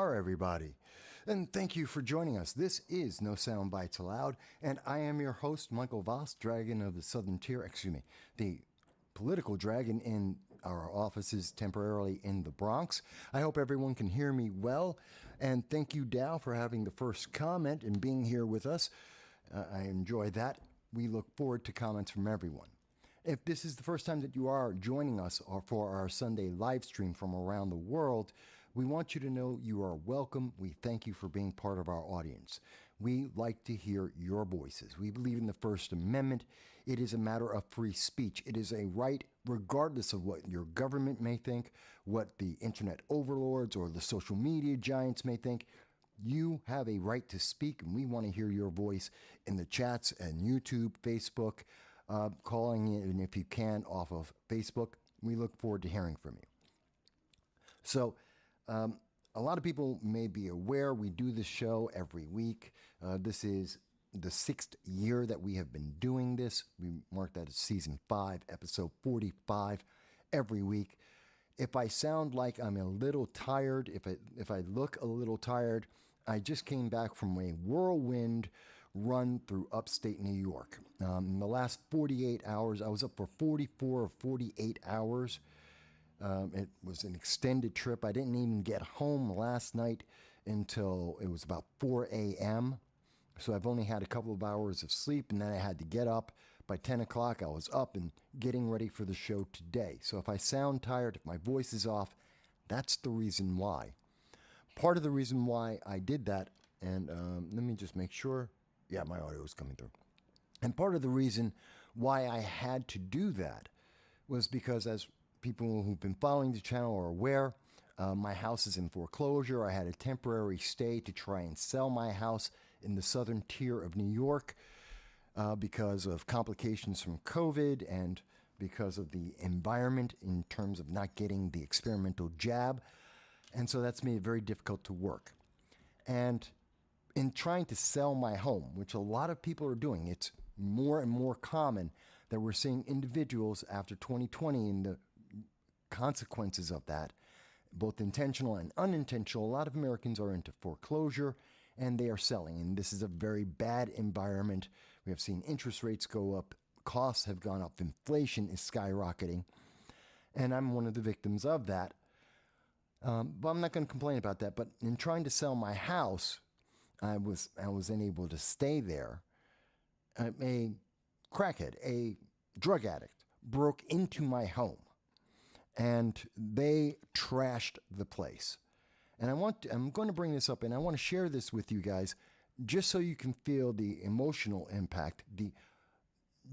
are, everybody? And thank you for joining us. This is No Soundbites Allowed, and I am your host, Michael Voss, Dragon of the Southern Tier, the political dragon in our offices temporarily in the Bronx. I hope everyone can hear me well, and thank you, Dow, for having the first comment and being here with us. I enjoy that. We look forward to comments from everyone. If this is the first time that you are joining us for our Sunday live stream from around the world, we want you to know you are welcome. We thank you for being part of our audience. We like to hear your voices. We believe in the First Amendment. It is a matter of free speech. It is a right regardless of what your government may think, what the internet overlords or the social media giants may think. You have a right to speak, and we want to hear your voice in the chats and YouTube, Facebook, calling in if you can off of Facebook. We look forward to hearing from you. So a lot of people may be aware we do this show every week. This is the 6th year that we have been doing this. We mark that as season 5, episode 45 every week. If I sound like I'm a little tired, if I look a little tired, I just came back from a whirlwind run through upstate New York. In the last 48 hours, I was up for 44 or 48 hours. It was an extended trip. I didn't even get home last night until it was about 4 a.m. So I've only had a couple of hours of sleep, and then I had to get up. By 10 o'clock, I was up and getting ready for the show today. So if I sound tired, if my voice is off, that's the reason why. Part of the reason why I did that, and let me just make sure. Yeah, my audio is coming through. And part of the reason why I had to do that was because, as people who've been following the channel are aware, my house is in foreclosure. I had a temporary stay to try and sell my house in the southern tier of New York because of complications from COVID and because of the environment in terms of not getting the experimental jab. And so that's made it very difficult to work. And in trying to sell my home, which a lot of people are doing, it's more and more common that we're seeing individuals after 2020 and the consequences of that, both intentional and unintentional. A lot of Americans are into foreclosure and they are selling. And this is a very bad environment. We have seen interest rates go up. Costs have gone up. Inflation is skyrocketing. And I'm one of the victims of that. But I'm not going to complain about that. But in trying to sell my house, I was unable to stay there. A crackhead, a drug addict, broke into my home, and they trashed the place. And I'm going to bring this up, and I want to share this with you guys, just so you can feel the emotional impact, the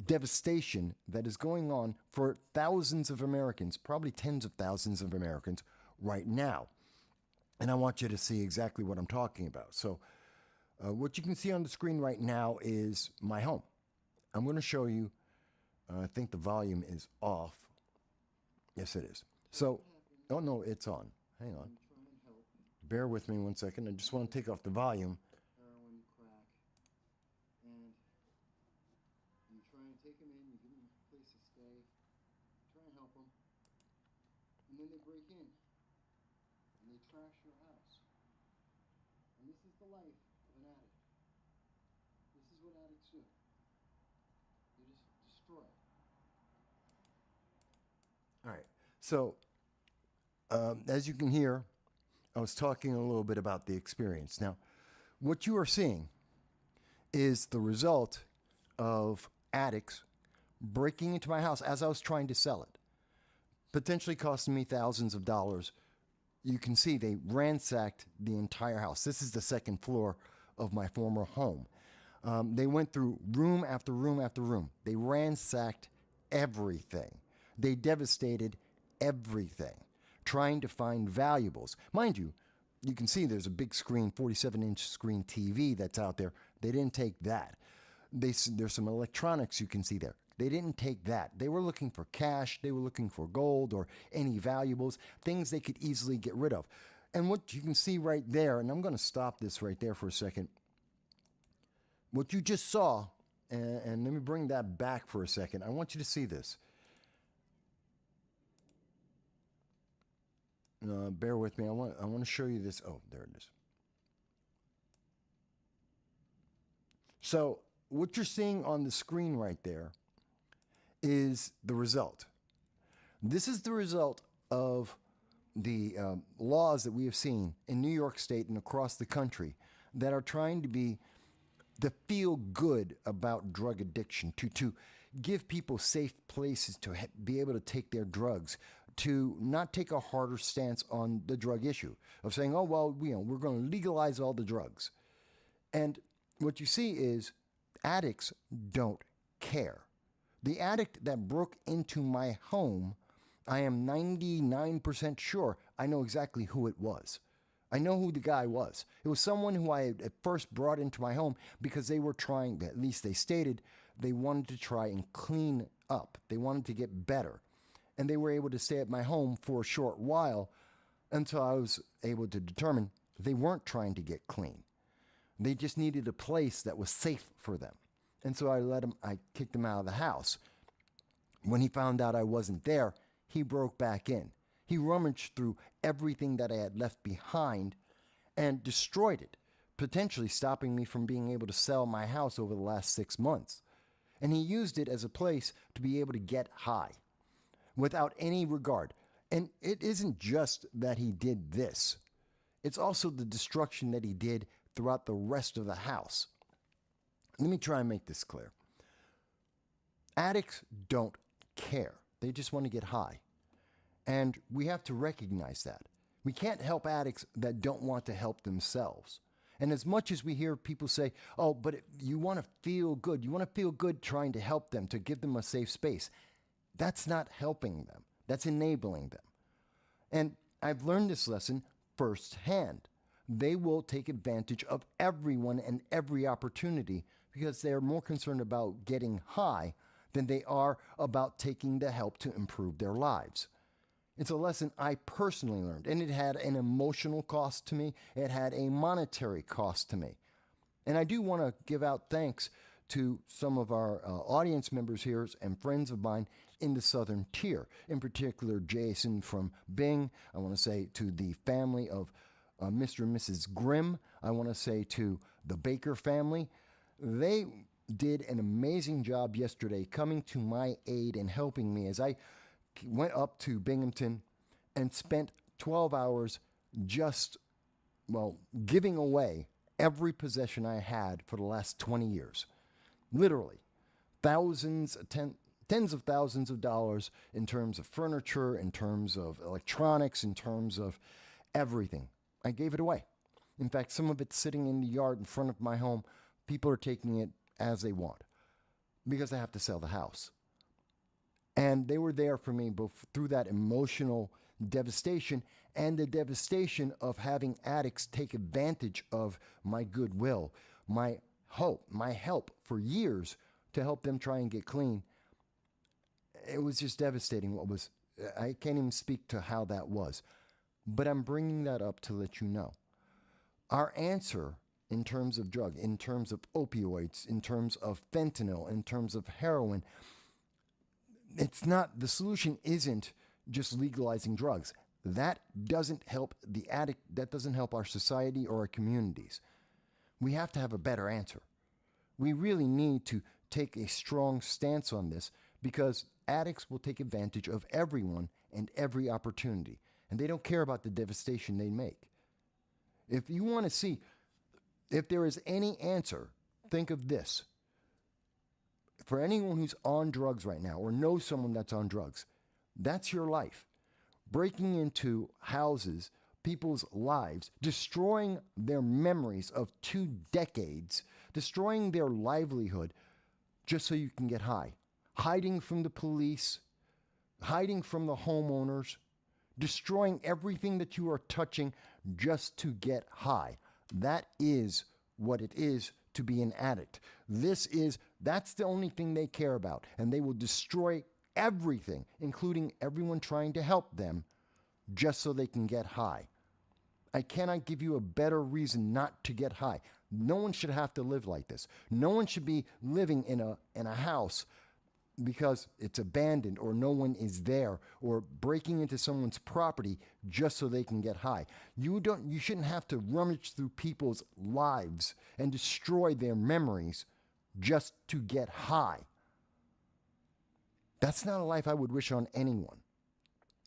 devastation that is going on for thousands of Americans, probably tens of thousands of Americans right now. And I want you to see exactly what I'm talking about. So what you can see on the screen right now is my home. I'm going to show you, I think the volume is off. Yes, it is. So, oh no, it's on. Hang on. Bear with me 1 second. I just want to take off the volume. Heroin, crack, and you try and take them in, you give them a place to stay, try and help them, and then they break in, and they trash your house. And this is the life of an addict. This is what addicts do. They just destroy. All right. So, as you can hear, I was talking a little bit about the experience. Now, what you are seeing is the result of addicts breaking into my house as I was trying to sell it, potentially costing me thousands of dollars. You can see they ransacked the entire house. This is the second floor of my former home. They went through room after room after room. They ransacked everything. They devastated everything, trying to find valuables. Mind you, you can see there's a big screen, 47-inch screen TV that's out there. They didn't take that. There's some electronics you can see there. They didn't take that. They were looking for cash. They were looking for gold or any valuables, things they could easily get rid of. And what you can see right there, and I'm going to stop this right there for a second. What you just saw, and let me bring that back for a second. I want you to see this. bear with me. I want to show you this. Oh, there it is. So what you're seeing on the screen right there is the result. This is the result of the laws that we have seen in New York State and across the country that are trying to feel good about drug addiction, to give people safe places to be able to take their drugs, to not take a harder stance on the drug issue of saying, oh, well, we're going to legalize all the drugs. And what you see is addicts don't care. The addict that broke into my home, I am 99% sure I know exactly who it was. I know who the guy was. It was someone who I had at first brought into my home because they were trying, at least they stated, they wanted to try and clean up. They wanted to get better. And they were able to stay at my home for a short while until I was able to determine they weren't trying to get clean. They just needed a place that was safe for them. And so I kicked him out of the house. When he found out I wasn't there, he broke back in. He rummaged through everything that I had left behind and destroyed it, potentially stopping me from being able to sell my house over the last 6 months. And he used it as a place to be able to get high without any regard. And it isn't just that he did this. It's also the destruction that he did throughout the rest of the house. Let me try and make this clear. Addicts don't care. They just want to get high. And we have to recognize that. We can't help addicts that don't want to help themselves. And as much as we hear people say, oh, but you want to feel good. You want to feel good trying to help them, to give them a safe space. That's not helping them. That's enabling them. And I've learned this lesson firsthand. They will take advantage of everyone and every opportunity because they're more concerned about getting high than they are about taking the help to improve their lives. It's a lesson I personally learned, and it had an emotional cost to me. It had a monetary cost to me. And I do want to give out thanks to some of our audience members here and friends of mine in the Southern Tier, in particular Jason from Bing. I want to say to the family of Mr. and Mrs. Grimm. I want to say to the Baker family. They did an amazing job yesterday coming to my aid and helping me as I went up to Binghamton and spent 12 hours just, giving away every possession I had for the last 20 years. Literally, tens of thousands of dollars in terms of furniture, in terms of electronics, in terms of everything. I gave it away. In fact, some of it's sitting in the yard in front of my home. People are taking it as they want because I have to sell the house. And they were there for me both through that emotional devastation and the devastation of having addicts take advantage of my goodwill, my help for years to help them try and get clean. It was just devastating. I can't even speak to how that was. But I'm bringing that up to let you know. Our answer in terms of drug, in terms of opioids, in terms of fentanyl, in terms of heroin, the solution isn't just legalizing drugs. That doesn't help the addict. That doesn't help our society or our communities. We have to have a better answer. We really need to take a strong stance on this because addicts will take advantage of everyone and every opportunity. And they don't care about the devastation they make. If you want to see if there is any answer, think of this. For anyone who's on drugs right now or knows someone that's on drugs, that's your life. Breaking into houses, people's lives, destroying their memories of 2 decades, destroying their livelihood just so you can get high. Hiding from the police, hiding from the homeowners, destroying everything that you are touching just to get high. That is what it is to be an addict. That's the only thing they care about. And they will destroy everything, including everyone trying to help them, just so they can get high. I cannot give you a better reason not to get high. No one should have to live like this. No one should be living in a house because it's abandoned or no one is there, or breaking into someone's property just so they can get high. You shouldn't have to rummage through people's lives and destroy their memories just to get high. That's not a life I would wish on anyone.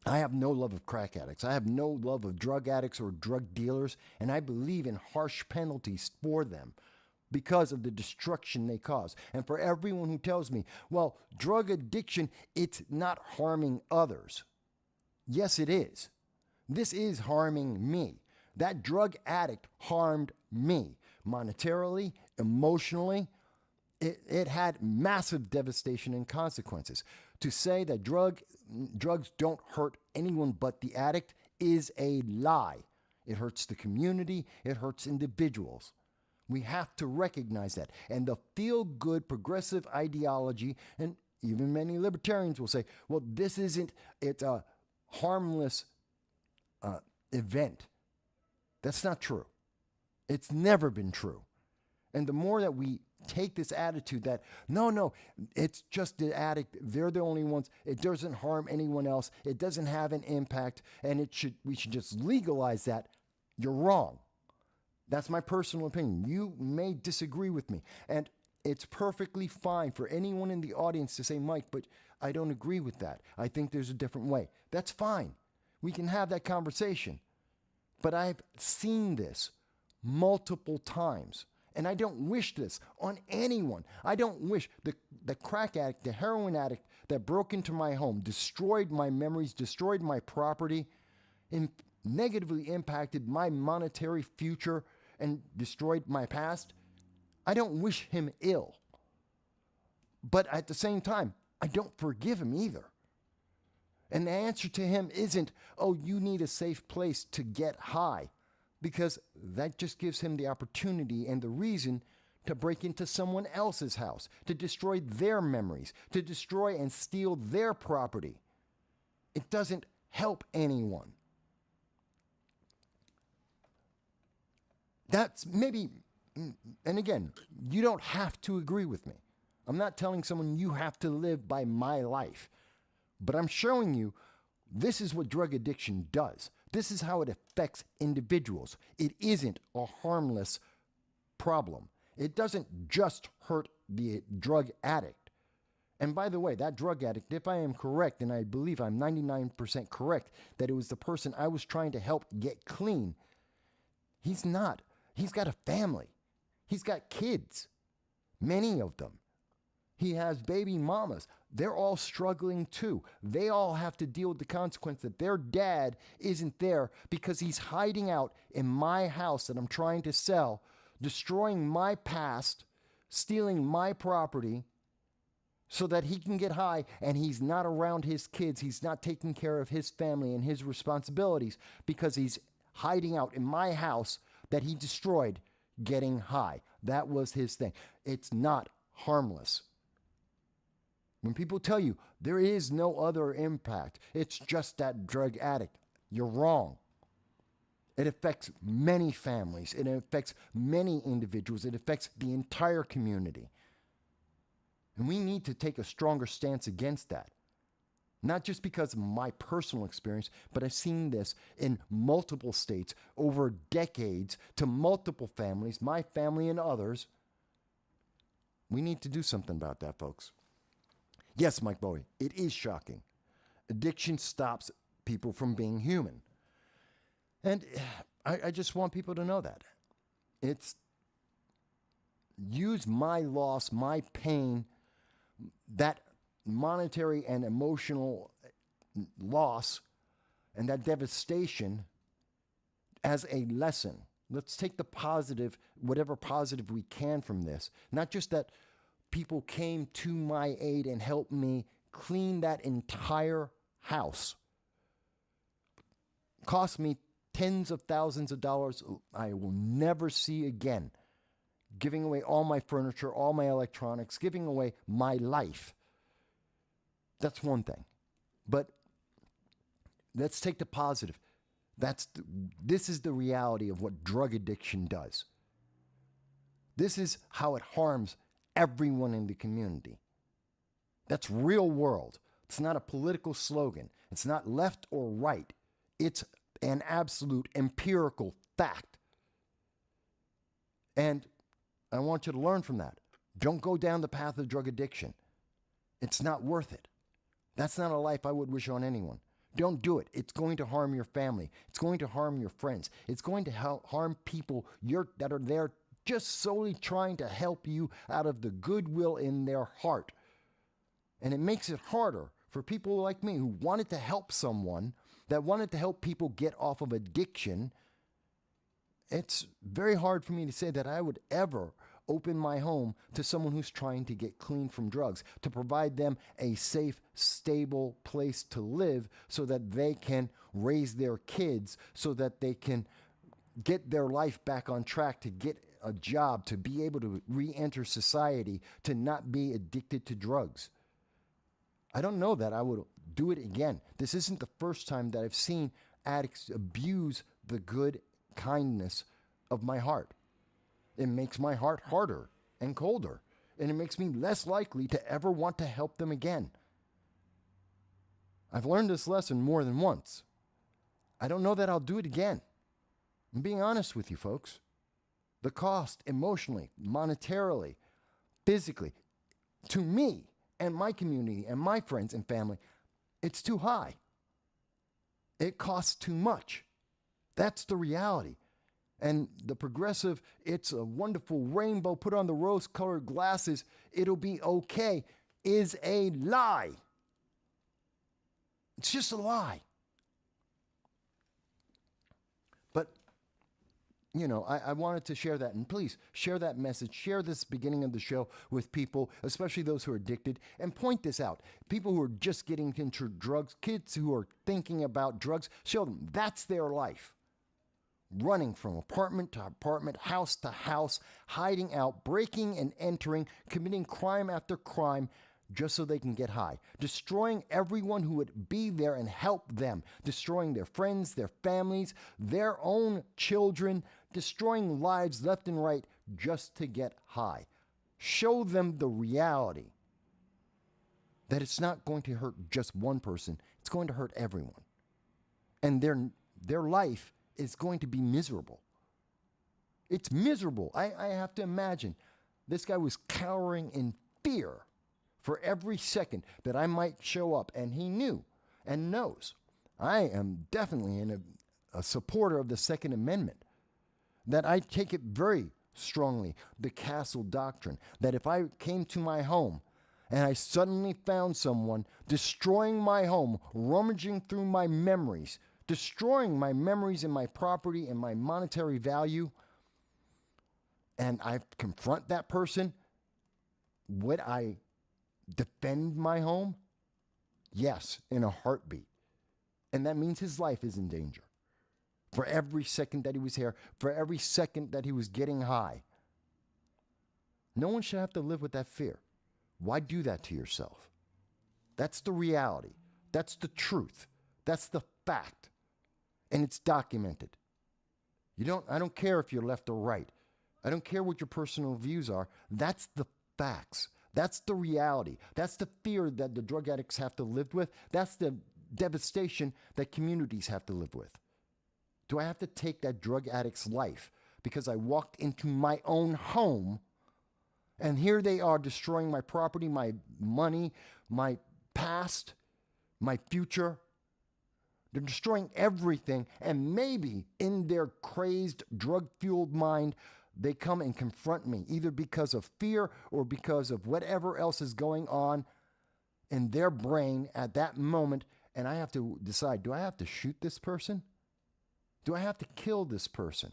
I have no love of crack addicts. I have no love of drug addicts or drug dealers, and I believe in harsh penalties for them because of the destruction they cause. And for everyone who tells me, well, drug addiction, it's not harming others. Yes, it is. This is harming me. That drug addict harmed me monetarily, emotionally. It had massive devastation and consequences. To say that drugs don't hurt anyone but the addict is a lie. It hurts the community. It hurts individuals. We have to recognize that. And the feel-good progressive ideology, and even many libertarians will say, well, it's a harmless event. That's not true. It's never been true. And the more that we take this attitude that, no, it's just the addict, they're the only ones, it doesn't harm anyone else, it doesn't have an impact, and we should just legalize that, you're wrong. That's my personal opinion. You may disagree with me, and it's perfectly fine for anyone in the audience to say, Mike, but I don't agree with that. I think there's a different way. That's fine. We can have that conversation. But I've seen this multiple times, and I don't wish this on anyone. I don't wish the crack addict, the heroin addict that broke into my home, destroyed my memories, destroyed my property, and negatively impacted my monetary future and destroyed my past. I don't wish him ill. But at the same time, I don't forgive him either. And the answer to him isn't, oh, you need a safe place to get high, because that just gives him the opportunity and the reason to break into someone else's house, to destroy their memories, to destroy and steal their property. It doesn't help anyone. That's maybe, and again, you don't have to agree with me. I'm not telling someone you have to live by my life, but I'm showing you this is what drug addiction does. This is how it affects individuals. It isn't a harmless problem. It doesn't just hurt the drug addict. And by the way, that drug addict, if I am correct, and I believe I'm 99% correct, that it was the person I was trying to help get clean, he's not. He's got a family. He's got kids, many of them. He has baby mamas. They're all struggling too. They all have to deal with the consequence that their dad isn't there because he's hiding out in my house that I'm trying to sell, destroying my past, stealing my property so that he can get high, and he's not around his kids. He's not taking care of his family and his responsibilities because he's hiding out in my house that he destroyed getting high. That was his thing. It's not harmless. When people tell you there is no other impact, it's just that drug addict, you're wrong. It affects many families. It affects many individuals. It affects the entire community. And we need to take a stronger stance against that. Not just because of my personal experience, but I've seen this in multiple states over decades to multiple families, my family and others. We need to do something about that, folks. Yes, Mike Bowie, it is shocking. Addiction stops people from being human. And I just want people to know that. It's use my loss, my pain, that monetary and emotional loss and that devastation as a lesson. Let's take the positive, whatever positive we can from this. Not just that people came to my aid and helped me clean that entire house. Cost me tens of thousands of dollars I will never see again. Giving away all my furniture, all my electronics, giving away my life. That's one thing. But let's take the positive. This is the reality of what drug addiction does. This is how it harms everyone in the community. That's real world. It's not a political slogan. It's not left or right. It's an absolute empirical fact. And I want you to learn from that. Don't go down the path of drug addiction. It's not worth it. That's not a life I would wish on anyone. Don't do it. It's going to harm your family. It's going to harm your friends. It's going to harm people that are there just solely trying to help you out of the goodwill in their heart. And it makes it harder for people like me who wanted to help someone, that wanted to help people get off of addiction. It's very hard for me to say that I would ever open my home to someone who's trying to get clean from drugs, to provide them a safe, stable place to live so that they can raise their kids, so that they can get their life back on track, to get a job, to be able to re-enter society, to not be addicted to drugs. I don't know that I would do it again. This isn't the first time that I've seen addicts abuse the good kindness of my heart. It makes my heart harder and colder, and it makes me less likely to ever want to help them again. I've learned this lesson more than once. I don't know that I'll do it again. I'm being honest with you, folks. The cost, emotionally, monetarily, physically, to me and my community and my friends and family, it's too high. It costs too much. That's the reality. And the progressive, it's a wonderful rainbow, put on the rose-colored glasses, it'll be okay, is a lie. It's just a lie. But, you know, I wanted to share that. And please share that message. Share this beginning of the show with people, especially those who are addicted, and point this out. People who are just getting into drugs, kids who are thinking about drugs, show them that's their life. Running from apartment to apartment, house to house, hiding out, breaking and entering, committing crime after crime, just so they can get high. Destroying everyone who would be there and help them. Destroying their friends, their families, their own children. Destroying lives left and right just to get high. Show them the reality that it's not going to hurt just one person. It's going to hurt everyone. And their life is going to be miserable. It's miserable. I have to imagine this guy was cowering in fear for every second that I might show up, and he knew and knows. I am definitely a supporter of the Second Amendment, that I take it very strongly, the castle doctrine, that if I came to my home and I suddenly found someone destroying my home, rummaging through my memories, destroying my memories and my property and my monetary value, and I confront that person, would I defend my home? Yes, in a heartbeat. And that means his life is in danger. For every second that he was here, for every second that he was getting high. No one should have to live with that fear. Why do that to yourself? That's the reality. That's the truth. That's the fact. And it's documented. I don't care if you're left or right. I don't care what your personal views are. That's the facts. That's the reality. That's the fear that the drug addicts have to live with. That's the devastation that communities have to live with. Do I have to take that drug addict's life because I walked into my own home and here they are destroying my property, my money, my past, my future? They're destroying everything, and maybe in their crazed, drug-fueled mind, they come and confront me, either because of fear or because of whatever else is going on in their brain at that moment, and I have to decide, do I have to shoot this person? Do I have to kill this person?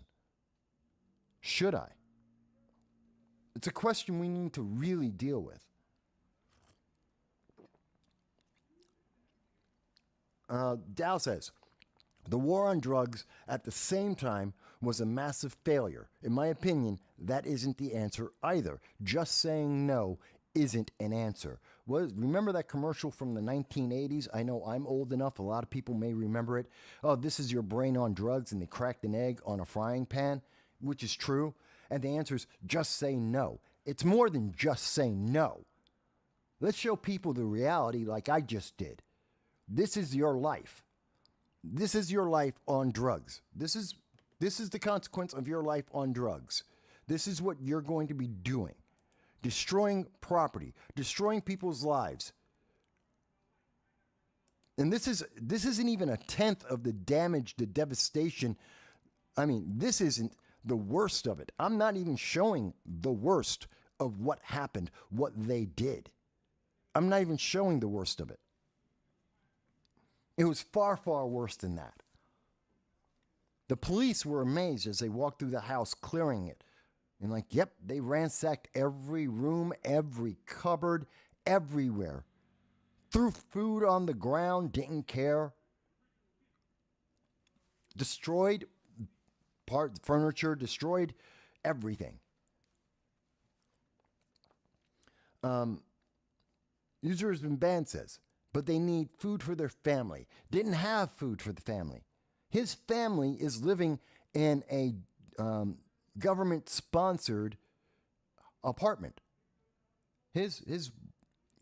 Should I? It's a question we need to really deal with. Dow says, the war on drugs at the same time was a massive failure. In my opinion, that isn't the answer either. Just saying no isn't an answer. Remember that commercial from the 1980s? I know I'm old enough. A lot of people may remember it. Oh, this is your brain on drugs, and they cracked an egg on a frying pan, which is true. And the answer is just say no. It's more than just say no. Let's show people the reality like I just did. This is your life. This is your life on drugs. This is the consequence of your life on drugs. This is what you're going to be doing. Destroying property, destroying people's lives. And this isn't even a tenth of the damage, the devastation. I mean, this isn't the worst of it. I'm not even showing the worst of what happened, what they did. I'm not even showing the worst of it. It was far, far worse than that. The police were amazed as they walked through the house, clearing it. And like, yep, they ransacked every room, every cupboard, everywhere. Threw food on the ground, didn't care. Destroyed furniture, destroyed everything. User has been banned, says, but they need food for their family. Didn't have food for the family. His family is living in a government-sponsored apartment. His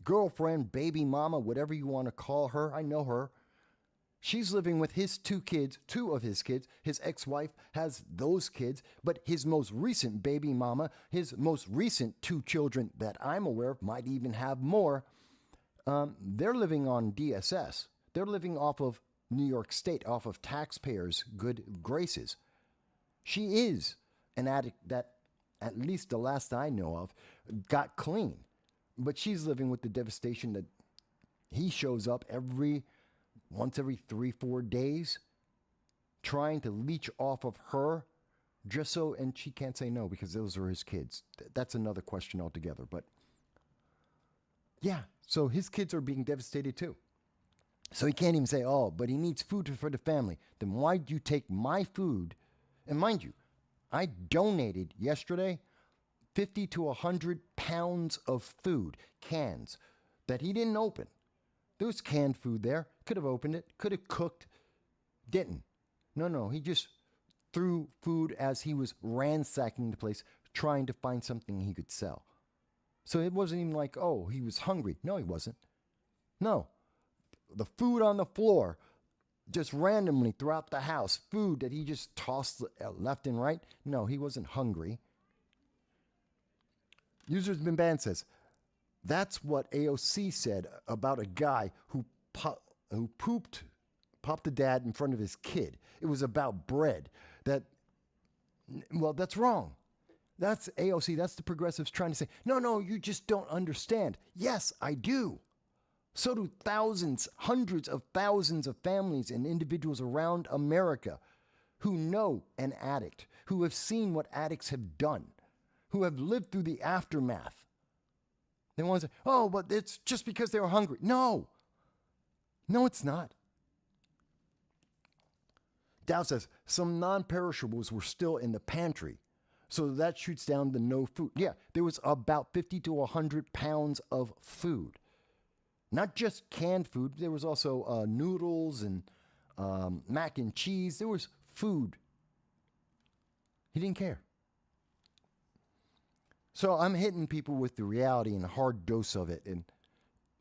girlfriend, baby mama, whatever you want to call her, I know her. She's living with his two of his kids. His ex-wife has those kids, but his most recent baby mama, his most recent two children that I'm aware of, might even have more. They're living on DSS. They're living off of New York State, off of taxpayers' good graces. She is an addict that, at least the last I know of, got clean. But she's living with the devastation that he shows up once every 3-4 days, trying to leech off of her just so, and she can't say no because those are his kids. That's another question altogether. But yeah, so his kids are being devastated too. So he can't even say, oh, but he needs food for the family. Then why'd you take my food? And mind you, I donated yesterday 50 to 100 pounds of food, cans, that he didn't open. There was canned food there. Could have opened it, could have cooked, didn't. No, he just threw food as he was ransacking the place, trying to find something he could sell. So it wasn't even like, oh, he was hungry. No, he wasn't. No. The food on the floor, just randomly throughout the house, food that he just tossed left and right. No, he wasn't hungry. User's been banned, says, that's what AOC said about a guy who popped the dad in front of his kid. It was about bread. That's wrong. That's AOC, that's the progressives trying to say, no, you just don't understand. Yes, I do. So do thousands, hundreds of thousands of families and individuals around America who know an addict, who have seen what addicts have done, who have lived through the aftermath. They want to say, oh, but it's just because they were hungry. No, it's not. Dow says some non-perishables were still in the pantry. So that shoots down the no food. Yeah, there was about 50 to 100 pounds of food. Not just canned food. There was also noodles and mac and cheese. There was food. He didn't care. So I'm hitting people with the reality and a hard dose of it. And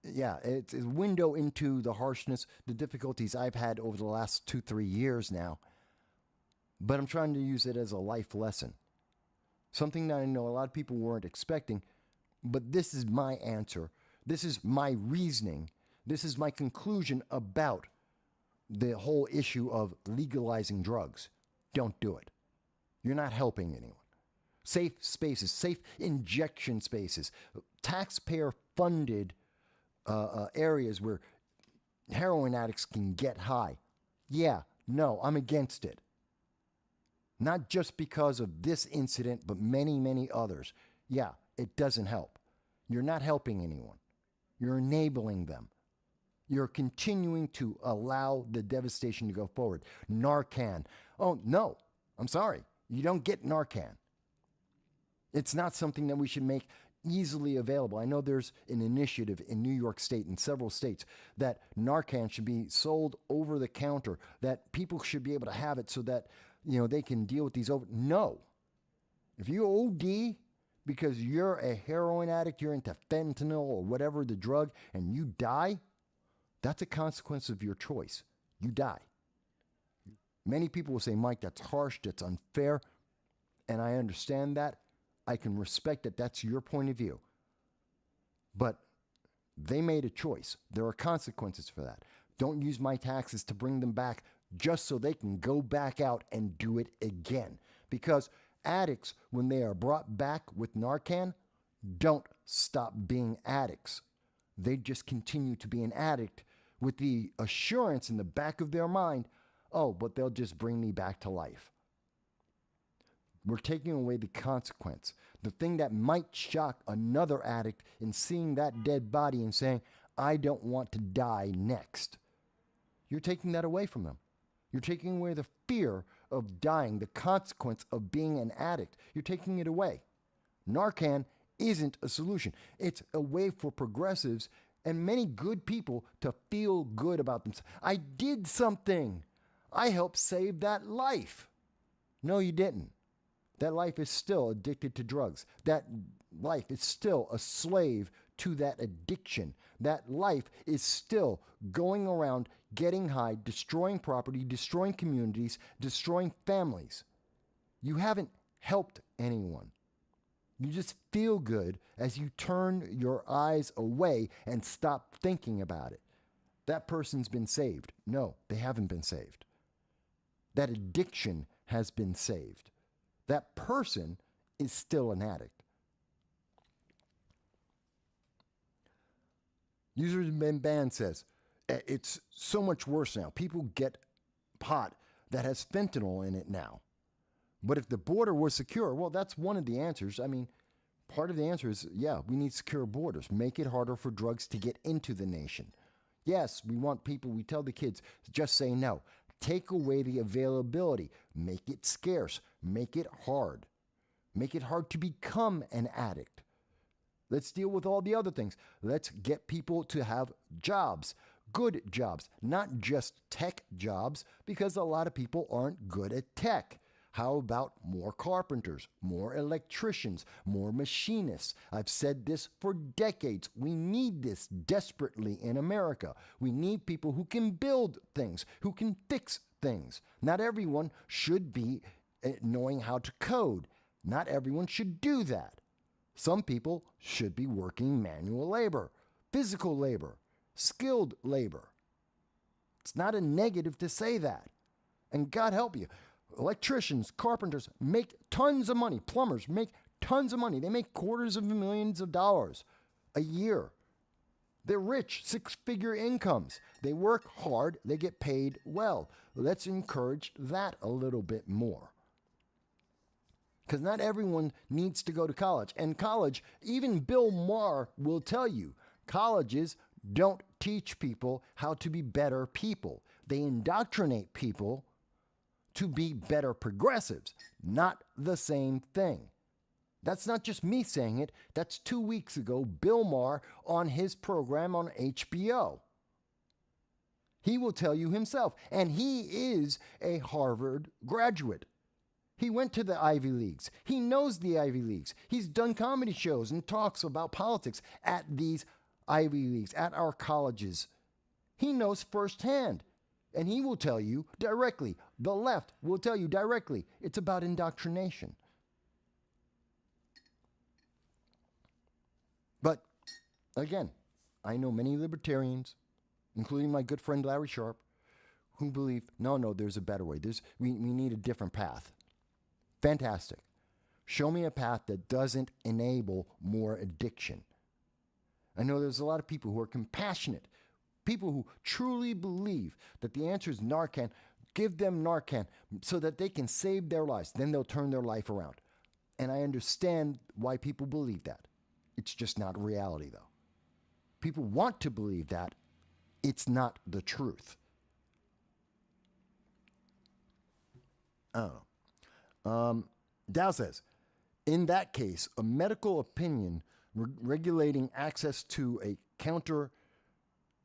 yeah, it's a window into the harshness, the difficulties I've had over the last 2-3 years now. But I'm trying to use it as a life lesson. Something that I know a lot of people weren't expecting. But this is my answer. This is my reasoning. This is my conclusion about the whole issue of legalizing drugs. Don't do it. You're not helping anyone. Safe spaces, safe injection spaces, taxpayer-funded areas where heroin addicts can get high. Yeah, no, I'm against it. Not just because of this incident, but many, many others. Yeah, it doesn't help. You're not helping anyone. You're enabling them. You're continuing to allow the devastation to go forward. Narcan. Oh, no, I'm sorry. You don't get Narcan. It's not something that we should make easily available. I know there's an initiative in New York State and several states that Narcan should be sold over the counter, that people should be able to have it so that, they can deal with these No. If you OD because you're a heroin addict, you're into fentanyl or whatever the drug, and you die, that's a consequence of your choice. You die. Many people will say, Mike, that's harsh, that's unfair, and I understand that. I can respect that that's your point of view. But they made a choice. There are consequences for that. Don't use my taxes to bring them back just so they can go back out and do it again. Because addicts, when they are brought back with Narcan, don't stop being addicts. They just continue to be an addict with the assurance in the back of their mind, oh, but they'll just bring me back to life. We're taking away the consequence. The thing that might shock another addict in seeing that dead body and saying, I don't want to die next. You're taking that away from them. You're taking away the fear of dying, the consequence of being an addict. You're taking it away. Narcan isn't a solution. It's a way for progressives and many good people to feel good about themselves. I did something. I helped save that life. No, you didn't. That life is still addicted to drugs. That life is still a slave to that addiction. That life is still going around getting high, destroying property, destroying communities, destroying families. You haven't helped anyone. You just feel good as you turn your eyes away and stop thinking about it. That person's been saved. No, they haven't been saved. That addiction has been saved. That person is still an addict. Users Ben Band says, it's so much worse now. People get pot that has fentanyl in it now. But if the border was secure, well, that's one of the answers. I mean, part of the answer is, yeah, we need secure borders. Make it harder for drugs to get into the nation. Yes, we want people, we tell the kids, just say no. Take away the availability. Make it scarce. Make it hard. Make it hard to become an addict. Let's deal with all the other things. Let's get people to have jobs, good jobs, not just tech jobs, because a lot of people aren't good at tech. How about more carpenters, more electricians, more machinists? I've said this for decades. We need this desperately in America. We need people who can build things, who can fix things. Not everyone should be knowing how to code. Not everyone should do that. Some people should be working manual labor, physical labor, skilled labor. It's not a negative to say that. And God help you. Electricians, carpenters make tons of money. Plumbers make tons of money. They make quarters of millions of dollars a year. They're rich, six-figure incomes. They work hard. They get paid well. Let's encourage that a little bit more. Because not everyone needs to go to college. And college, even Bill Maher will tell you, colleges don't teach people how to be better people. They indoctrinate people to be better progressives. Not the same thing. That's not just me saying it. That's 2 weeks ago, Bill Maher on his program on HBO. He will tell you himself. And he is a Harvard graduate. He went to the Ivy Leagues. He knows the Ivy Leagues. He's done comedy shows and talks about politics at these Ivy Leagues, at our colleges. He knows firsthand. And he will tell you directly, the left will tell you directly, it's about indoctrination. But, again, I know many libertarians, including my good friend Larry Sharp, who believe, no, there's a better way. We need a different path. Fantastic. Show me a path that doesn't enable more addiction. I know there's a lot of people who are compassionate, people who truly believe that the answer is Narcan. Give them Narcan so that they can save their lives. Then they'll turn their life around. And I understand why people believe that. It's just not reality, though. People want to believe that. It's not the truth. Oh. Dow says, in that case, a medical opinion regulating access to counter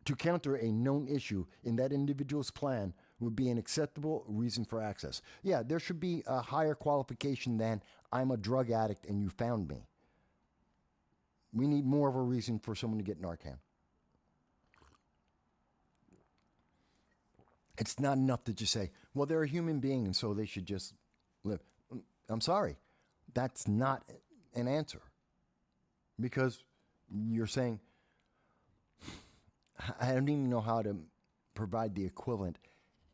a known issue in that individual's plan would be an acceptable reason for access. Yeah, there should be a higher qualification than I'm a drug addict and you found me. We need more of a reason for someone to get Narcan. It's not enough to just say, well, they're a human being and so they should just live. I'm sorry. That's not an answer. Because you're saying, I don't even know how to provide the equivalent.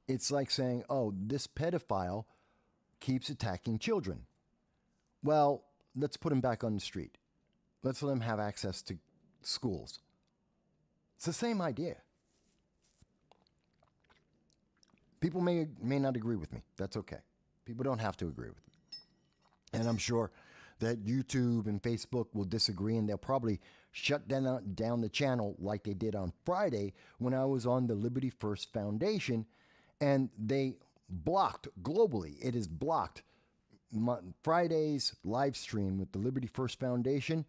It's like saying, oh, this pedophile keeps attacking children. Well, let's put him back on the street. Let's let him have access to schools. It's the same idea. People may not agree with me. That's okay. People don't have to agree with me. And I'm sure that YouTube and Facebook will disagree, and they'll probably shut down the channel like they did on Friday when I was on the Liberty First Foundation, and they blocked globally. It is blocked. Friday's live stream with the Liberty First Foundation,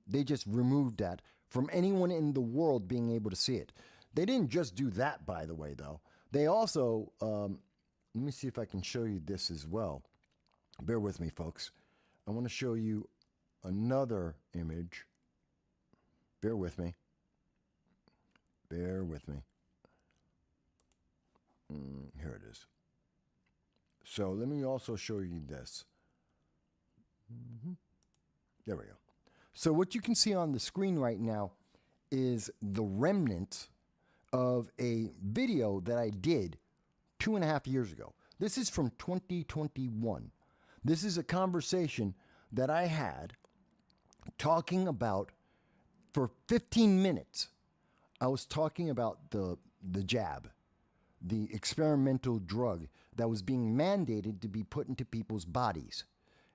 they just removed that from anyone in the world being able to see it. They didn't just do that, by the way, though. They also, let me see if I can show you this as well. Bear with me, folks. I want to show you another image. Bear with me. Bear with me. Here it is. So let me also show you this. There we go. So what you can see on the screen right now is the remnant of a video that I did 2.5 years ago. This is from 2021. This is a conversation that I had talking about for 15 minutes. I was talking about the jab, the experimental drug that was being mandated to be put into people's bodies.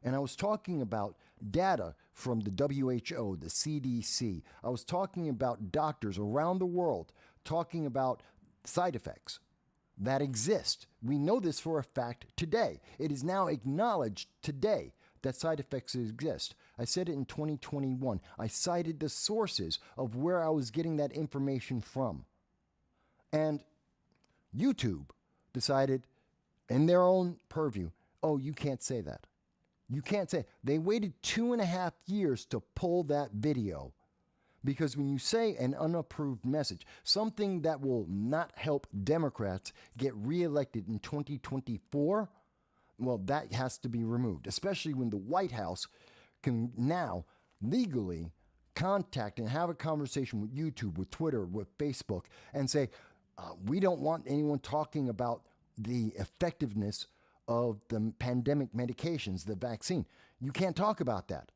And I was talking about data from the WHO, the CDC. I was talking about doctors around the world talking about side effects that exist. We know this for a fact today. It is now acknowledged today that side effects exist. I said it in 2021. I cited the sources of where I was getting that information from. And YouTube decided in their own purview, oh, you can't say that. You can't say. They waited 2.5 years to pull that video. Because when you say an unapproved message, something that will not help Democrats get reelected in 2024, well, that has to be removed, especially when the White House can now legally contact and have a conversation with YouTube, with Twitter, with Facebook, and say, we don't want anyone talking about the effectiveness of the pandemic medications, the vaccine. You can't talk about that.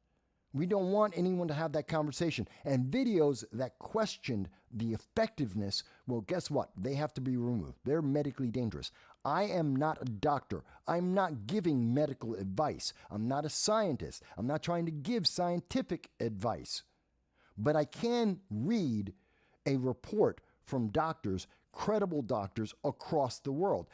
We don't want anyone to have that conversation. And videos that questioned the effectiveness, well, guess what? They have to be removed. They're medically dangerous. I am not a doctor. I'm not giving medical advice. I'm not a scientist. I'm not trying to give scientific advice. But I can read a report from doctors, credible doctors across the world.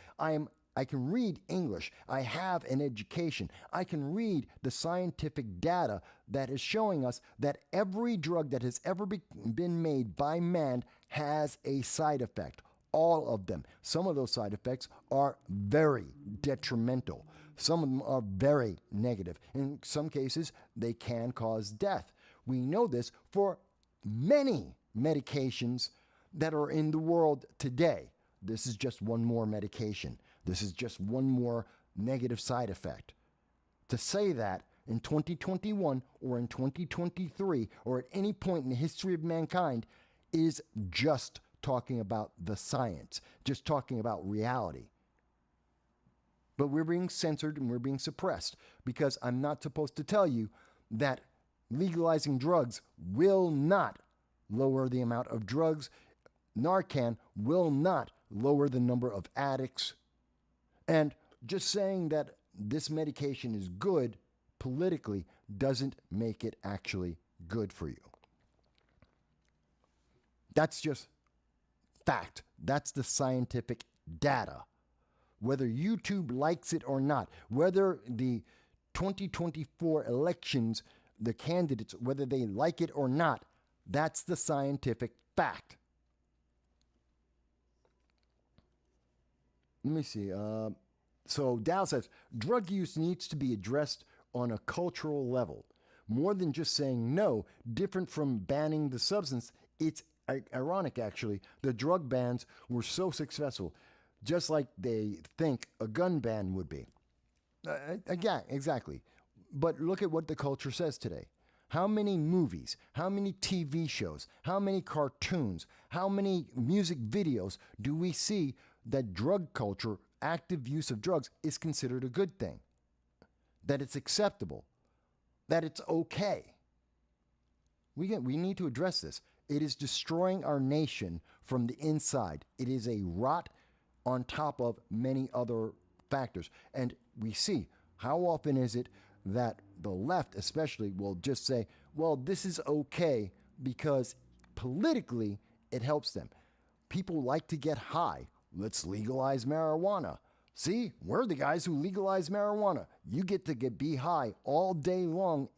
I can read English. I have an education. I can read the scientific data that is showing us that every drug that has ever been made by man has a side effect. All of them. Some of those side effects are very detrimental. Some of them are very negative. In some cases, they can cause death. We know this for many medications that are in the world today. This is just one more medication. This is just one more negative side effect. To say that in 2021 or in 2023 or at any point in the history of mankind is just talking about the science, just talking about reality. But we're being censored and we're being suppressed because I'm not supposed to tell you that legalizing drugs will not lower the amount of drugs. Narcan will not lower the number of addicts. And just saying that this medication is good politically doesn't make it actually good for you. That's just fact. That's the scientific data. Whether YouTube likes it or not, whether the 2024 elections, the candidates, whether they like it or not, that's the scientific fact. Let me see. So Dow says, drug use needs to be addressed on a cultural level. more than just saying no, different from banning the substance. It's ironic, actually. The drug bans were so successful, just like they think a gun ban would be. Again, exactly. But look at what the culture says today. How many movies, how many TV shows, how many cartoons, how many music videos do we see that drug culture, active use of drugs, is considered a good thing? That it's acceptable, that it's okay. We need to address this. It is destroying our nation from the inside. It is a rot on top of many other factors. And we see, how often is it that the left especially will just say, well, this is okay because politically it helps them. People like to get high. Let's legalize marijuana. See, we're the guys who legalize marijuana. You get to be high all day long,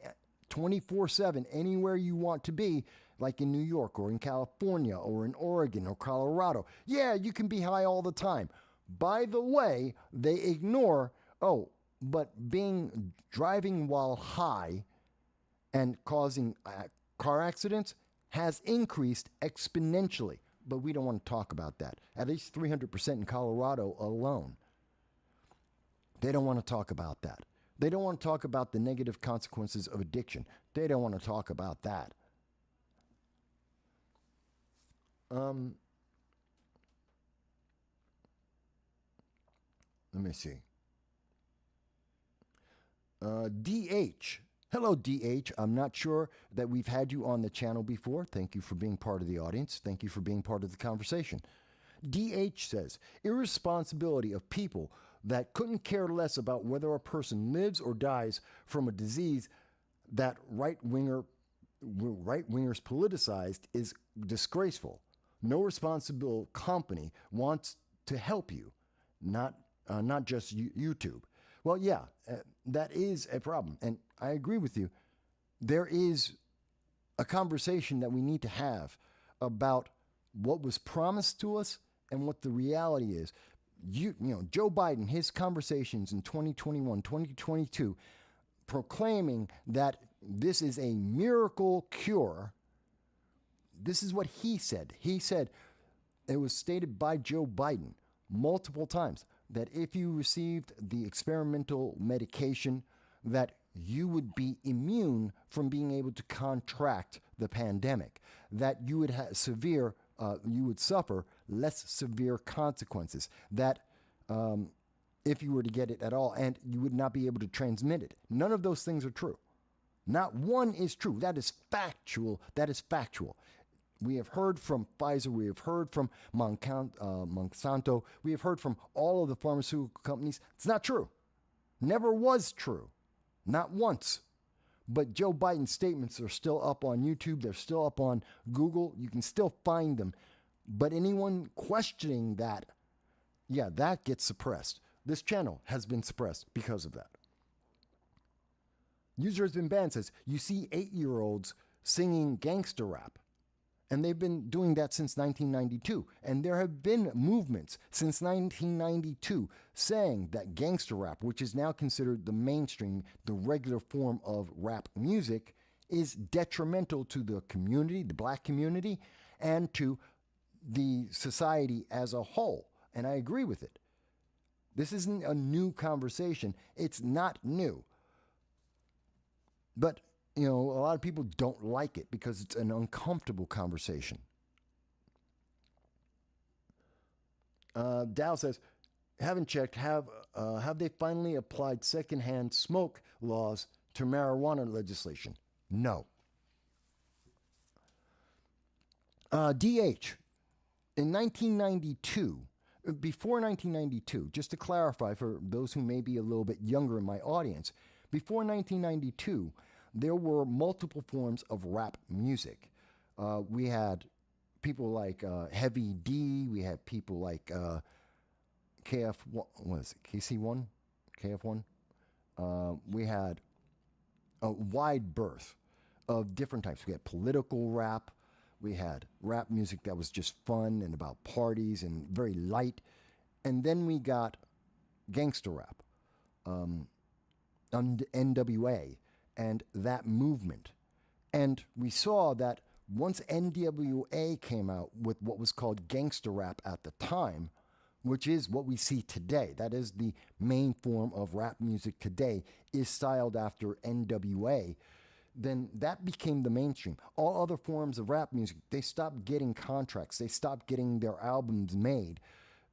24/7, anywhere you want to be, like in New York or in California or in Oregon or Colorado. Yeah, you can be high all the time. By the way, they ignore, but driving while high and causing car accidents has increased exponentially. But we don't want to talk about that. At least 300% in Colorado alone. They don't want to talk about that. They don't want to talk about the negative consequences of addiction. They don't want to talk about that. Let me see. DH. Hello, DH. I'm not sure that we've had you on the channel before. Thank you for being part of the audience. Thank you for being part of the conversation. DH says, irresponsibility of people that couldn't care less about whether a person lives or dies from a disease that right-wingers politicized is disgraceful. No responsible company wants to help you, not just YouTube. Well, yeah, that is a problem. And I agree with you. There is a conversation that we need to have about what was promised to us and what the reality is. You know, Joe Biden, his conversations in 2021, 2022, proclaiming that this is a miracle cure. This is what he said. He said, it was stated by Joe Biden multiple times, that if you received the experimental medication, that you would be immune from being able to contract the pandemic, that you would have you would suffer less severe consequences, that if you were to get it at all, and you would not be able to transmit it. None of those things are true. Not one is true. That is factual. That is factual. We have heard from Pfizer. We have heard from Monsanto. We have heard from all of the pharmaceutical companies. It's not true. Never was true. Not once. But Joe Biden's statements are still up on YouTube. They're still up on Google. You can still find them. But anyone questioning that, yeah, that gets suppressed. This channel has been suppressed because of that. User has been banned says, you see 8-year-olds singing gangster rap. And they've been doing that since 1992. And there have been movements since 1992 saying that gangster rap, which is now considered the mainstream, the regular form of rap music, is detrimental to the community, the black community, and to the society as a whole. And I agree with it. This isn't a new conversation. It's not new. But you know, a lot of people don't like it because it's an uncomfortable conversation. Dow says, haven't checked. Have they finally applied secondhand smoke laws to marijuana legislation? No. DH, in 1992, before 1992, just to clarify for those who may be a little bit younger in my audience, before 1992, there were multiple forms of rap music. We had people like Heavy D. We had people like KC1? KF1? We had a wide berth of different types. We had political rap. We had rap music that was just fun and about parties and very light. And then we got gangster rap, NWA. and that movement. And we saw that once NWA came out with what was called gangster rap at the time, which is what we see today, that is the main form of rap music today, is styled after NWA, then that became the mainstream. All other forms of rap music, they stopped getting contracts. They stopped getting their albums made.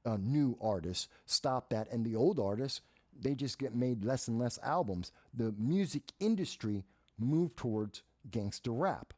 New artists stopped that, and the old artists, they just get made less and less albums. The music industry moved towards gangster rap.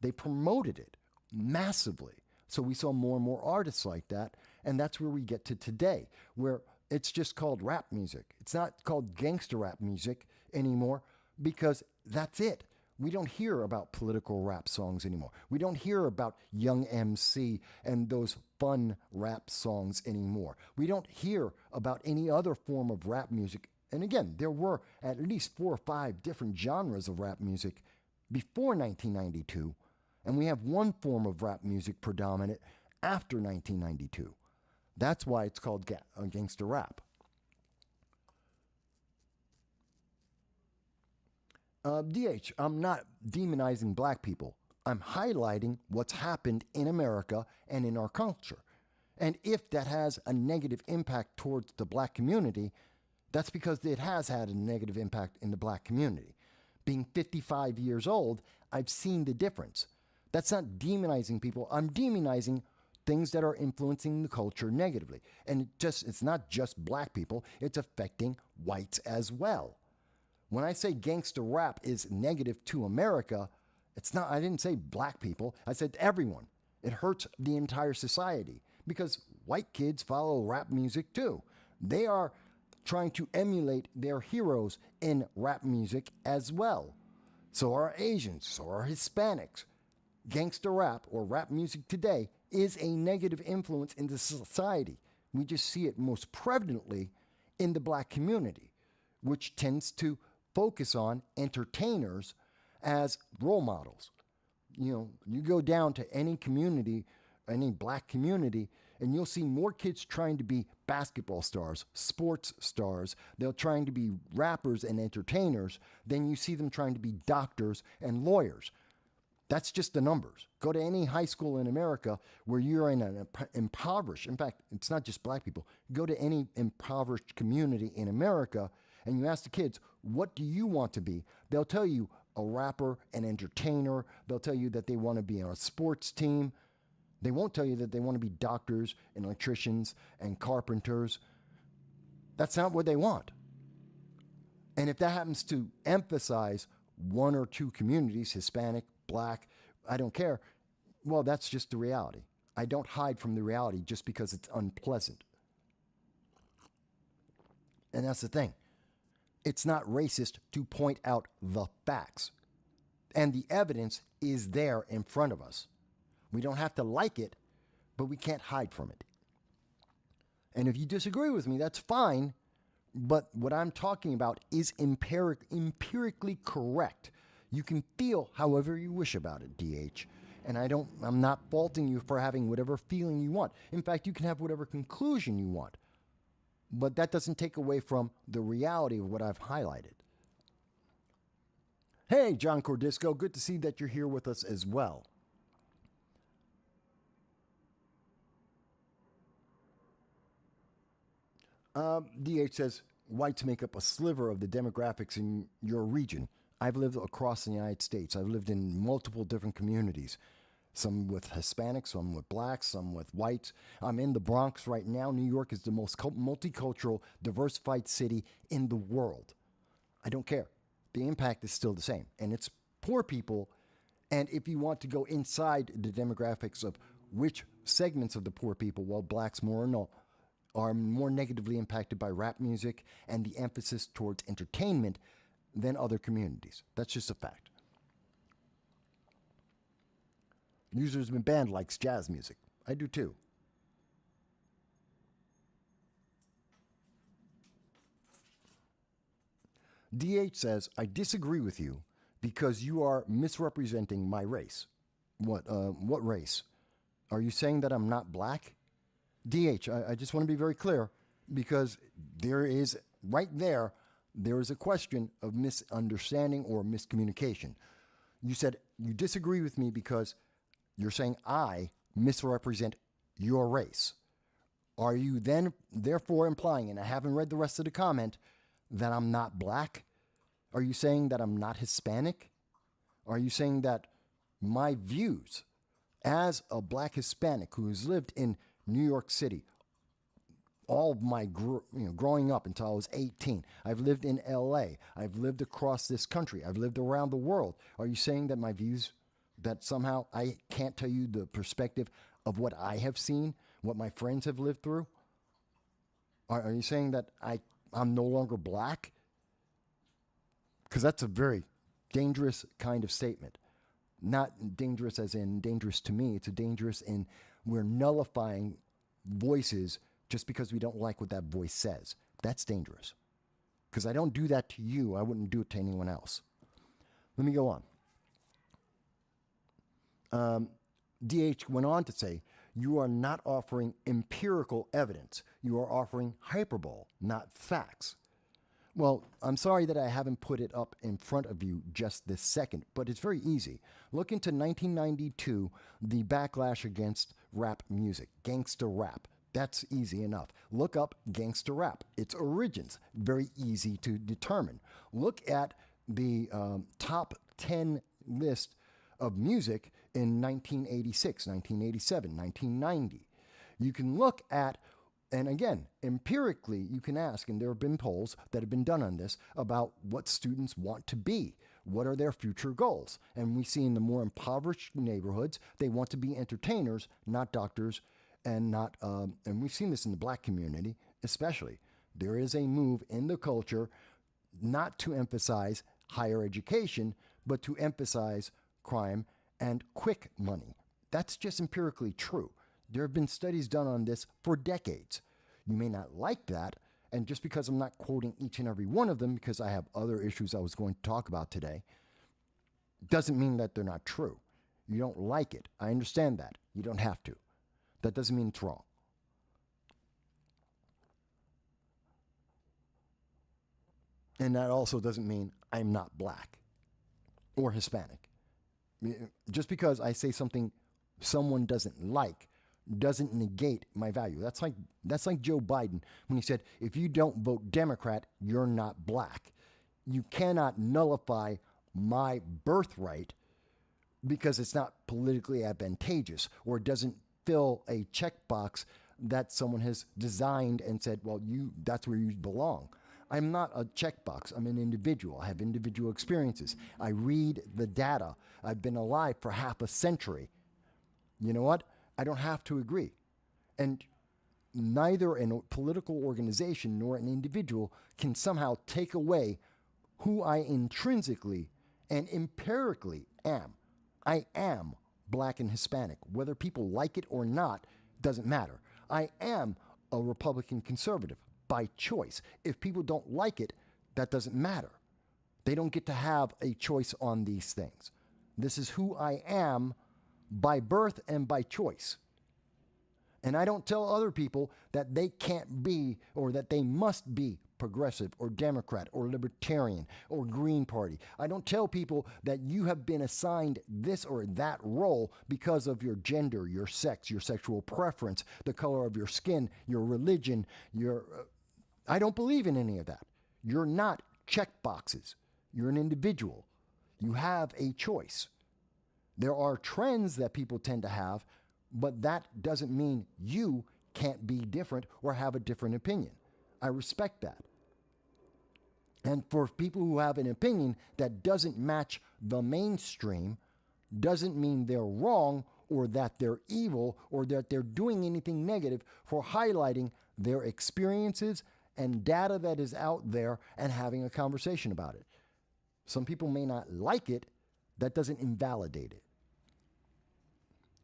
They promoted it massively. So we saw more and more artists like that, and that's where we get to today, where it's just called rap music. It's not called gangster rap music anymore because that's it. We don't hear about political rap songs anymore. We don't hear about Young MC and those fun rap songs anymore. We don't hear about any other form of rap music. And again, there were at least 4 or 5 different genres of rap music before 1992, and we have one form of rap music predominant after 1992. That's why it's called gangster rap. DH, I'm not demonizing black people. I'm highlighting what's happened in America and in our culture. And if that has a negative impact towards the black community, that's because it has had a negative impact in the black community. Being 55 years old, I've seen the difference. That's not demonizing people. I'm demonizing things that are influencing the culture negatively. And it's not just black people, it's affecting whites as well. When I say gangster rap is negative to America, it's not, I didn't say black people, I said everyone. It hurts the entire society because white kids follow rap music too. They are trying to emulate their heroes in rap music as well. So are Asians, so are Hispanics. Gangster rap or rap music today is a negative influence in the society. We just see it most prevalently in the black community, which tends to focus on entertainers as role models. You know, you go down to any community, any black community, and you'll see more kids trying to be basketball stars, sports stars. They're trying to be rappers and entertainers than you see them trying to be doctors and lawyers. That's just the numbers. Go to any high school in America where you're in an impoverished, in fact, it's not just black people. Go to any impoverished community in America and you ask the kids, what do you want to be? They'll tell you a rapper, an entertainer. They'll tell you that they want to be on a sports team. They won't tell you that they want to be doctors and electricians and carpenters. That's not what they want. And if that happens to emphasize one or two communities, Hispanic, black, I don't care, well, that's just the reality. I don't hide from the reality just because it's unpleasant. And that's the thing. It's not racist to point out the facts. And the evidence is there in front of us. We don't have to like it, but we can't hide from it. And if you disagree with me, that's fine. But what I'm talking about is empirically correct. You can feel however you wish about it, DH. And I'm not faulting you for having whatever feeling you want. In fact, you can have whatever conclusion you want. But that doesn't take away from the reality of what I've highlighted. Hey, John Cordisco, good to see that you're here with us as well. DH says, whites make up a sliver of the demographics in your region. I've lived across the United States. I've lived in multiple different communities. Some with Hispanics, some with blacks, some with whites. I'm in the Bronx right now. New York is the most multicultural, diversified city in the world. I don't care. The impact is still the same. And it's poor people. And if you want to go inside the demographics of which segments of the poor people, well, blacks are more negatively impacted by rap music and the emphasis towards entertainment than other communities. That's just a fact. Users in band likes jazz music. I do too. DH says, I disagree with you because you are misrepresenting my race. What race? Are you saying that I'm not black? DH, I just want to be very clear because there is right there there is a question of misunderstanding or miscommunication. You said you disagree with me because you're saying I misrepresent your race. Are you then therefore implying, and I haven't read the rest of the comment, that I'm not black? Are you saying that I'm not Hispanic? Are you saying that my views as a black Hispanic who has lived in New York City all of my growing up until I was 18, I've lived in LA, I've lived across this country, I've lived around the world. Are you saying that my views, that somehow I can't tell you the perspective of what I have seen, what my friends have lived through? Are you saying that I'm no longer black? Because that's a very dangerous kind of statement. Not dangerous as in dangerous to me. It's a dangerous in we're nullifying voices just because we don't like what that voice says. That's dangerous. Because I don't do that to you. I wouldn't do it to anyone else. Let me go on. DH went on to say, you are not offering empirical evidence. You are offering hyperbole, not facts. Well, I'm sorry that I haven't put it up in front of you just this second, but it's very easy. Look into 1992, the backlash against rap music, gangster rap. That's easy enough. Look up gangster rap, its origins. Very easy to determine. Look at the top 10 list of music in 1986, 1987, 1990. You can look at, and again, empirically, you can ask, and there have been polls that have been done on this, about what students want to be. What are their future goals? And we see in the more impoverished neighborhoods, they want to be entertainers, not doctors, and not, and we've seen this in the black community, especially. There is a move in the culture not to emphasize higher education, but to emphasize crime and quick money. That's just empirically true. There have been studies done on this for decades. You may not like that, and just because I'm not quoting each and every one of them, because I have other issues I was going to talk about today, doesn't mean that they're not true. You don't like it. I understand that. You don't have to. That doesn't mean it's wrong. And that also doesn't mean I'm not black or Hispanic. Just because I say something someone doesn't like doesn't negate my value. That's like Joe Biden when he said, if you don't vote Democrat, you're not black. You cannot nullify my birthright because it's not politically advantageous or it doesn't fill a checkbox that someone has designed and said, well, that's where you belong. I'm not a checkbox. I'm an individual. I have individual experiences. I read the data. I've been alive for half a century. You know what? I don't have to agree. And neither a political organization nor an individual can somehow take away who I intrinsically and empirically am. I am black and Hispanic. Whether people like it or not doesn't matter. I am a Republican conservative by choice. If people don't like it, that doesn't matter. They don't get to have a choice on these things. This is who I am by birth and by choice. And I don't tell other people that they can't be or that they must be progressive or Democrat or Libertarian or Green Party. I don't tell people that you have been assigned this or that role because of your gender, your sex, your sexual preference, the color of your skin, your religion, I don't believe in any of that. You're not check boxes. You're an individual. You have a choice. There are trends that people tend to have, but that doesn't mean you can't be different or have a different opinion. I respect that. And for people who have an opinion that doesn't match the mainstream, doesn't mean they're wrong or that they're evil or that they're doing anything negative for highlighting their experiences and data that is out there and having a conversation about it. Some people may not like it. That doesn't invalidate it.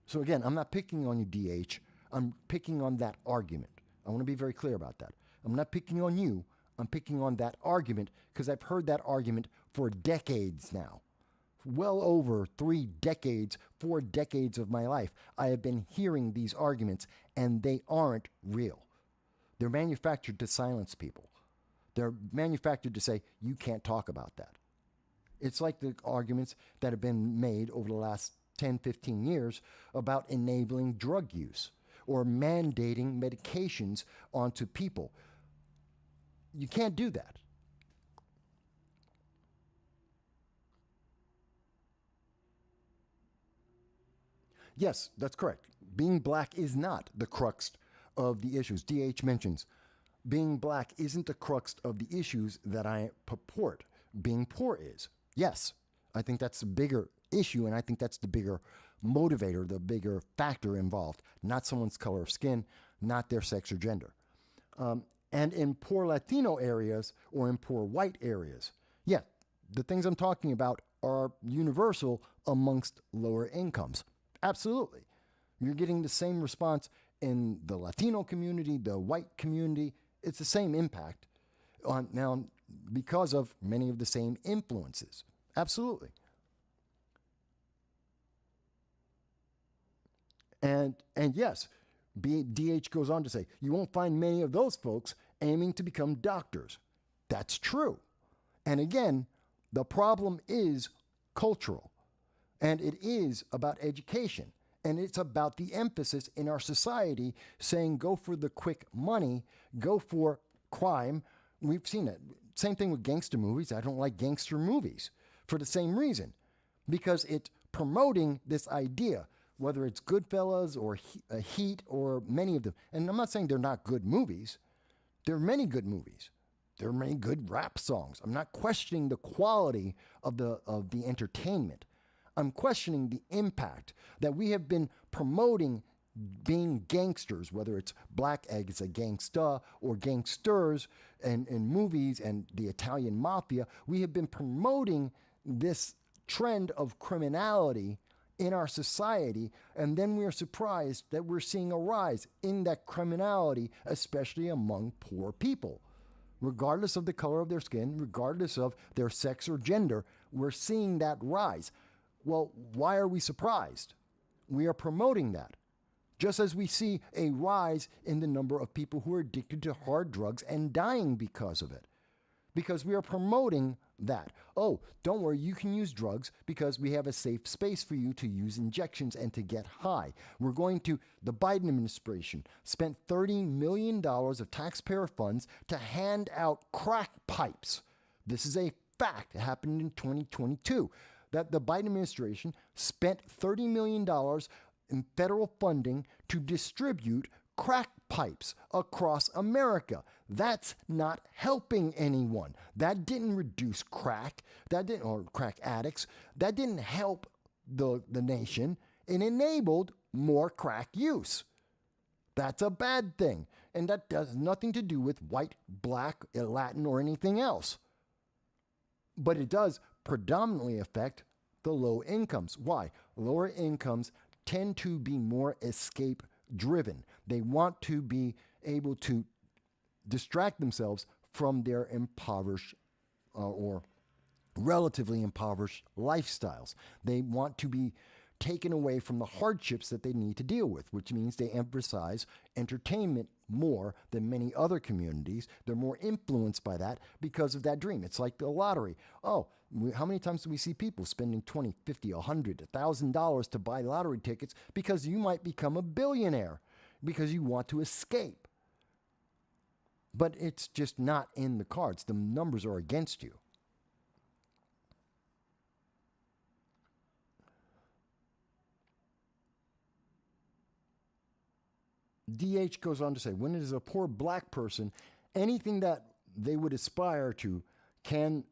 So again, I'm not picking on you, DH. I'm picking on that argument. I want to be very clear about that. I'm not picking on you. I'm picking on that argument because I've heard that argument for decades now. Well over 3 decades, 4 decades of my life, I have been hearing these arguments, and they aren't real. They're manufactured to silence people. They're manufactured to say, you can't talk about that. It's like the arguments that have been made over the last 10, 15 years about enabling drug use or mandating medications onto people. You can't do that. Yes, that's correct. Being black is not the crux of the issues. DH mentions being black isn't the crux of the issues that I purport. Being poor is. Yes, I think that's the bigger issue, and I think that's the bigger motivator, the bigger factor involved, not someone's color of skin, not their sex or gender. And in poor Latino areas or in poor white areas, yeah, the things I'm talking about are universal amongst lower incomes. Absolutely. You're getting the same response in the Latino community, the white community. It's the same impact on now because of many of the same influences. Absolutely. And yes, DH goes on to say, you won't find many of those folks aiming to become doctors. That's true. And again, the problem is cultural. And it is about education. And it's about the emphasis in our society saying go for the quick money, go for crime. We've seen it. Same thing with gangster movies. I don't like gangster movies for the same reason. Because it's promoting this idea, whether it's Goodfellas or Heat or many of them. And I'm not saying they're not good movies. There are many good movies. There are many good rap songs. I'm not questioning the quality of the entertainment. I'm questioning the impact that we have been promoting being gangsters, whether it's black as a gangsta or gangsters in movies and the Italian mafia. We have been promoting this trend of criminality in our society, and then we are surprised that we're seeing a rise in that criminality, especially among poor people. Regardless of the color of their skin, regardless of their sex or gender, we're seeing that rise. Well, why are we surprised? We are promoting that. Just as we see a rise in the number of people who are addicted to hard drugs and dying because of it. Because we are promoting that. Oh, don't worry, you can use drugs because we have a safe space for you to use injections and to get high. The Biden administration spent $30 million of taxpayer funds to hand out crack pipes. This is a fact. It happened in 2022. That the Biden administration spent $30 million in federal funding to distribute crack pipes across America. That's not helping anyone. That didn't reduce crack, or crack addicts. That didn't help the nation. It enabled more crack use. That's a bad thing. And that has nothing to do with white, black, Latin, or anything else. But it does predominantly affect the low incomes. Why? Lower incomes tend to be more escape driven. They want to be able to distract themselves from their impoverished or relatively impoverished lifestyles. They want to be taken away from the hardships that they need to deal with, which means they emphasize entertainment more than many other communities. They're more influenced by that because of that dream. It's like the lottery. Oh, how many times do we see people spending $20, $50, $100, $1,000 to buy lottery tickets because you might become a billionaire, because you want to escape? But it's just not in the cards. The numbers are against you. DH goes on to say, when it is a poor black person, anything that they would aspire to can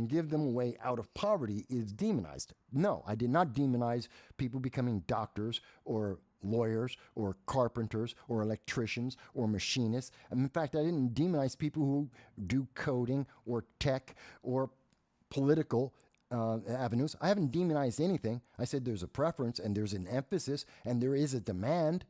give them a way out of poverty is demonized. No, I did not demonize people becoming doctors or lawyers or carpenters or electricians or machinists. And in fact, I didn't demonize people who do coding or tech or political avenues. I haven't demonized anything. I said there's a preference and there's an emphasis and there is a demand.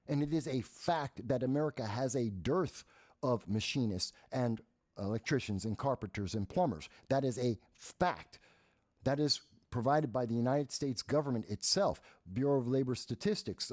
And it is a fact that America has a dearth of machinists and electricians and carpenters and plumbers. That is a fact. That is provided by the United States government itself, Bureau of Labor Statistics,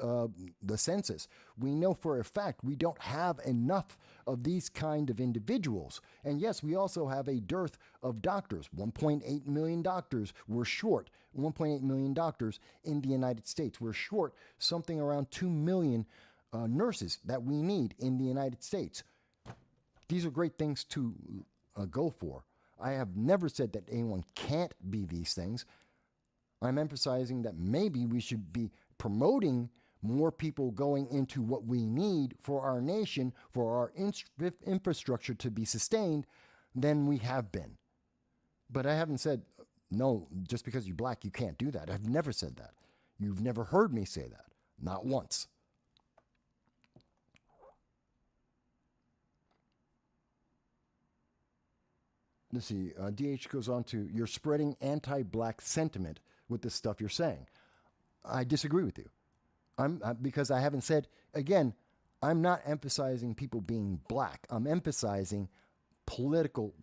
the census. We know for a fact we don't have enough of these kind of individuals. And yes, we also have a dearth of doctors. 1.8 million doctors. We're short 1.8 million doctors in the United States. We're short something around 2 million nurses that we need in the United States. These are great things to go for. I have never said that anyone can't be these things. I'm emphasizing that maybe we should be promoting more people going into what we need for our nation, for our infrastructure to be sustained than we have been. But I haven't said, no, just because you're black, you can't do that. I've never said that. You've never heard me say that. Not once. Let's see, DH goes on to, you're spreading anti-black sentiment with the stuff you're saying. I disagree with you. Because I haven't said, again, I'm not emphasizing people being black. I'm emphasizing political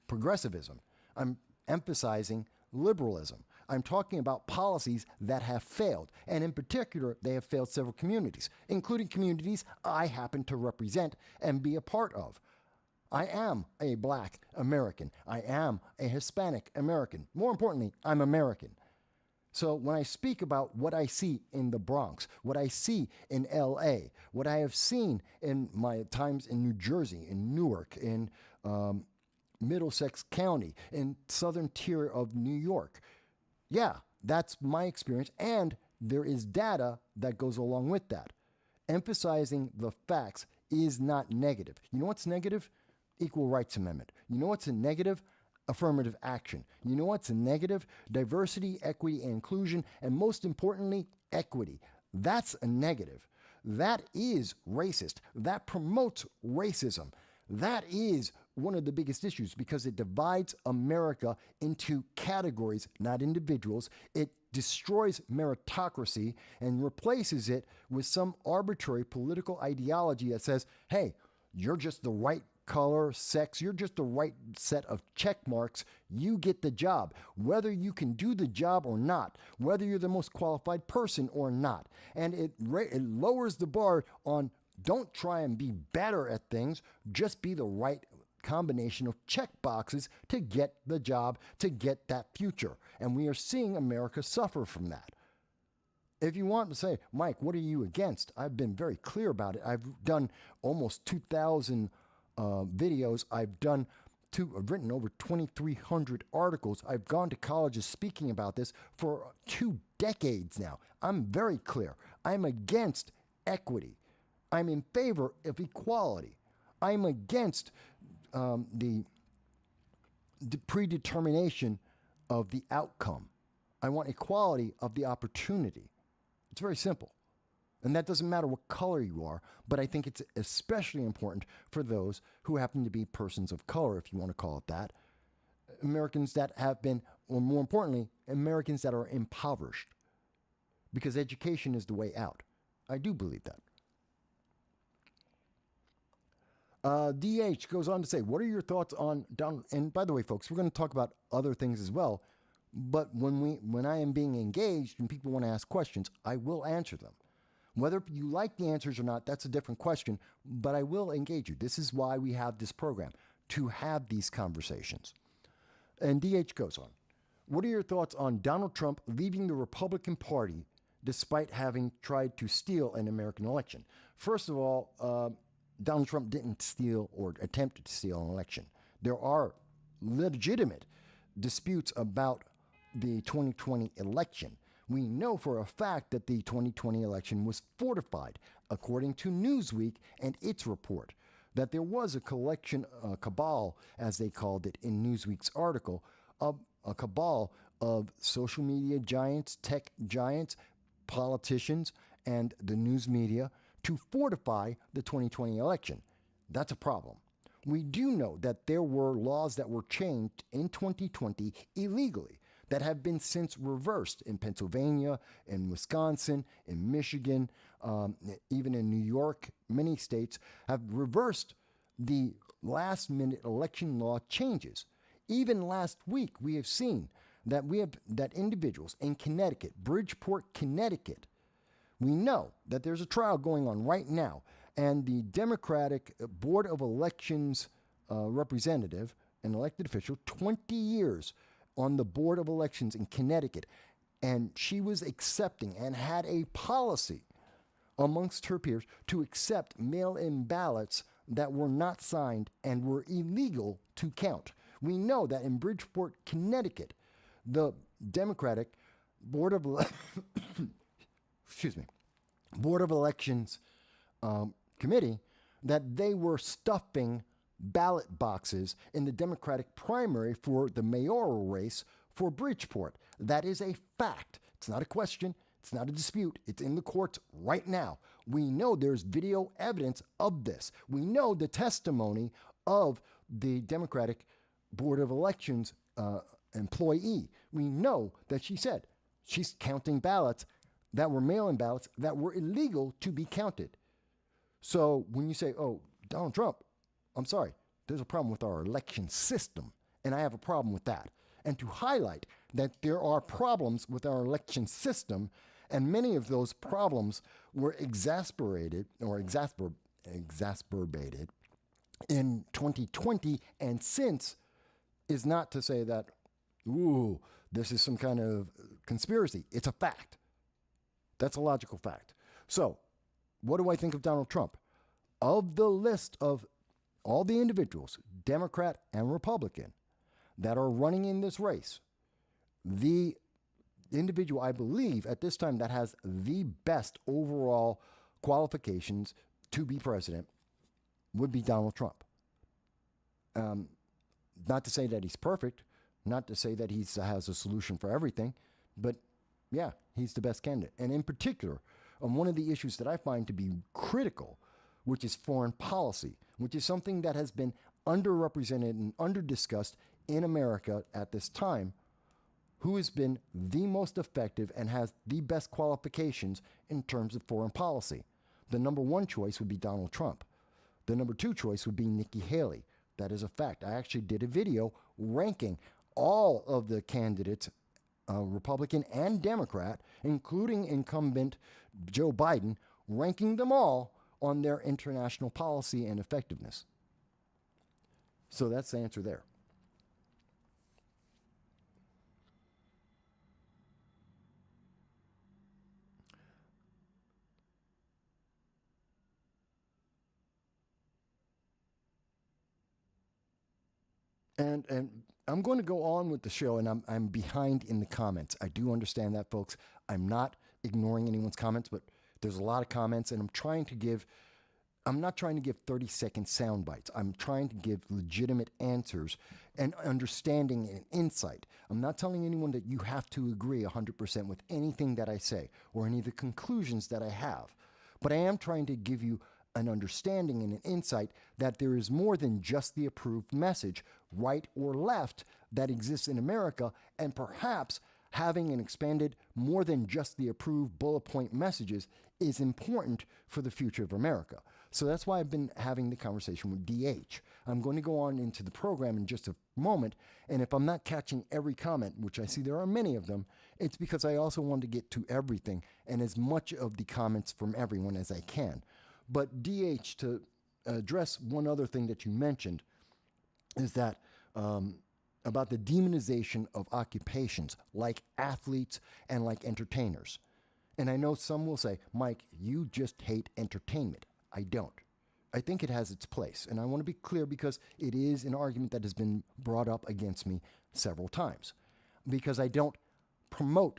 progressivism. I'm emphasizing liberalism. I'm talking about policies that have failed. And in particular, they have failed several communities, including communities I happen to represent and be a part of. I am a black American. I am a Hispanic American. More importantly, I'm American. So when I speak about what I see in the Bronx, what I see in LA, what I have seen in my times in New Jersey, in Newark, in Middlesex County, in southern tier of New York, yeah, that's my experience. And there is data that goes along with that. Emphasizing the facts is not negative. You know what's negative? Equal Rights Amendment. You know what's a negative? Affirmative action. You know what's a negative? Diversity, equity, and inclusion, and most importantly, equity. That's a negative. That is racist. That promotes racism. That is one of the biggest issues because it divides America into categories, not individuals. It destroys meritocracy and replaces it with some arbitrary political ideology that says, hey, you're just the right color, sex, you're just the right set of check marks, you get the job, whether you can do the job or not, whether you're the most qualified person or not. And it lowers the bar on don't try and be better at things, just be the right combination of check boxes to get the job, to get that future. And we are seeing America suffer from that. If you want to say, Mike, what are you against? I've been very clear about it. I've done almost 2,000 videos. I've written over 2,300 articles. I've gone to colleges speaking about this for 2 decades now. I'm very clear. I'm against equity. I'm in favor of equality. I'm against the predetermination of the outcome. I want equality of the opportunity. It's very simple. And that doesn't matter what color you are, but I think it's especially important for those who happen to be persons of color, if you want to call it that. Americans that have been, or more importantly, Americans that are impoverished. Because education is the way out. I do believe that. DH goes on to say, what are your thoughts on Donald? And by the way, folks, we're going to talk about other things as well. But when I am being engaged and people want to ask questions, I will answer them. Whether you like the answers or not, that's a different question, but I will engage you. This is why we have this program, to have these conversations. And DH goes on, what are your thoughts on Donald Trump leaving the Republican Party despite having tried to steal an American election? First of all, Donald Trump didn't steal or attempted to steal an election. There are legitimate disputes about the 2020 election. We know for a fact that the 2020 election was fortified, according to Newsweek and its report, that there was a cabal, as they called it in Newsweek's article, of a cabal of social media giants, tech giants, politicians, and the news media to fortify the 2020 election. That's a problem. We do know that there were laws that were changed in 2020 illegally that have been since reversed in Pennsylvania, in Wisconsin, in Michigan, even in New York. Many states have reversed the last-minute election law changes. Even last week, we have seen that that individuals in Connecticut, Bridgeport, Connecticut, we know that there's a trial going on right now, and the Democratic Board of Elections representative, an elected official, 20 years on the Board of Elections in Connecticut, and she was accepting and had a policy amongst her peers to accept mail-in ballots that were not signed and were illegal to count. We know that in Bridgeport, Connecticut, the Democratic Board of Board of Elections committee, that they were stuffing ballot boxes in the Democratic primary for the mayoral race for Bridgeport. That is a fact. It's not a question. It's not a dispute. It's in the courts right now. We know there's video evidence of this. We know the testimony of the Democratic Board of Elections employee. We know that she said she's counting ballots that were mail-in ballots that were illegal to be counted. So when you say, oh, Donald Trump, I'm sorry, there's a problem with our election system, and I have a problem with that. And to highlight that there are problems with our election system, and many of those problems were exacerbated in 2020 and since, is not to say that, ooh, this is some kind of conspiracy. It's a fact. That's a logical fact. So, what do I think of Donald Trump? Of the list of all the individuals, Democrat and Republican, that are running in this race, the individual I believe at this time that has the best overall qualifications to be president would be Donald Trump. Not to say that he's perfect, not to say that he has a solution for everything, but yeah, he's the best candidate. And in particular, on one of the issues that I find to be critical, which is foreign policy, which is something that has been underrepresented and underdiscussed in America at this time, who has been the most effective and has the best qualifications in terms of foreign policy. The number one choice would be Donald Trump. The number two choice would be Nikki Haley. That is a fact. I actually did a video ranking all of the candidates, Republican and Democrat, including incumbent Joe Biden, ranking them all on their international policy and effectiveness. So that's the answer there. And I'm going to go on with the show, and I'm behind in the comments. I do understand that, folks. I'm not ignoring anyone's comments, but there's a lot of comments, and I'm not trying to give 30-second sound bites. I'm trying to give legitimate answers and understanding and insight. I'm not telling anyone that you have to agree 100% with anything that I say or any of the conclusions that I have. But I am trying to give you an understanding and an insight that there is more than just the approved message, right or left, that exists in America, and perhaps having an expanded more than just the approved bullet point messages is important for the future of America. So that's why I've been having the conversation with DH. I'm going to go on into the program in just a moment, and if I'm not catching every comment, which I see there are many of them, it's because I also want to get to everything and as much of the comments from everyone as I can. But DH, to address one other thing that you mentioned, is that about the demonization of occupations like athletes and like entertainers. And I know some will say, Mike, you just hate entertainment. I don't. I think it has its place. And I want to be clear because it is an argument that has been brought up against me several times. Because I don't promote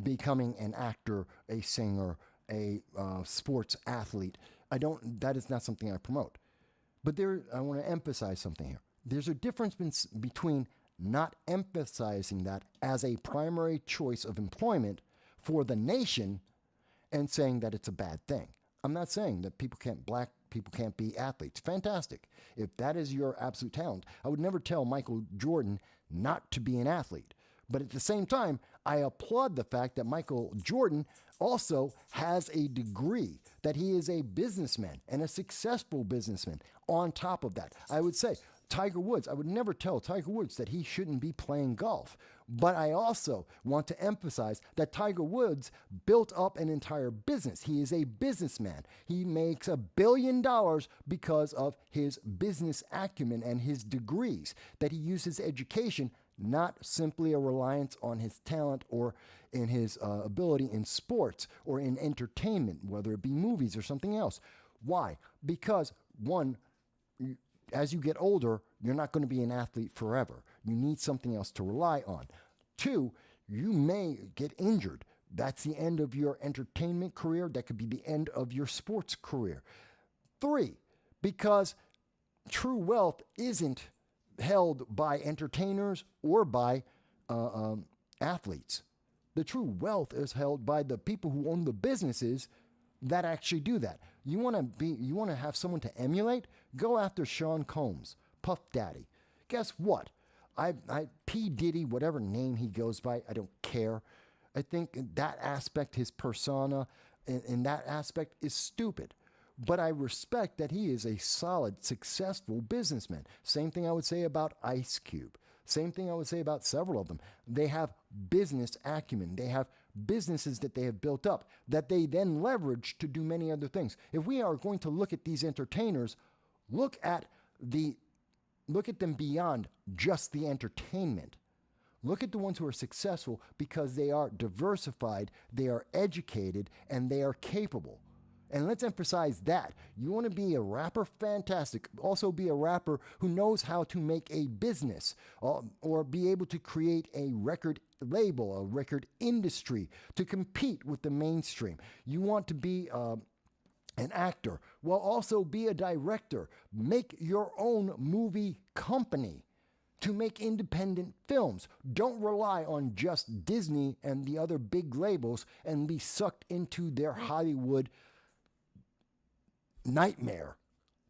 becoming an actor, a singer, a sports athlete. That is not something I promote. But I want to emphasize something here. There's a difference between not emphasizing that as a primary choice of employment for the nation and saying that it's a bad thing. I'm not saying that black people can't be athletes. Fantastic. If that is your absolute talent, I would never tell Michael Jordan not to be an athlete. But at the same time, I applaud the fact that Michael Jordan also has a degree, that he is a businessman and a successful businessman. On top of that, I would say Tiger Woods, I would never tell Tiger Woods that he shouldn't be playing golf. But I also want to emphasize that Tiger Woods built up an entire business. He is a businessman. He makes $1 billion because of his business acumen and his degrees, that he uses education, not simply a reliance on his talent or in his ability in sports or in entertainment, whether it be movies or something else. Why? Because one, as you get older, you're not going to be an athlete forever. You need something else to rely on. Two, you may get injured. That's the end of your entertainment career. That could be the end of your sports career. Three, because true wealth isn't held by entertainers or by athletes. The true wealth is held by the people who own the businesses that actually do that. You want to have someone to emulate? Go after Sean Combs, Puff Daddy. Guess what? P. Diddy, whatever name he goes by, I don't care. I think that aspect, his persona, in that aspect is stupid. But I respect that he is a solid, successful businessman. Same thing I would say about Ice Cube. Same thing I would say about several of them. They have business acumen. They have businesses that they have built up that they then leverage to do many other things. If we are going to look at these entertainers, look at them beyond just the entertainment. Look at the ones who are successful because they are diversified, they are educated, and they are capable. And let's emphasize that. You want to be a rapper? Fantastic. Also be a rapper who knows how to make a business or be able to create a record label, a record industry to compete with the mainstream. You want to be an actor? Well, also be a director. Make your own movie company to make independent films. Don't rely on just Disney and the other big labels and be sucked into their Hollywood nightmare.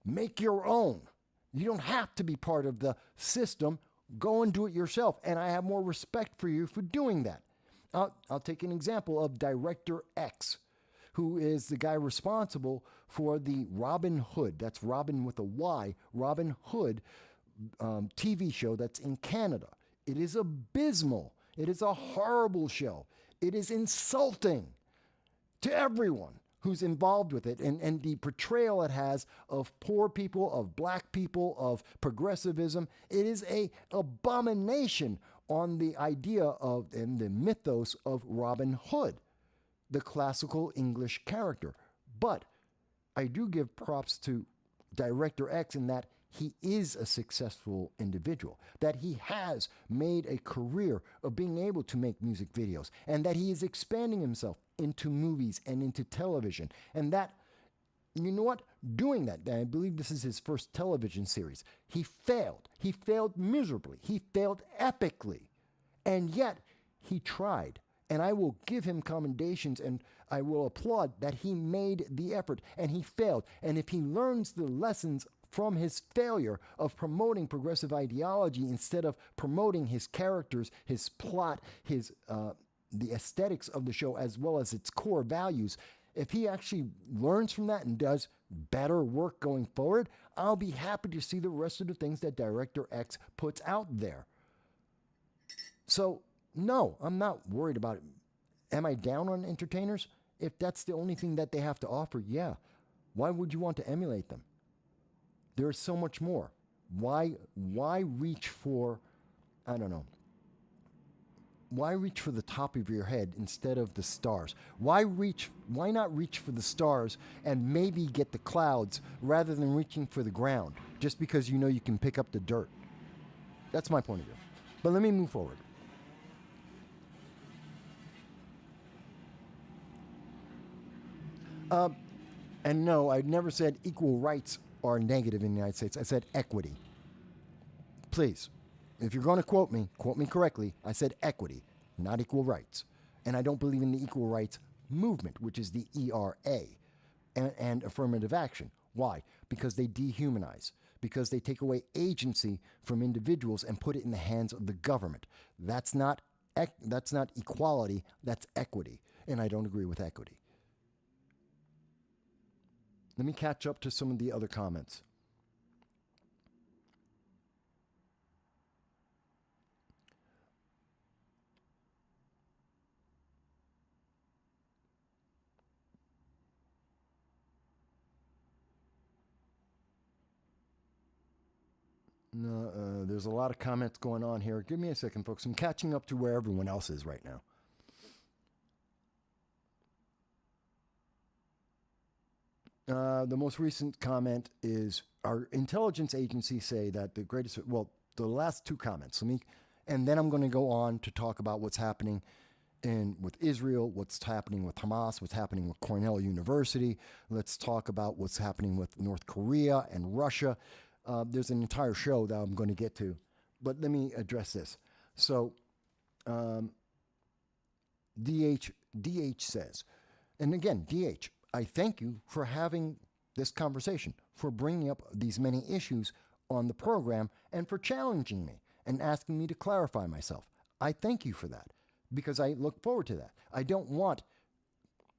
Make your own. You don't have to be part of the system. Go and do it yourself. And I have more respect for you for doing that. I'll take an example of Director X, who is the guy responsible for the Robin Hood, that's Robin with a Y, Robin Hood TV show that's in Canada. It is abysmal. It is a horrible show. It is insulting to everyone who's involved with it, and the portrayal it has of poor people, of black people, of progressivism. It is an abomination on the idea of and the mythos of Robin Hood, the classical English character. But I do give props to Director X in that he is a successful individual, that he has made a career of being able to make music videos, and that he is expanding himself into movies and into television. And that, you know what? Doing that, I believe this is his first television series. He failed. He failed miserably. He failed epically. And yet, he tried. And I will give him commendations and I will applaud that he made the effort and he failed. And if he learns the lessons from his failure of promoting progressive ideology instead of promoting his characters, his plot, his the aesthetics of the show as well as its core values, if he actually learns from that and does better work going forward, I'll be happy to see the rest of the things that Director X puts out there. So, no, I'm not worried about it. Am I down on entertainers? If that's the only thing that they have to offer, yeah. Why would you want to emulate them? There is so much more. Why reach for, I don't know, why reach for the top of your head instead of the stars? Why not reach for the stars and maybe get the clouds rather than reaching for the ground just because you know you can pick up the dirt? That's my point of view. But let me move forward. And no, I never said equal rights are negative in the United States. I said equity. Please, if you're going to quote me correctly. I said equity, not equal rights. And I don't believe in the equal rights movement, which is the ERA, and affirmative action. Why? Because they dehumanize. Because they take away agency from individuals and put it in the hands of the government. That's not equality, that's equity. And I don't agree with equity. Let me catch up to some of the other comments. No, there's a lot of comments going on here. Give me a second, folks. I'm catching up to where everyone else is right now. The most recent comment is our intelligence agencies say that the greatest, well, the last two comments. And then I'm going to go on to talk about what's happening with Israel, what's happening with Hamas, what's happening with Cornell University. Let's talk about what's happening with North Korea and Russia. There's an entire show that I'm going to get to, but let me address this. So, DH says, and again, DH, I thank you for having this conversation, for bringing up these many issues on the program, and for challenging me and asking me to clarify myself. I thank you for that because I look forward to that. I don't want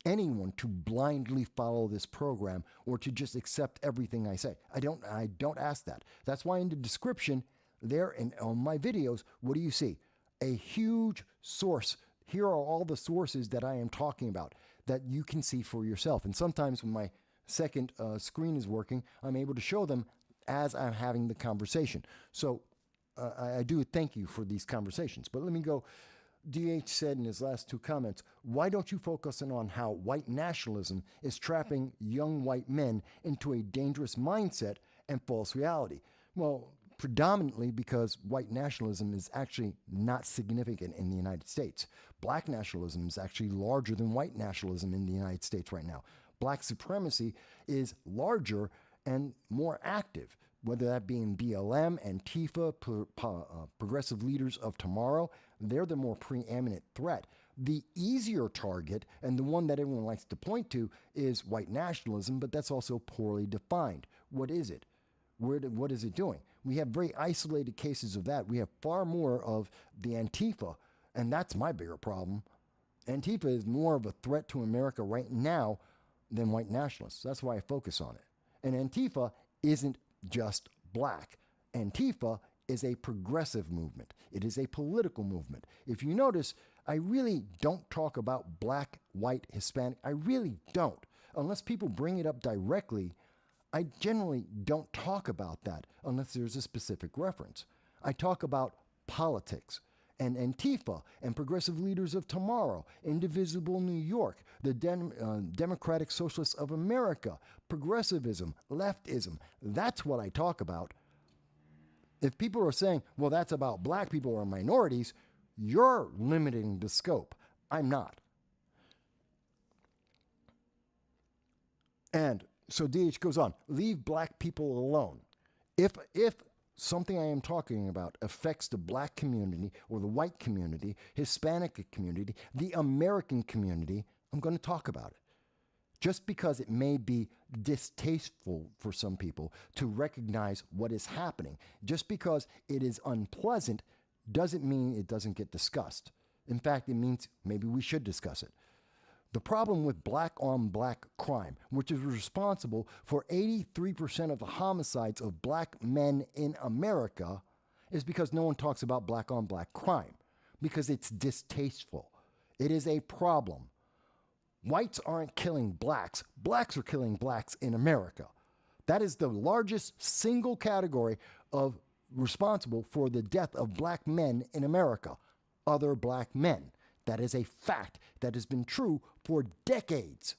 anyone to blindly follow this program or to just accept everything I say. I don't ask that. That's why in the description there and on my videos, what do you see? A huge source. Here are all the sources that I am talking about that you can see for yourself. And sometimes when my second screen is working, I'm able to show them as I'm having the conversation. So I do thank you for these conversations. But let me go. DH said in his last two comments, why don't you focus on how white nationalism is trapping young white men into a dangerous mindset and false reality? Well, predominantly because white nationalism is actually not significant in the United States. Black nationalism is actually larger than white nationalism in the United States right now. Black supremacy is larger and more active, whether that be in BLM, Antifa, progressive leaders of tomorrow. They're the more preeminent threat. The easier target, and the one that everyone likes to point to, is white nationalism, but that's also poorly defined. What is it? What is it doing? We have very isolated cases of that. We have far more of the Antifa, and that's my bigger problem. Antifa is more of a threat to America right now than white nationalists. That's why I focus on it. And Antifa isn't just black. Antifa is a progressive movement. It is a political movement. If you notice, I really don't talk about black, white, Hispanic. I really don't. Unless people bring it up directly, I generally don't talk about that unless there's a specific reference. I talk about politics and Antifa and progressive leaders of tomorrow, Indivisible New York, the Democratic Socialists of America, progressivism, leftism. That's what I talk about. If people are saying, well, that's about black people or minorities, you're limiting the scope. I'm not. And so DH goes on, leave black people alone. If something I am talking about affects the black community or the white community, Hispanic community, the American community, I'm going to talk about it. Just because it may be distasteful for some people to recognize what is happening, just because it is unpleasant, doesn't mean it doesn't get discussed. In fact, it means maybe we should discuss it. The problem with black-on-black crime, which is responsible for 83% of the homicides of black men in America, is because no one talks about black-on-black crime, because it's distasteful. It is a problem. Whites aren't killing blacks. Blacks are killing blacks in America. That is the largest single category of responsible for the death of black men in America. Other black men. That is a fact that has been true for decades.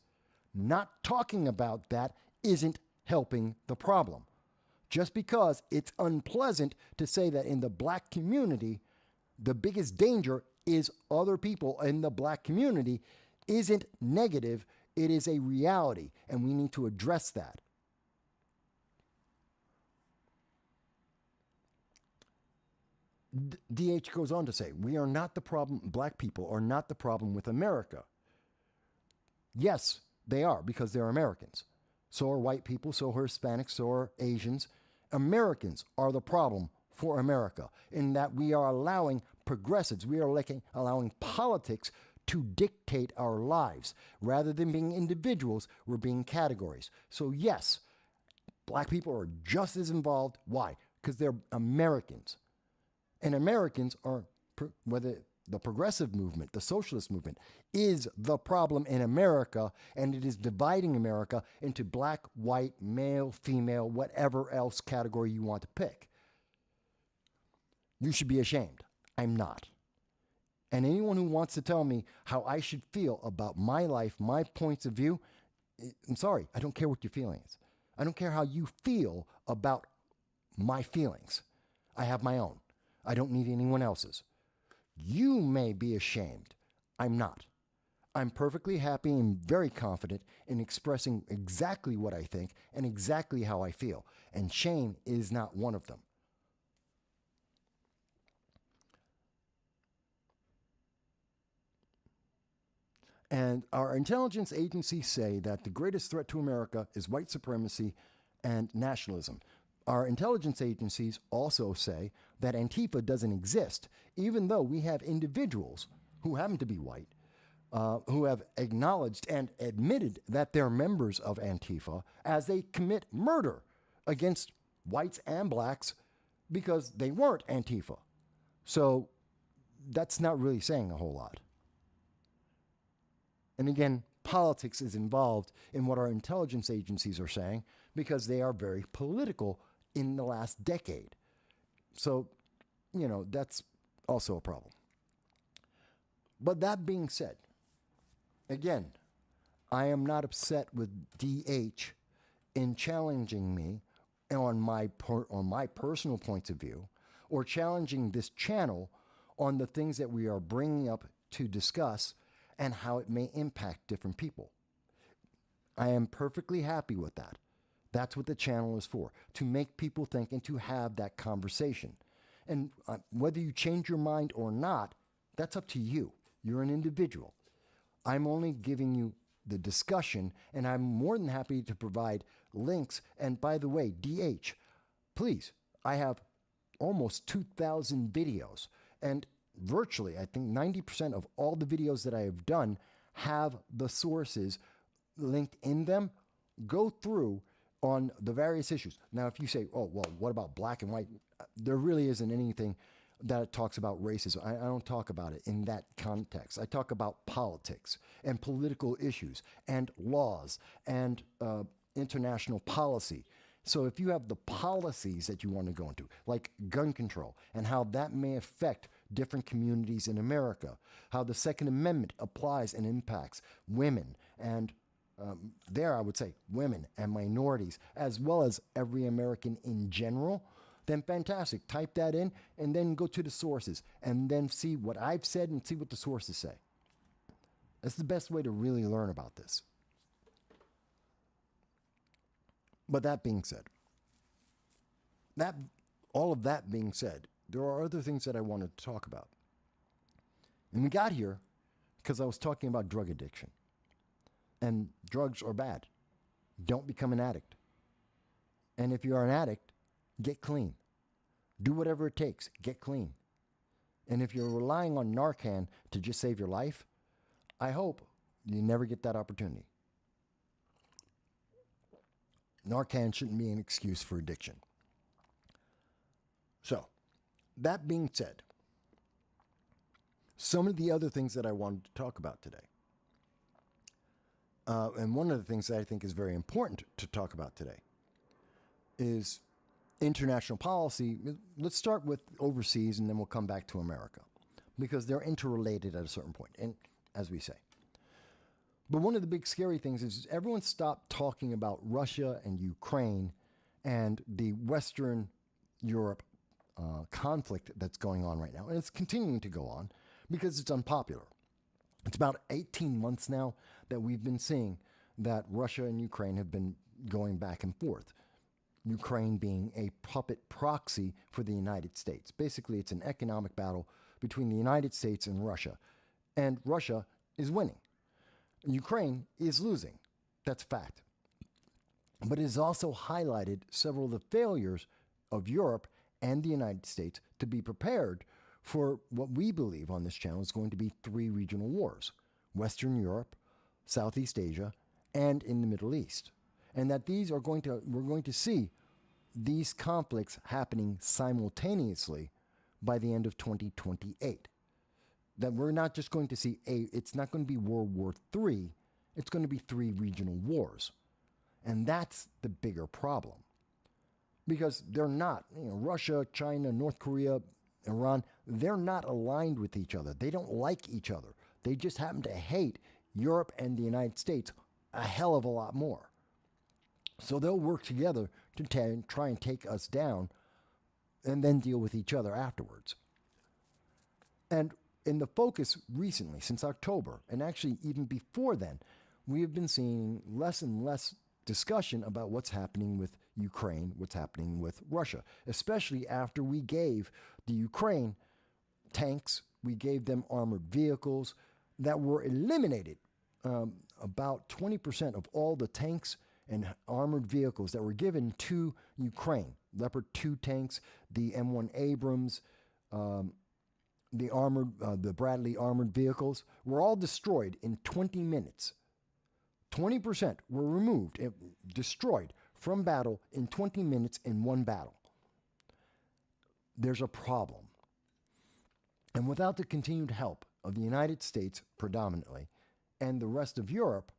Not talking about that isn't helping the problem. Just because it's unpleasant to say that in the black community, the biggest danger is other people in the black community isn't negative, it is a reality, and we need to address that. DH goes on to say, we are not the problem, black people are not the problem with America. Yes, they are, because they're Americans. So are white people, so are Hispanics, so are Asians. Americans are the problem for America, in that we are allowing progressives, we are allowing politics to dictate our lives. Rather than being individuals, we're being categories. So yes, black people are just as involved. Why? Because they're Americans. And Americans are, whether the progressive movement, the socialist movement, is the problem in America, and it is dividing America into black, white, male, female, whatever else category you want to pick. You should be ashamed. I'm not. And anyone who wants to tell me how I should feel about my life, my points of view, I'm sorry, I don't care what your feeling is. I don't care how you feel about my feelings. I have my own. I don't need anyone else's. You may be ashamed. I'm not. I'm perfectly happy and very confident in expressing exactly what I think and exactly how I feel. And shame is not one of them. And our intelligence agencies say that the greatest threat to America is white supremacy and nationalism. Our intelligence agencies also say that Antifa doesn't exist, even though we have individuals who happen to be white, who have acknowledged and admitted that they're members of Antifa as they commit murder against whites and blacks because they weren't Antifa. So that's not really saying a whole lot. And again, politics is involved in what our intelligence agencies are saying because they are very political in the last decade. So, that's also a problem. But that being said, again, I am not upset with DH in challenging me on my personal points of view or challenging this channel on the things that we are bringing up to discuss and how it may impact different people. I am perfectly happy with that. That's what the channel is for, to make people think and to have that conversation. And whether you change your mind or not, that's up to you. You're an individual. I'm only giving you the discussion, and I'm more than happy to provide links. And by the way, DH, please, I have almost 2,000 videos, and virtually, I think 90% of all the videos that I have done have the sources linked in them. Go through on the various issues. Now, if you say, oh, well, what about black and white? There really isn't anything that talks about racism. I don't talk about it in that context. I talk about politics and political issues and laws and international policy. So if you have the policies that you want to go into, like gun control and how that may affect different communities in America, how the Second Amendment applies and impacts women and there I would say women and minorities, as well as every American in general, then fantastic. Type that in and then go to the sources and then see what I've said and see what the sources say. That's the best way to really learn about this. But that being said, all of that being said, there are other things that I wanted to talk about. And we got here because I was talking about drug addiction. And drugs are bad. Don't become an addict. And if you're an addict, get clean. Do whatever it takes. Get clean. And if you're relying on Narcan to just save your life, I hope you never get that opportunity. Narcan shouldn't be an excuse for addiction. So, that being said, some of the other things that I wanted to talk about today. And one of the things that I think is very important to talk about today is international policy. Let's start with overseas and then we'll come back to America because they're interrelated at a certain point, and as we say. But one of the big scary things is everyone stopped talking about Russia and Ukraine and the Western Europe conflict that's going on right now. And it's continuing to go on because it's unpopular. It's about 18 months now that we've been seeing that Russia and Ukraine have been going back and forth. Ukraine being a puppet proxy for the United States. Basically, it's an economic battle between the United States and Russia. And Russia is winning. Ukraine is losing. That's fact. But it has also highlighted several of the failures of Europe and the United States to be prepared for what we believe on this channel is going to be 3 regional wars: Western Europe, Southeast Asia, and in the Middle East. And that we're going to see these conflicts happening simultaneously by the end of 2028. That we're not just going to see it's not going to be World War III, it's going to be 3 regional wars. And that's the bigger problem. Because they're not, Russia, China, North Korea, Iran, they're not aligned with each other. They don't like each other. They just happen to hate Europe and the United States a hell of a lot more. So they'll work together to try and take us down and then deal with each other afterwards. And in the focus recently, since October, and actually even before then, we have been seeing less and less discussion about what's happening with Ukraine, what's happening with Russia, especially after we gave the Ukraine tanks, we gave them armored vehicles that were eliminated. About 20% of all the tanks and armored vehicles that were given to Ukraine, Leopard 2 tanks, the M1 Abrams, the Bradley armored vehicles, were all destroyed in 20 minutes. 20% were removed, destroyed from battle in 20 minutes in one battle. There's a problem. And without the continued help of the United States predominantly and the rest of Europe,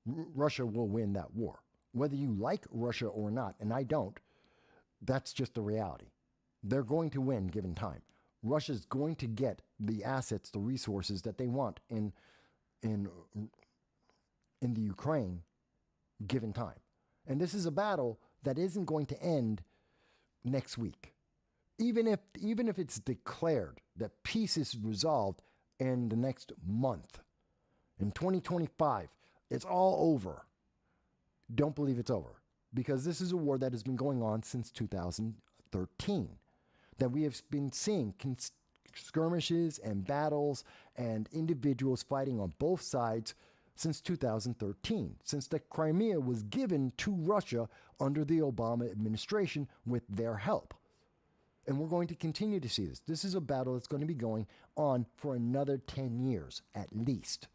Russia will win that war. Whether you like Russia or not, and I don't, that's just the reality. They're going to win given time. Russia's going to get the assets, the resources that they want in the Ukraine given time. And this is a battle that isn't going to end next week. Even if it's declared that peace is resolved in the next month, in 2025, it's all over. Don't believe it's over, because this is a war that has been going on since 2013, that we have been seeing skirmishes and battles and individuals fighting on both sides since 2013, since the Crimea was given to Russia under the Obama administration with their help. And we're going to continue to see this. This is a battle that's going to be going on for another 10 years at least.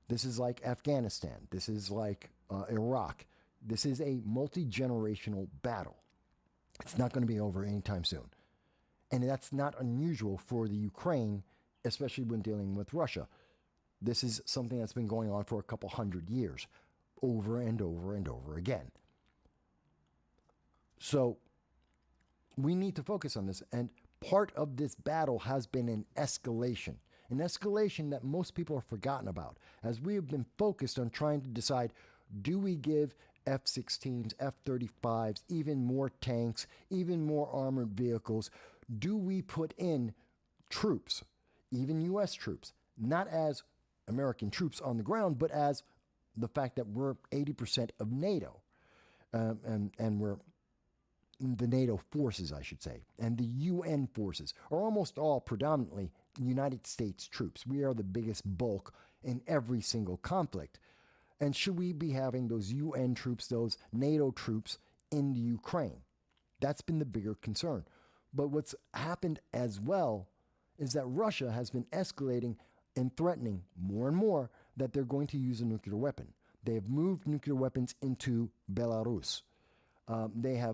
This is like Afghanistan. This is like Iraq. This is a multi-generational battle. It's not going to be over anytime soon. And that's not unusual for the Ukraine, especially when dealing with Russia. This is something that's been going on for a couple hundred years, over and over and over again. So we need to focus on this. And part of this battle has been an escalation that most people have forgotten about, as we have been focused on trying to decide, do we give F-16s, F-35s, even more tanks, even more armored vehicles? Do we put in troops, even U.S. troops, not as American troops on the ground, but as the fact that we're 80% of NATO, and we're the NATO forces, I should say, and the UN forces are almost all predominantly United States troops. We are the biggest bulk in every single conflict. And should we be having those UN troops, those NATO troops in the Ukraine? That's been the bigger concern. But what's happened as well is that Russia has been escalating and threatening more and more that they're going to use a nuclear weapon. They have moved nuclear weapons into Belarus.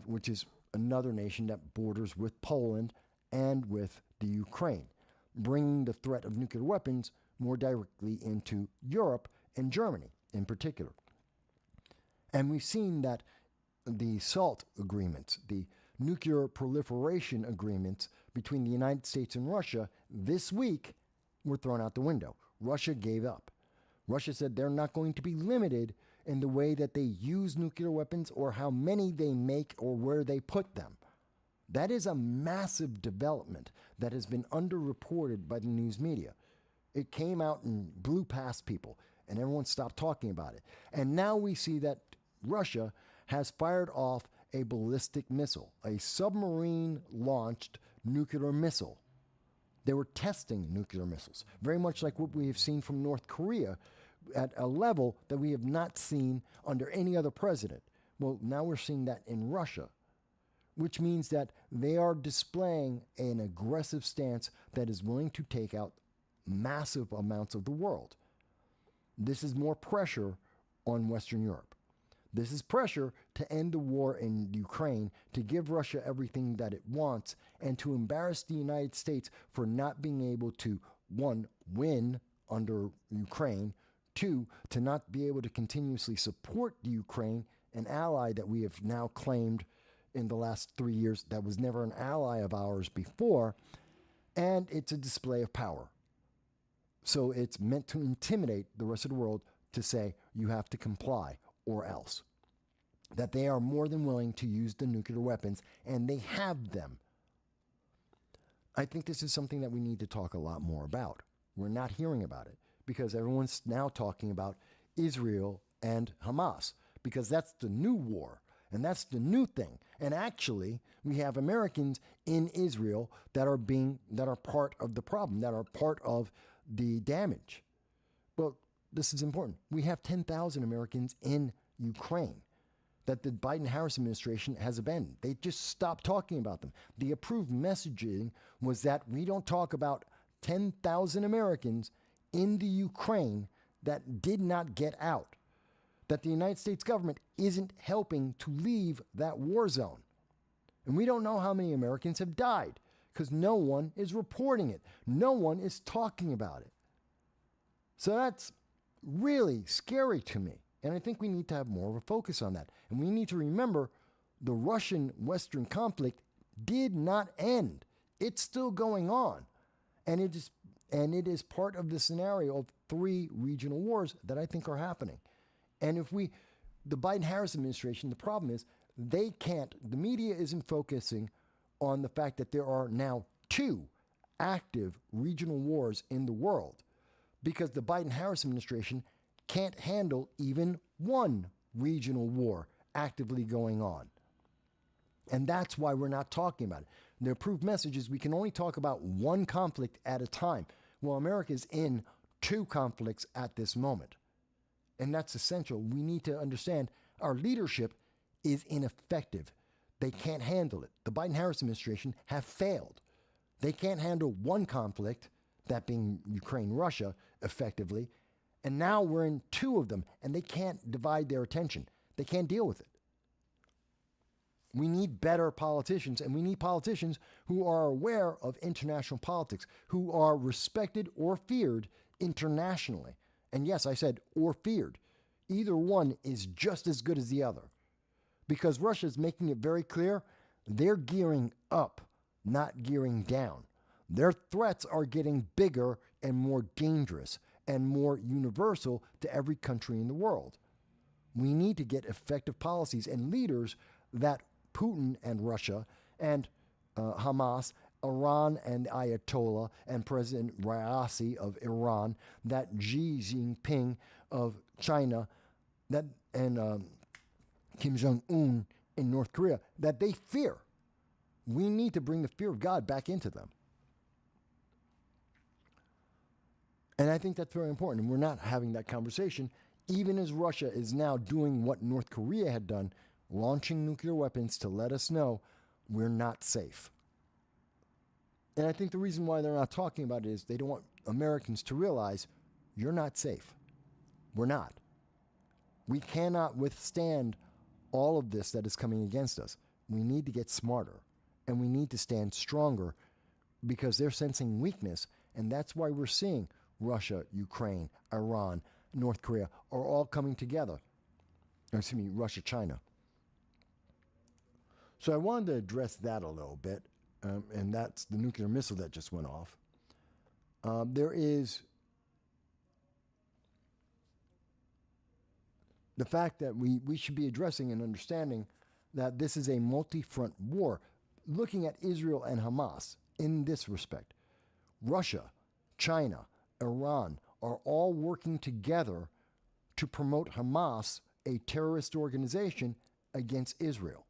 Which is another nation that borders with Poland and with the Ukraine, bringing the threat of nuclear weapons more directly into Europe and Germany in particular. And we've seen that the SALT agreements, the nuclear proliferation agreements between the United States and Russia this week were thrown out the window. Russia gave up. Russia said they're not going to be limited in the way that they use nuclear weapons or how many they make or where they put them. That is a massive development that has been underreported by the news media. It came out and blew past people, and everyone stopped talking about it. And now we see that Russia has fired off a ballistic missile, a submarine-launched nuclear missile. They were testing nuclear missiles, very much like what we have seen from North Korea, at a level that we have not seen under any other president. Well, now we're seeing that in Russia, which means that they are displaying an aggressive stance that is willing to take out massive amounts of the world. This is more pressure on Western Europe. This is pressure to end the war in Ukraine, to give Russia everything that it wants, and to embarrass the United States for not being able to, one, win under Ukraine, two, to not be able to continuously support the Ukraine, an ally that we have now claimed in the last 3 years that was never an ally of ours before, and it's a display of power. So it's meant to intimidate the rest of the world to say you have to comply or else. That they are more than willing to use the nuclear weapons, and they have them. I think this is something that we need to talk a lot more about. We're not hearing about it because everyone's now talking about Israel and Hamas because that's the new war and that's the new thing. And actually, we have Americans in Israel that are part of the problem, that are part of the damage. Well, this is important. We have 10,000 Americans in Ukraine that the Biden-Harris administration has abandoned. They just stopped talking about them. The approved messaging was that we don't talk about 10,000 Americans in the Ukraine that did not get out, that the United States government isn't helping to leave that war zone. And we don't know how many Americans have died because no one is reporting it. No one is talking about it. So that's really scary to me. And I think we need to have more of a focus on that. And we need to remember the Russian-Western conflict did not end. It's still going on. And it is part of the scenario of 3 regional wars that I think are happening. And the Biden-Harris administration, the problem is the media isn't focusing on the fact that there are now 2 active regional wars in the world because the Biden-Harris administration can't handle even 1 regional war actively going on. And that's why we're not talking about it. The approved message is we can only talk about 1 conflict at a time. Well, America is in 2 conflicts at this moment. And that's essential. We need to understand our leadership is ineffective. They can't handle it. The Biden-Harris administration have failed. They can't handle 1 conflict, that being Ukraine-Russia, effectively. And now we're in 2 of them, and they can't divide their attention. They can't deal with it. We need better politicians, and we need politicians who are aware of international politics, who are respected or feared internationally. And yes, I said or feared. Either one is just as good as the other. Because Russia is making it very clear they're gearing up, not gearing down. Their threats are getting bigger and more dangerous and more universal to every country in the world. We need to get effective policies and leaders that Putin and Russia and Hamas, Iran and Ayatollah and President Raisi of Iran, that Xi Jinping of China, and Kim Jong-un in North Korea, that they fear. We need to bring the fear of God back into them. And I think that's very important. And we're not having that conversation, even as Russia is now doing what North Korea had done, launching nuclear weapons to let us know we're not safe. And I think the reason why they're not talking about it is they don't want Americans to realize you're not safe. We're not. We cannot withstand all of this that is coming against us. We need to get smarter, and we need to stand stronger because they're sensing weakness, and that's why we're seeing Russia, Ukraine, Iran, North Korea are all coming together. Russia, China. So I wanted to address that a little bit, and that's the nuclear missile that just went off. There is the fact that we should be addressing and understanding that this is a multi-front war, looking at Israel and Hamas in this respect. Russia, China, Iran are all working together to promote Hamas, a terrorist organization, against Israel.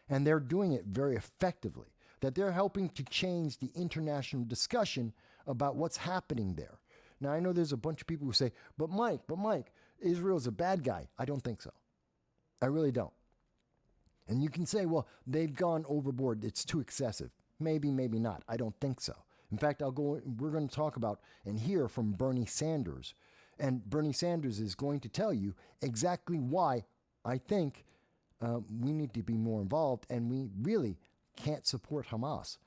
And they're doing it very effectively, that they're helping to change the international discussion about what's happening there. Now, I know there's a bunch of people who say, but Mike, Israel's a bad guy. I don't think so. I really don't. And you can say, well, they've gone overboard. It's too excessive. Maybe, maybe not. I don't think so. In fact, we're going to talk about and hear from Bernie Sanders. And Bernie Sanders is going to tell you exactly why I think we need to be more involved and we really can't support Hamas.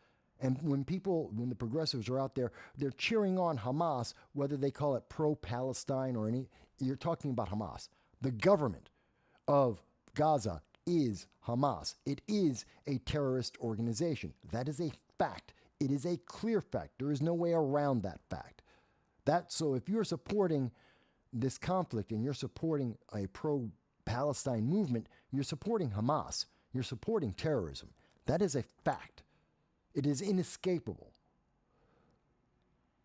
And when the progressives are out there, they're cheering on Hamas, whether they call it pro-Palestine or you're talking about Hamas. The government of Gaza is Hamas. It is a terrorist organization. That is a fact. It is a clear fact. There is no way around that fact. So if you're supporting this conflict and you're supporting a pro-Palestine movement, you're supporting Hamas. You're supporting terrorism. That is a fact. It is inescapable.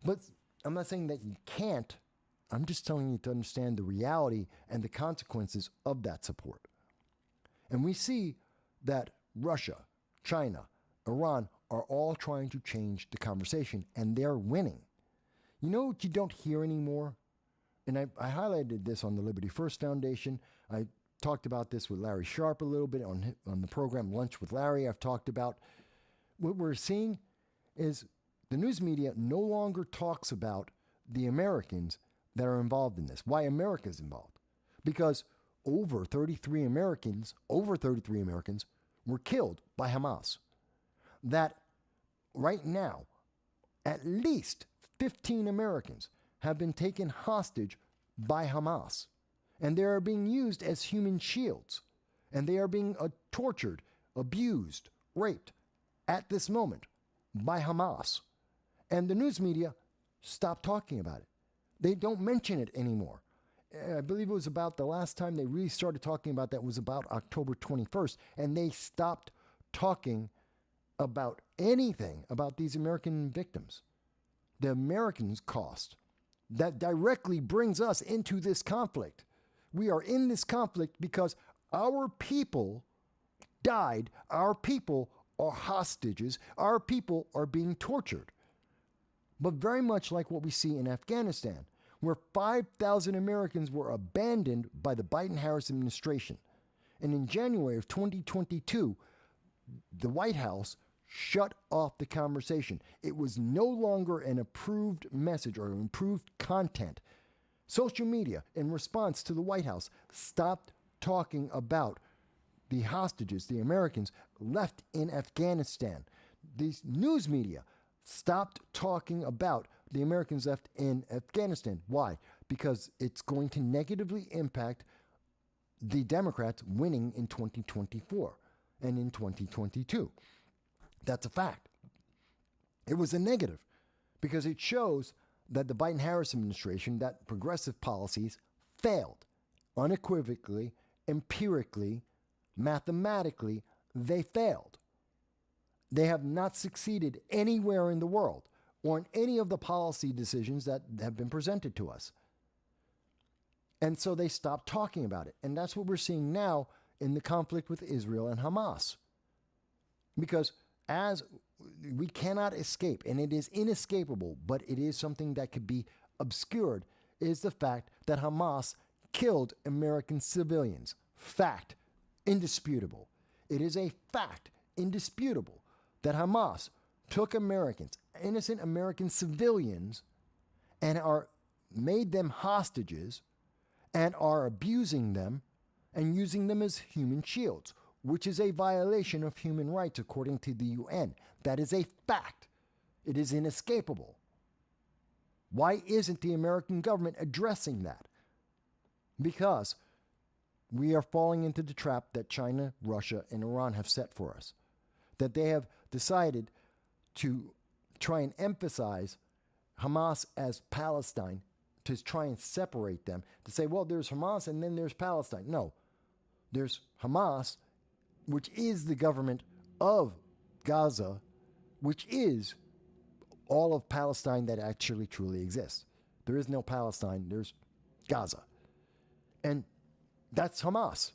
But I'm not saying that you can't. I'm just telling you to understand the reality and the consequences of that support. And we see that Russia, China, Iran are all trying to change the conversation, and they're winning. You know what you don't hear anymore? And I highlighted this on the Liberty First Foundation. I talked about this with Larry Sharp a little bit on the program Lunch with Larry. I've talked about what we're seeing is the news media no longer talks about the Americans that are involved in this, why America is involved. Because over 33 Americans were killed by Hamas. That right now, at least 15 Americans have been taken hostage by Hamas. And they are being used as human shields. And they are being tortured, abused, raped at this moment by Hamas. And the news media stopped talking about it. They don't mention it anymore. I believe it was about the last time they really started talking about that was about October 21st. And they stopped talking about anything about these American victims. The Americans' cost. That directly brings us into this conflict. We are in this conflict because our people died. Our people are hostages. Our people are being tortured. But very much like what we see in Afghanistan, where 5,000 Americans were abandoned by the Biden-Harris administration. And in January of 2022, the White House shut off the conversation. It was no longer an approved message or improved content. Social media, in response to the White House, stopped talking about the hostages, the Americans left in Afghanistan. These news media stopped talking about the Americans left in Afghanistan. Why? Because it's going to negatively impact the Democrats winning in 2024 and in 2022. That's a fact. It was a negative because it shows that the Biden-Harris administration, that progressive policies failed unequivocally, empirically, mathematically. They failed. They have not succeeded anywhere in the world or in any of the policy decisions that have been presented to us. And so they stopped talking about it. And that's what we're seeing now in the conflict with Israel and Hamas. Because as we cannot escape, and it is inescapable, but it is something that could be obscured, is the fact that Hamas killed American civilians. Fact, indisputable. It is a fact, indisputable, that Hamas took Americans, innocent American civilians, and made them hostages and are abusing them and using them as human shields, which is a violation of human rights according to the UN. That is a fact. It is inescapable. Why isn't the American government addressing that? Because we are falling into the trap that China, Russia, and Iran have set for us. That they have decided to try and emphasize Hamas as Palestine, to try and separate them, to say, well, there's Hamas and then there's Palestine. No, there's Hamas, which is the government of Gaza, which is all of Palestine that actually truly exists. There is no Palestine, there's Gaza. And that's Hamas.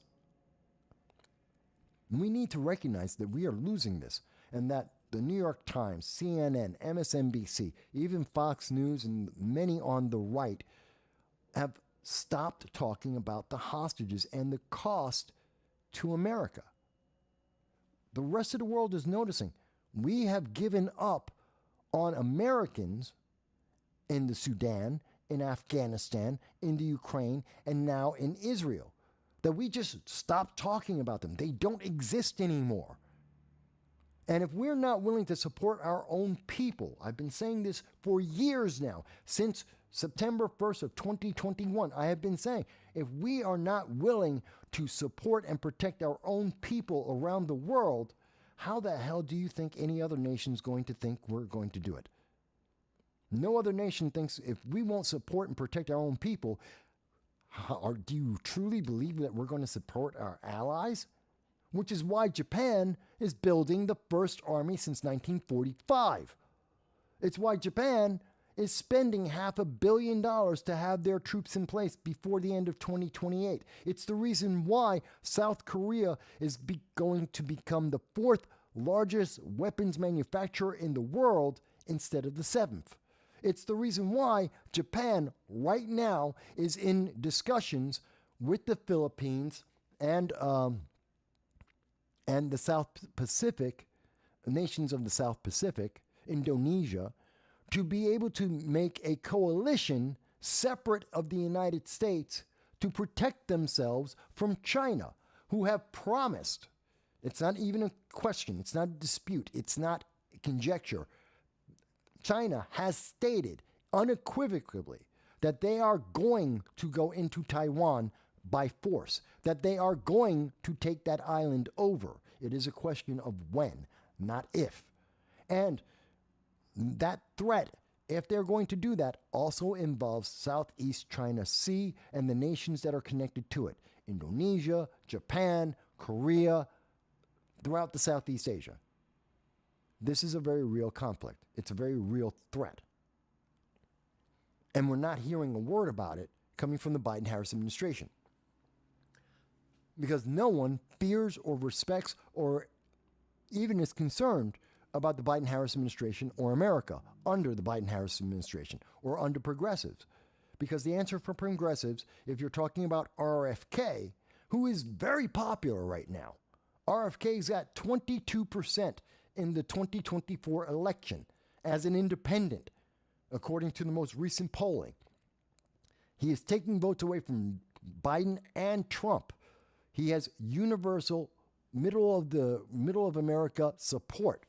We need to recognize that we are losing this, and that the New York Times, CNN, MSNBC, even Fox News and many on the right have stopped talking about the hostages and the cost to America. The rest of the world is noticing. We have given up on Americans in the Sudan, in Afghanistan, in the Ukraine, and now in Israel. That we just stopped talking about them. They don't exist anymore. And if we're not willing to support our own people, I've been saying this for years now, since September 1st of 2021, I have been saying, if we are not willing to support and protect our own people around the world, how the hell do you think any other nation is going to think we're going to do it? No other nation thinks if we won't support and protect our own people, do you truly believe that we're going to support our allies? Which is why Japan is building the first army since 1945. It's why Japan is spending $500 million to have their troops in place before the end of 2028. It's the reason why South Korea is going to become the fourth largest weapons manufacturer in the world instead of the seventh. It's the reason why Japan right now is in discussions with the Philippines and the South Pacific, nations of the South Pacific, Indonesia, to be able to make a coalition separate of the United States to protect themselves from China, who have promised. It's not even a question. It's not a dispute. It's not conjecture. China has stated unequivocally that they are going to go into Taiwan by force, that they are going to take that island over. It is a question of when, not if. And that threat, if they're going to do that, also involves Southeast China Sea and the nations that are connected to it. Indonesia, Japan, Korea, throughout the Southeast Asia. This is a very real conflict. It's a very real threat. And we're not hearing a word about it coming from the Biden-Harris administration. Because no one fears or respects or even is concerned about the Biden-Harris administration or America under the Biden-Harris administration or under progressives. Because the answer for progressives, if you're talking about RFK, who is very popular right now, RFK's at 22% in the 2024 election as an independent, according to the most recent polling. He is taking votes away from Biden and Trump. He has universal middle of America support.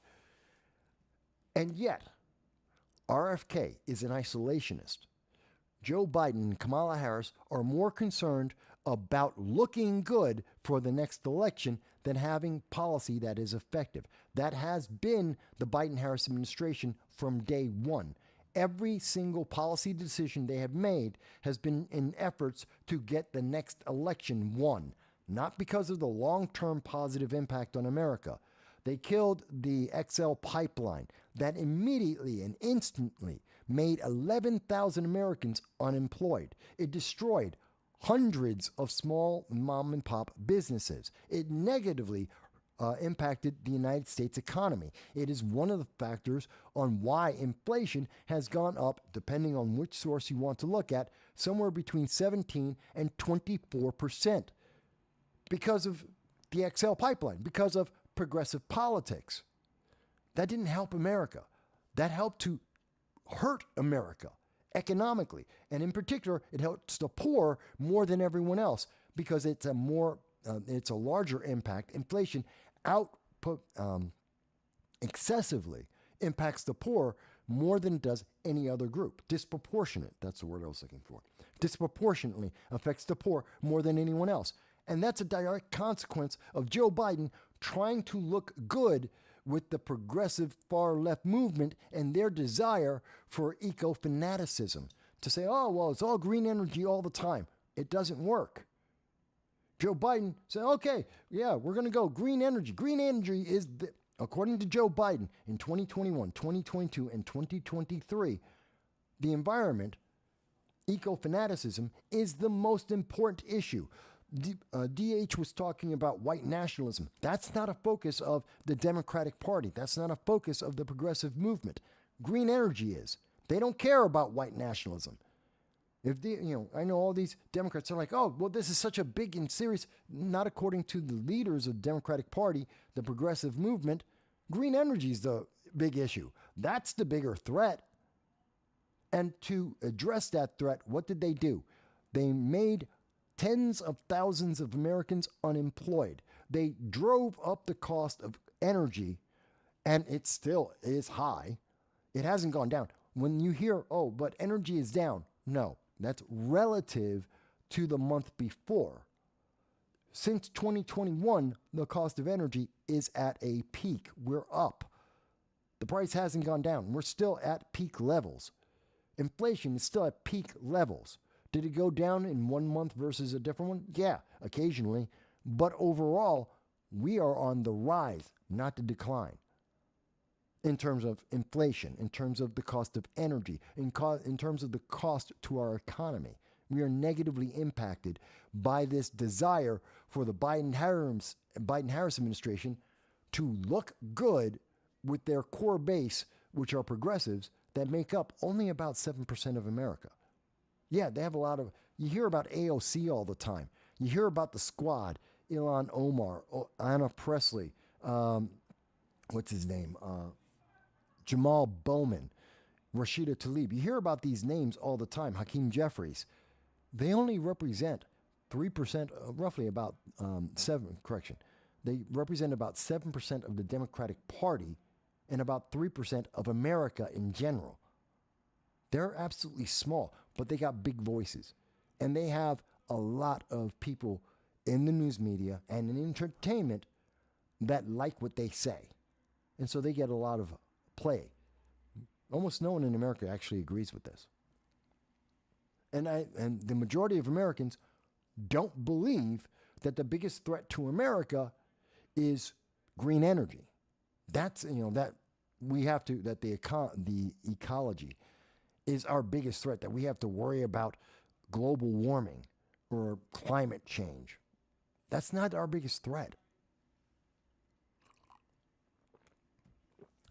And yet, RFK is an isolationist. Joe Biden and Kamala Harris are more concerned about looking good for the next election than having policy that is effective. That has been the Biden-Harris administration from day one. Every single policy decision they have made has been in efforts to get the next election won, not because of the long-term positive impact on America. They killed the XL pipeline that immediately and instantly made 11,000 Americans unemployed. It destroyed hundreds of small mom and pop businesses. It negatively impacted the United States economy. It is one of the factors on why inflation has gone up, depending on which source you want to look at, somewhere between 17 and 24%. Because of the XL pipeline, because of progressive politics. That didn't help America. That helped to hurt America economically. And in particular, it helps the poor more than everyone else because it's a larger impact. Inflation excessively impacts the poor more than it does any other group. Disproportionate, that's the word I was looking for. Disproportionately affects the poor more than anyone else. And that's a direct consequence of Joe Biden trying to look good with the progressive far left movement and their desire for eco-fanaticism. To say, oh, well, it's all green energy all the time. It doesn't work. Joe Biden said, okay, yeah, we're going to go green energy. Green energy is, according to Joe Biden, in 2021, 2022, and 2023, the environment, eco-fanaticism, is the most important issue. DH was talking about white nationalism. That's not a focus of the Democratic Party. That's not a focus of the progressive movement. Green energy is. They don't care about white nationalism. If they, I know all these Democrats are like, oh, well, this is such a big and serious, not according to the leaders of the Democratic Party, the progressive movement. Green energy is the big issue. That's the bigger threat. And to address that threat, what did they do? They made tens of thousands of Americans unemployed. They drove up the cost of energy, and it still is high. It hasn't gone down. When you hear, oh, but energy is down, No, that's relative to the month before. Since 2021, the cost of energy is at a peak. We're up. The price hasn't gone down. We're still at peak levels. Inflation is still at peak levels. Did it go down in one month versus a different one? Yeah, occasionally. But overall, we are on the rise, not the decline. In terms of inflation, in terms of the cost of energy, in terms of the cost to our economy. We are negatively impacted by this desire for the Biden-Harris administration to look good with their core base, which are progressives, that make up only about 7% of America. Yeah, they have a lot of, you hear about AOC all the time. You hear about the squad, Ilhan Omar, Anna Presley, what's his name? Jamal Bowman, Rashida Tlaib. You hear about these names all the time, Hakeem Jeffries. They only represent 3%, roughly about they represent about 7% of the Democratic Party and about 3% of America in general. They're absolutely small, but they got big voices. And they have a lot of people in the news media and in entertainment that like what they say. And so they get a lot of play. Almost no one in America actually agrees with this. And the majority of Americans don't believe that the biggest threat to America is green energy. That's, that we have to, that the ecology is our biggest threat, that we have to worry about global warming or climate change. That's not our biggest threat.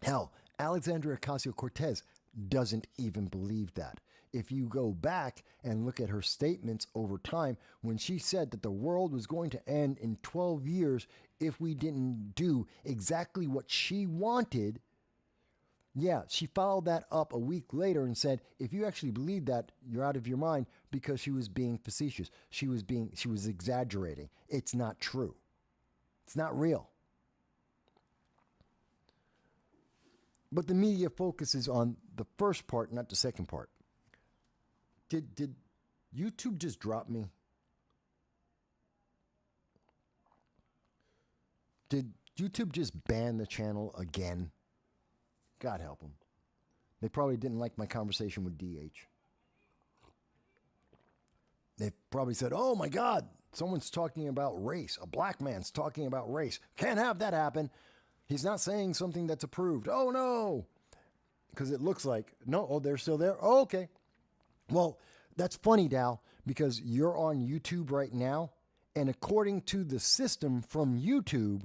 Hell, Alexandria Ocasio-Cortez doesn't even believe that. If you go back and look at her statements over time, when she said that the world was going to end in 12 years if we didn't do exactly what she wanted, yeah, she followed that up a week later and said, if you actually believe that, you're out of your mind, because she was being facetious. She was exaggerating. It's not true. It's not real. But the media focuses on the first part, not the second part. Did YouTube just drop me? Did YouTube just ban the channel again? God help them. They probably didn't like my conversation with DH. They probably said, oh my God, someone's talking about race. A black man's talking about race. Can't have that happen. He's not saying something that's approved. Oh no. Because it looks like, no, oh, they're still there. Oh, okay. Well, that's funny, Dal, because you're on YouTube right now, and according to the system from YouTube,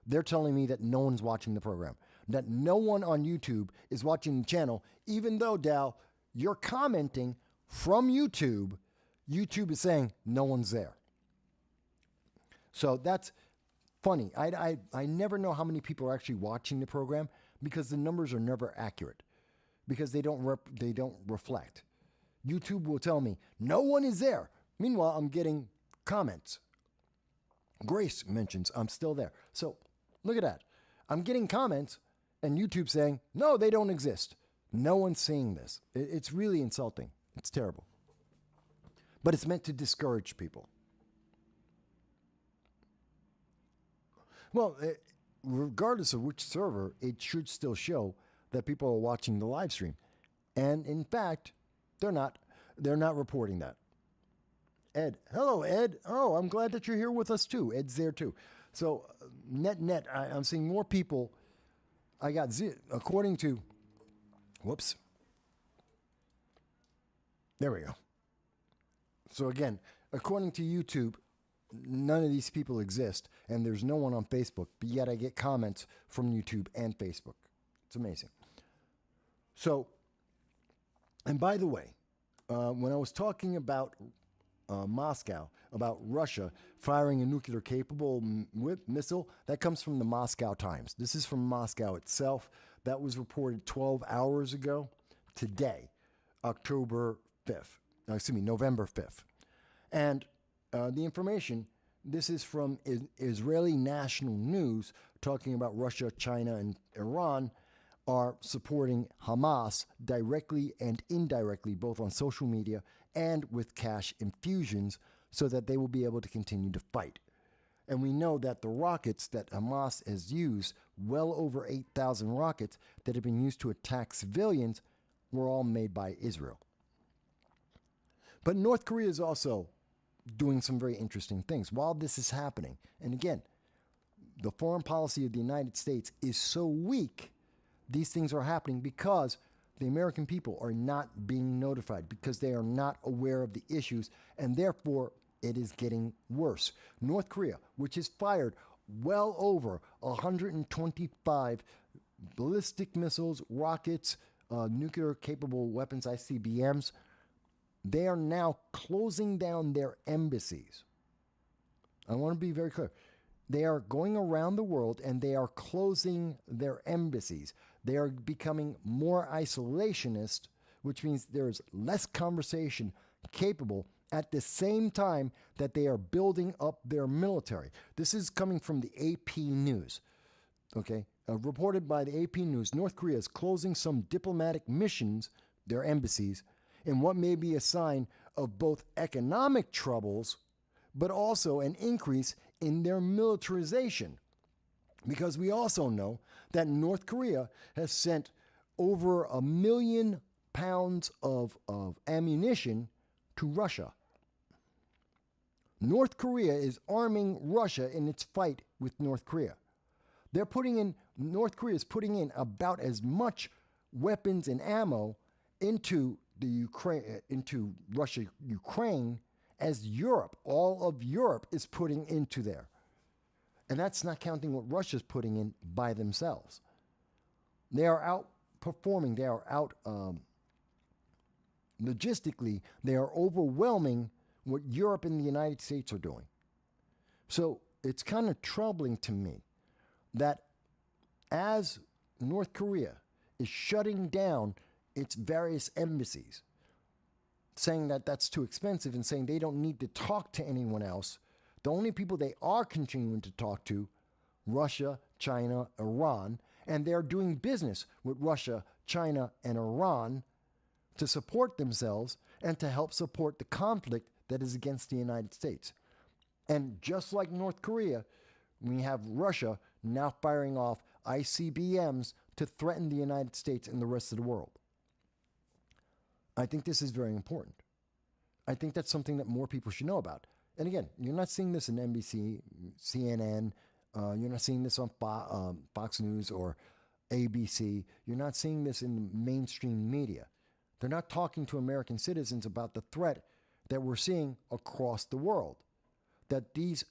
they're telling me that no one's watching the program, that no one on YouTube is watching the channel, even though, Dal, you're commenting from YouTube. YouTube is saying no one's there. So that's funny. I never know how many people are actually watching the program because the numbers are never accurate, because they don't reflect. YouTube will tell me no one is there. Meanwhile, I'm getting comments. Grace mentions I'm still there. So look at that. I'm getting comments and YouTube saying, no, they don't exist. No one's seeing this. It's really insulting. It's terrible. But it's meant to discourage people. Well, regardless of which server, it should still show that people are watching the live stream. And in fact, they're not reporting that. Ed, hello, Ed. Oh, I'm glad that you're here with us too. Ed's there too. So net, I'm seeing more people. I got according to, whoops. There we go. So again, according to YouTube, none of these people exist, and there's no one on Facebook, but yet I get comments from YouTube and Facebook. It's amazing. So, and by the way, when I was talking about Moscow, about Russia firing a nuclear-capable missile, that comes from the Moscow Times. This is from Moscow itself. That was reported 12 hours ago today, November 5th. And the information, this is from Israeli national news talking about Russia, China, and Iran are supporting Hamas directly and indirectly, both on social media and with cash infusions, so that they will be able to continue to fight. And we know that the rockets that Hamas has used, well over 8,000 rockets that have been used to attack civilians, were all made by Israel. But North Korea is also doing some very interesting things while this is happening. And again, the foreign policy of the United States is so weak, these things are happening because the American people are not being notified, because they are not aware of the issues, and therefore it is getting worse. North Korea, which has fired well over 125 ballistic missiles, rockets, nuclear-capable weapons, ICBMs, they are now closing down their embassies. I want to be very clear. They are going around the world and they are closing their embassies. They are becoming more isolationist, which means there's less conversation capable at the same time that they are building up their military. This is coming from the AP News. Okay, reported by the AP News, North Korea is closing some diplomatic missions, their embassies, in what may be a sign of both economic troubles, but also an increase in their militarization. Because we also know that North Korea has sent over 1 million pounds of ammunition to Russia. North Korea is arming Russia in its fight with North Korea. North Korea is putting in about as much weapons and ammo into Russia, Ukraine, as Europe, all of Europe is putting into there. And that's not counting what Russia's putting in by themselves. They are outperforming, they are logistically, they are overwhelming what Europe and the United States are doing. So it's kind of troubling to me that as North Korea is shutting down its various embassies, saying that that's too expensive and saying they don't need to talk to anyone else, the only people they are continuing to talk to, Russia, China, Iran, and they're doing business with Russia, China, and Iran to support themselves and to help support the conflict that is against the United States. And just like North Korea, we have Russia now firing off ICBMs to threaten the United States and the rest of the world. I think this is very important. I think that's something that more people should know about. And again, you're not seeing this in NBC, CNN, you're not seeing this on Fox News or ABC. You're not seeing this in the mainstream media. They're not talking to American citizens about the threat that we're seeing across the world, that these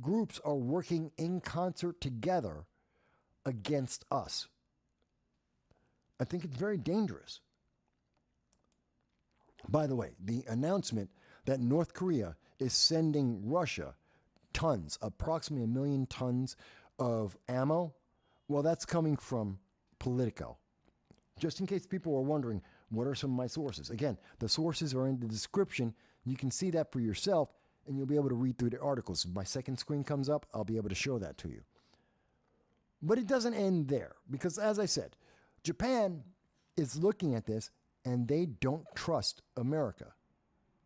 groups are working in concert together against us. I think it's very dangerous. By the way, the announcement that North Korea is sending Russia tons, approximately 1 million tons of ammo, well, that's coming from Politico. Just in case people are wondering, what are some of my sources? Again, the sources are in the description. You can see that for yourself, and you'll be able to read through the articles. If my second screen comes up, I'll be able to show that to you. But it doesn't end there, because as I said, Japan is looking at this, and they don't trust America.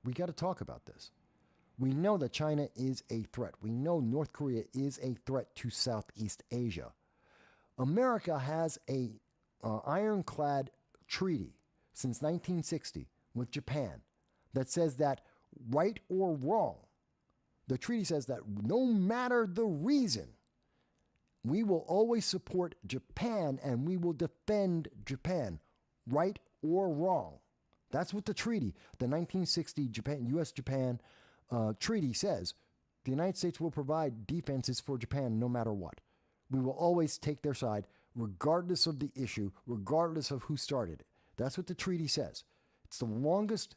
We got to talk about this. We know that China is a threat. We know North Korea is a threat to Southeast Asia. America has a ironclad treaty since 1960 with Japan that says that, right or wrong, the treaty says that no matter the reason, we will always support Japan and we will defend Japan, right or wrong. That's what the treaty, the 1960 U.S.-Japan treaty says. The United States will provide defenses for Japan no matter what. We will always take their side, regardless of the issue, regardless of who started it. That's what the treaty says. It's the longest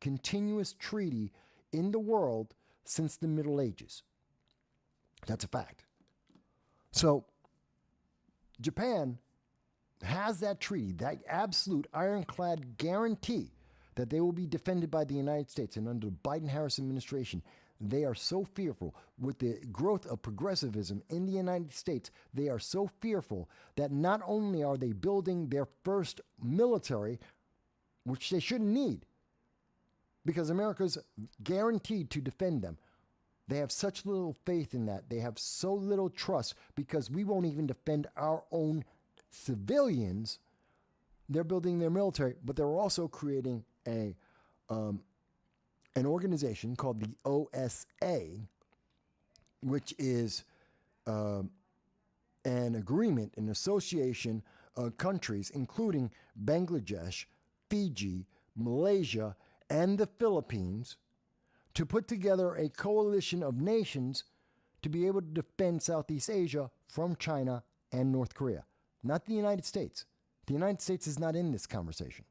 continuous treaty in the world since the Middle Ages. That's a fact. So, Japan has that treaty, that absolute ironclad guarantee that they will be defended by the United States. And under the Biden-Harris administration, they are so fearful with the growth of progressivism in the United States. They are so fearful that not only are they building their first military, which they shouldn't need, because America's guaranteed to defend them. They have such little faith in that. They have so little trust because we won't even defend our own civilians. They're building their military, but they're also creating an organization called the OSA, which is an agreement, an association of countries, including Bangladesh, Fiji, Malaysia, and the Philippines, to put together a coalition of nations to be able to defend Southeast Asia from China and North Korea. Not the United States. The United States is not in this conversation.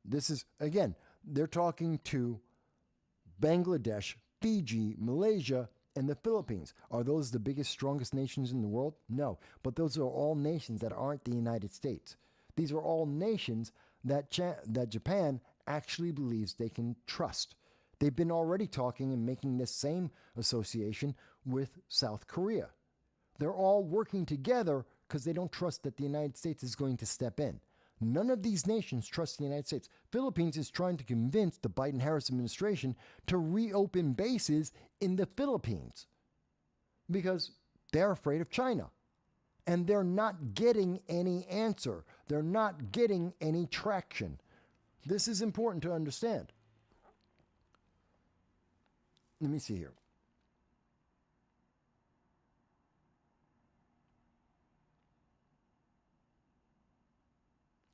This is, again, they're talking to Bangladesh, Fiji, Malaysia, and the Philippines. Are those the biggest, strongest nations in the world? No. But those are all nations that aren't the United States. These are all nations that Japan actually believes they can trust. They've been already talking and making this same association with South Korea. They're all working together because they don't trust that the United States is going to step in. None of these nations trust the United States. Philippines is trying to convince the Biden-Harris administration to reopen bases in the Philippines because they're afraid of China. And they're not getting any answer. They're not getting any traction. This is important to understand. Let me see here.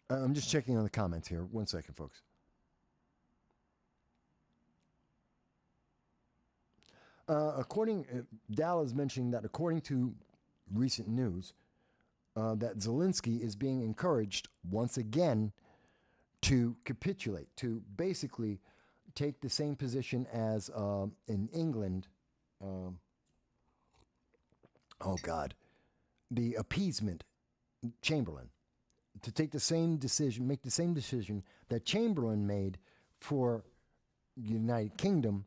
I'm just checking on the comments here. 1 second, folks. Dal is mentioning that according to recent news, that Zelensky is being encouraged once again to capitulate, to basically take the same position as in England. The appeasement Chamberlain, to take the same decision, make the same decision that Chamberlain made for the United Kingdom,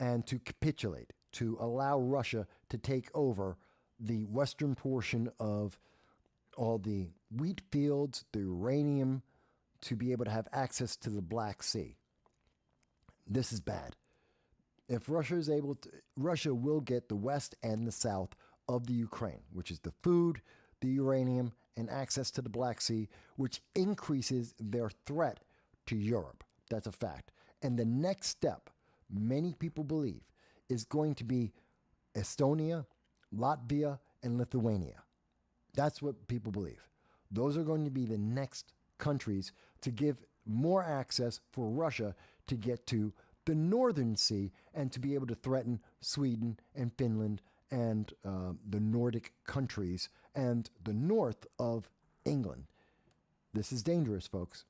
and to capitulate, to allow Russia to take over the western portion of all the wheat fields, the uranium, to be able to have access to the Black Sea. This is bad. If Russia is able to, Russia will get the west and the south of the Ukraine, which is the food, the uranium, and access to the Black Sea, which increases their threat to Europe. That's a fact. And the next step, many people believe, is going to be Estonia, Latvia, and Lithuania. That's what people believe. Those are going to be the next countries to give more access for Russia to get to the Northern Sea and to be able to threaten Sweden and Finland and the Nordic countries and the north of England. This is dangerous, folks.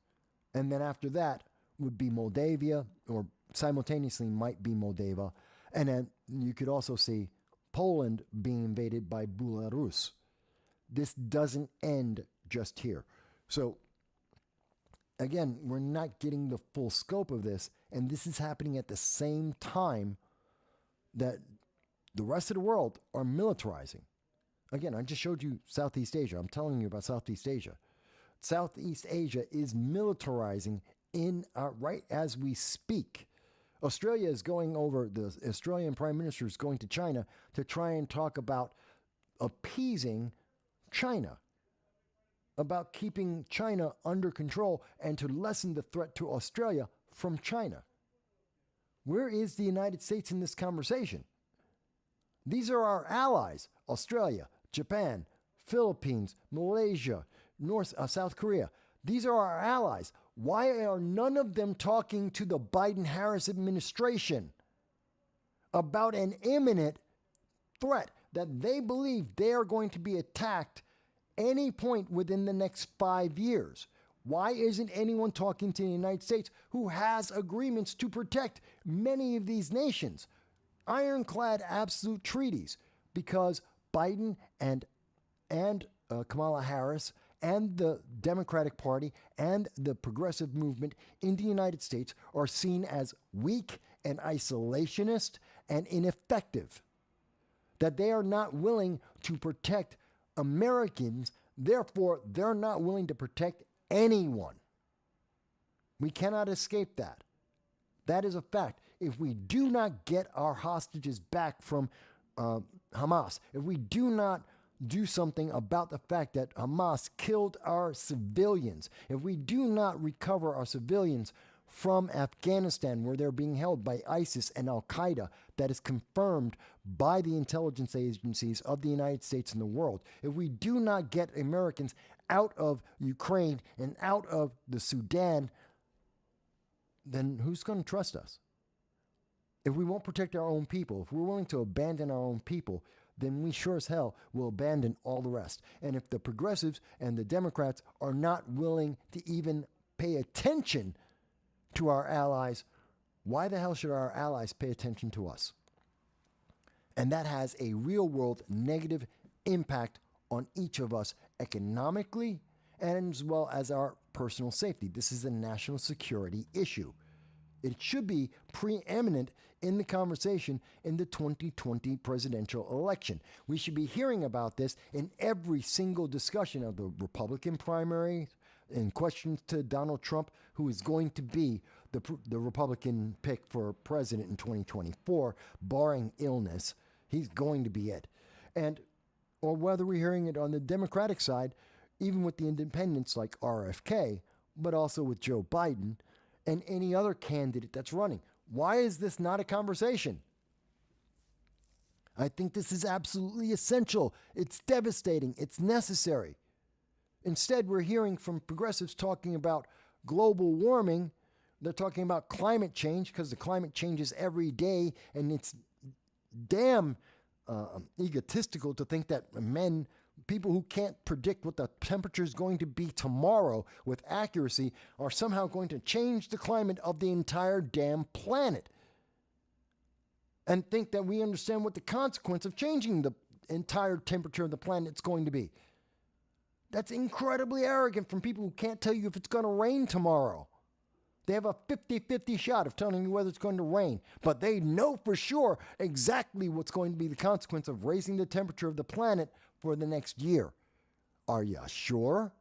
And then after that would be Moldavia, or simultaneously might be Moldova. And then you could also see Poland being invaded by Belarus. This doesn't end just here. So again, we're not getting the full scope of this, and this is happening at the same time that the rest of the world are militarizing. Again, I just showed you Southeast Asia. I'm telling you about Southeast Asia. Southeast Asia is militarizing right as we speak. Australia is going over, the Australian Prime Minister is going to China to try and talk about appeasing China, about keeping China under control and to lessen the threat to Australia from China. Where is the United States in this conversation? These are our allies: Australia, Japan, Philippines, Malaysia, South Korea. These are our allies. Why are none of them talking to the Biden-Harris administration about an imminent threat that they believe they are going to be attacked any point within the next 5 years? Why isn't anyone talking to the United States, who has agreements to protect many of these nations? Ironclad absolute treaties, because Biden and Kamala Harris and the Democratic Party and the progressive movement in the United States are seen as weak and isolationist and ineffective, that they are not willing to protect Americans, therefore they're not willing to protect anyone. We cannot escape that. That is a fact. If we do not get our hostages back from Hamas, if we do not do something about the fact that Hamas killed our civilians, if we do not recover our civilians from Afghanistan, where they're being held by ISIS and Al-Qaeda, that is confirmed by the intelligence agencies of the United States and the world, if we do not get Americans out of Ukraine and out of the Sudan, then who's going to trust us? If we won't protect our own people, if we're willing to abandon our own people, then we sure as hell will abandon all the rest. And if the progressives and the Democrats are not willing to even pay attention to our allies, why the hell should our allies pay attention to us? And that has a real world negative impact on each of us economically and as well as our personal safety. This is a national security issue. It should be preeminent in the conversation in the 2020 presidential election. We should be hearing about this in every single discussion of the Republican primary, in questions to Donald Trump, who is going to be the Republican pick for president in 2024, barring illness. He's going to be it. And or whether we're hearing it on the Democratic side, even with the independents like RFK, but also with Joe Biden and any other candidate that's running. Why is this not a conversation? I think this is absolutely essential. It's devastating. It's necessary. Instead, we're hearing from progressives talking about global warming. They're talking about climate change because the climate changes every day, and it's damn egotistical to think that people who can't predict what the temperature is going to be tomorrow with accuracy are somehow going to change the climate of the entire damn planet. And think that we understand what the consequence of changing the entire temperature of the planet is going to be. That's incredibly arrogant from people who can't tell you if it's going to rain tomorrow. They have a 50-50 shot of telling you whether it's going to rain, but they know for sure exactly what's going to be the consequence of raising the temperature of the planet for the next year. Are you sure?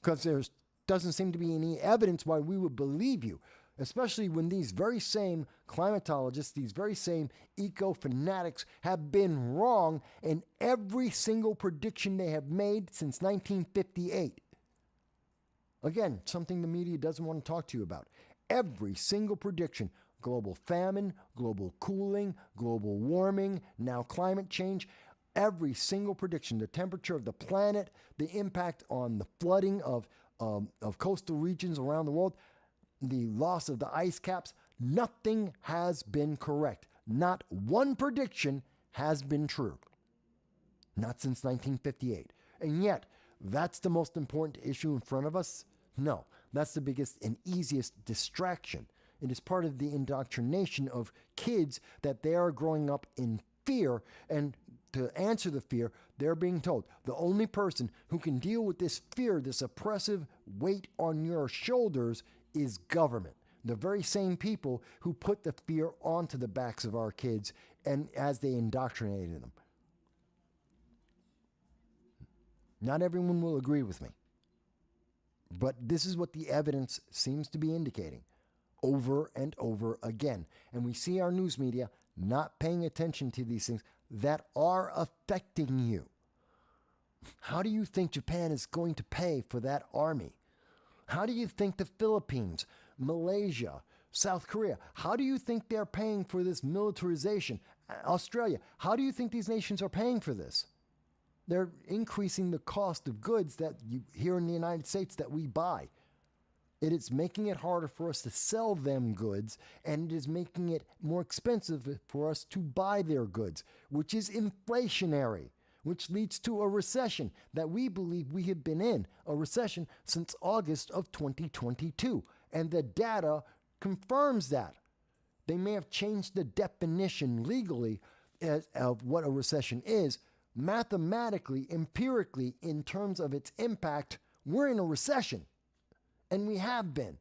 Because there doesn't seem to be any evidence why we would believe you, especially when these very same climatologists, these very same eco-fanatics have been wrong in every single prediction they have made since 1958. Again, something the media doesn't want to talk to you about. Every single prediction, global famine, global cooling, global warming, now climate change, every single prediction, the temperature of the planet, the impact on the flooding of coastal regions around the world, the loss of the ice caps, nothing has been correct. Not one prediction has been true. Not since 1958. And yet, that's the most important issue in front of us? No, that's the biggest and easiest distraction. It is part of the indoctrination of kids that they are growing up in fear, and to answer the fear, they're being told the only person who can deal with this fear, this oppressive weight on your shoulders, is government. The very same people who put the fear onto the backs of our kids and as they indoctrinated them. Not everyone will agree with me. But this is what the evidence seems to be indicating over and over again. And we see our news media not paying attention to these things that are affecting you. How do you think Japan is going to pay for that army? How do you think the Philippines, Malaysia, South Korea, how do you think they're paying for this militarization? Australia, how do you think these nations are paying for this? They're increasing the cost of goods that here in the United States that we buy. It is making it harder for us to sell them goods, and it is making it more expensive for us to buy their goods, which is inflationary, which leads to a recession that we believe we have been in, a recession since August of 2022. And the data confirms that. They may have changed the definition legally of what a recession is. Mathematically, empirically, in terms of its impact, we're in a recession. And we have been.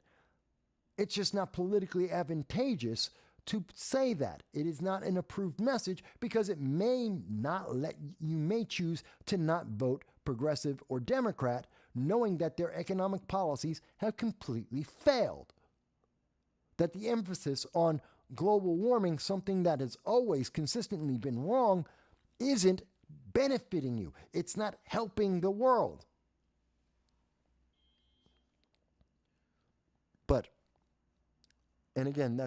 It's just not politically advantageous to say that. It is not an approved message because it may not let you may choose to not vote progressive or Democrat, knowing that their economic policies have completely failed. That the emphasis on global warming, something that has always consistently been wrong, isn't benefiting you. It's not helping the world. But, and again,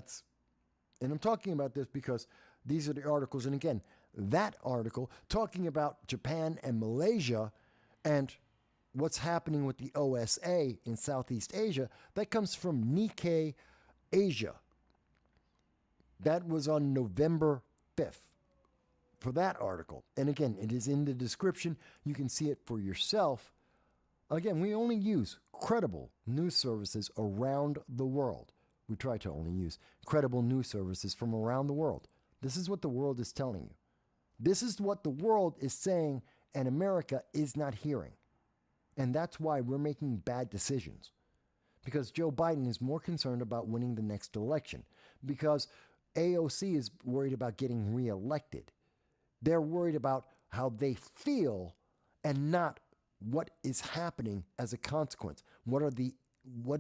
and I'm talking about this because these are the articles, and again, that article talking about Japan and Malaysia and what's happening with the OSA in Southeast Asia, that comes from Nikkei Asia. That was on November 5th for that article. And again, it is in the description. You can see it for yourself. Again, we only use credible news services around the world. We try to only use credible news services from around the world. This is what the world is telling you. This is what the world is saying, and America is not hearing. And that's why we're making bad decisions. Because Joe Biden is more concerned about winning the next election. Because AOC is worried about getting reelected. They're worried about how they feel and not what is happening as a consequence. What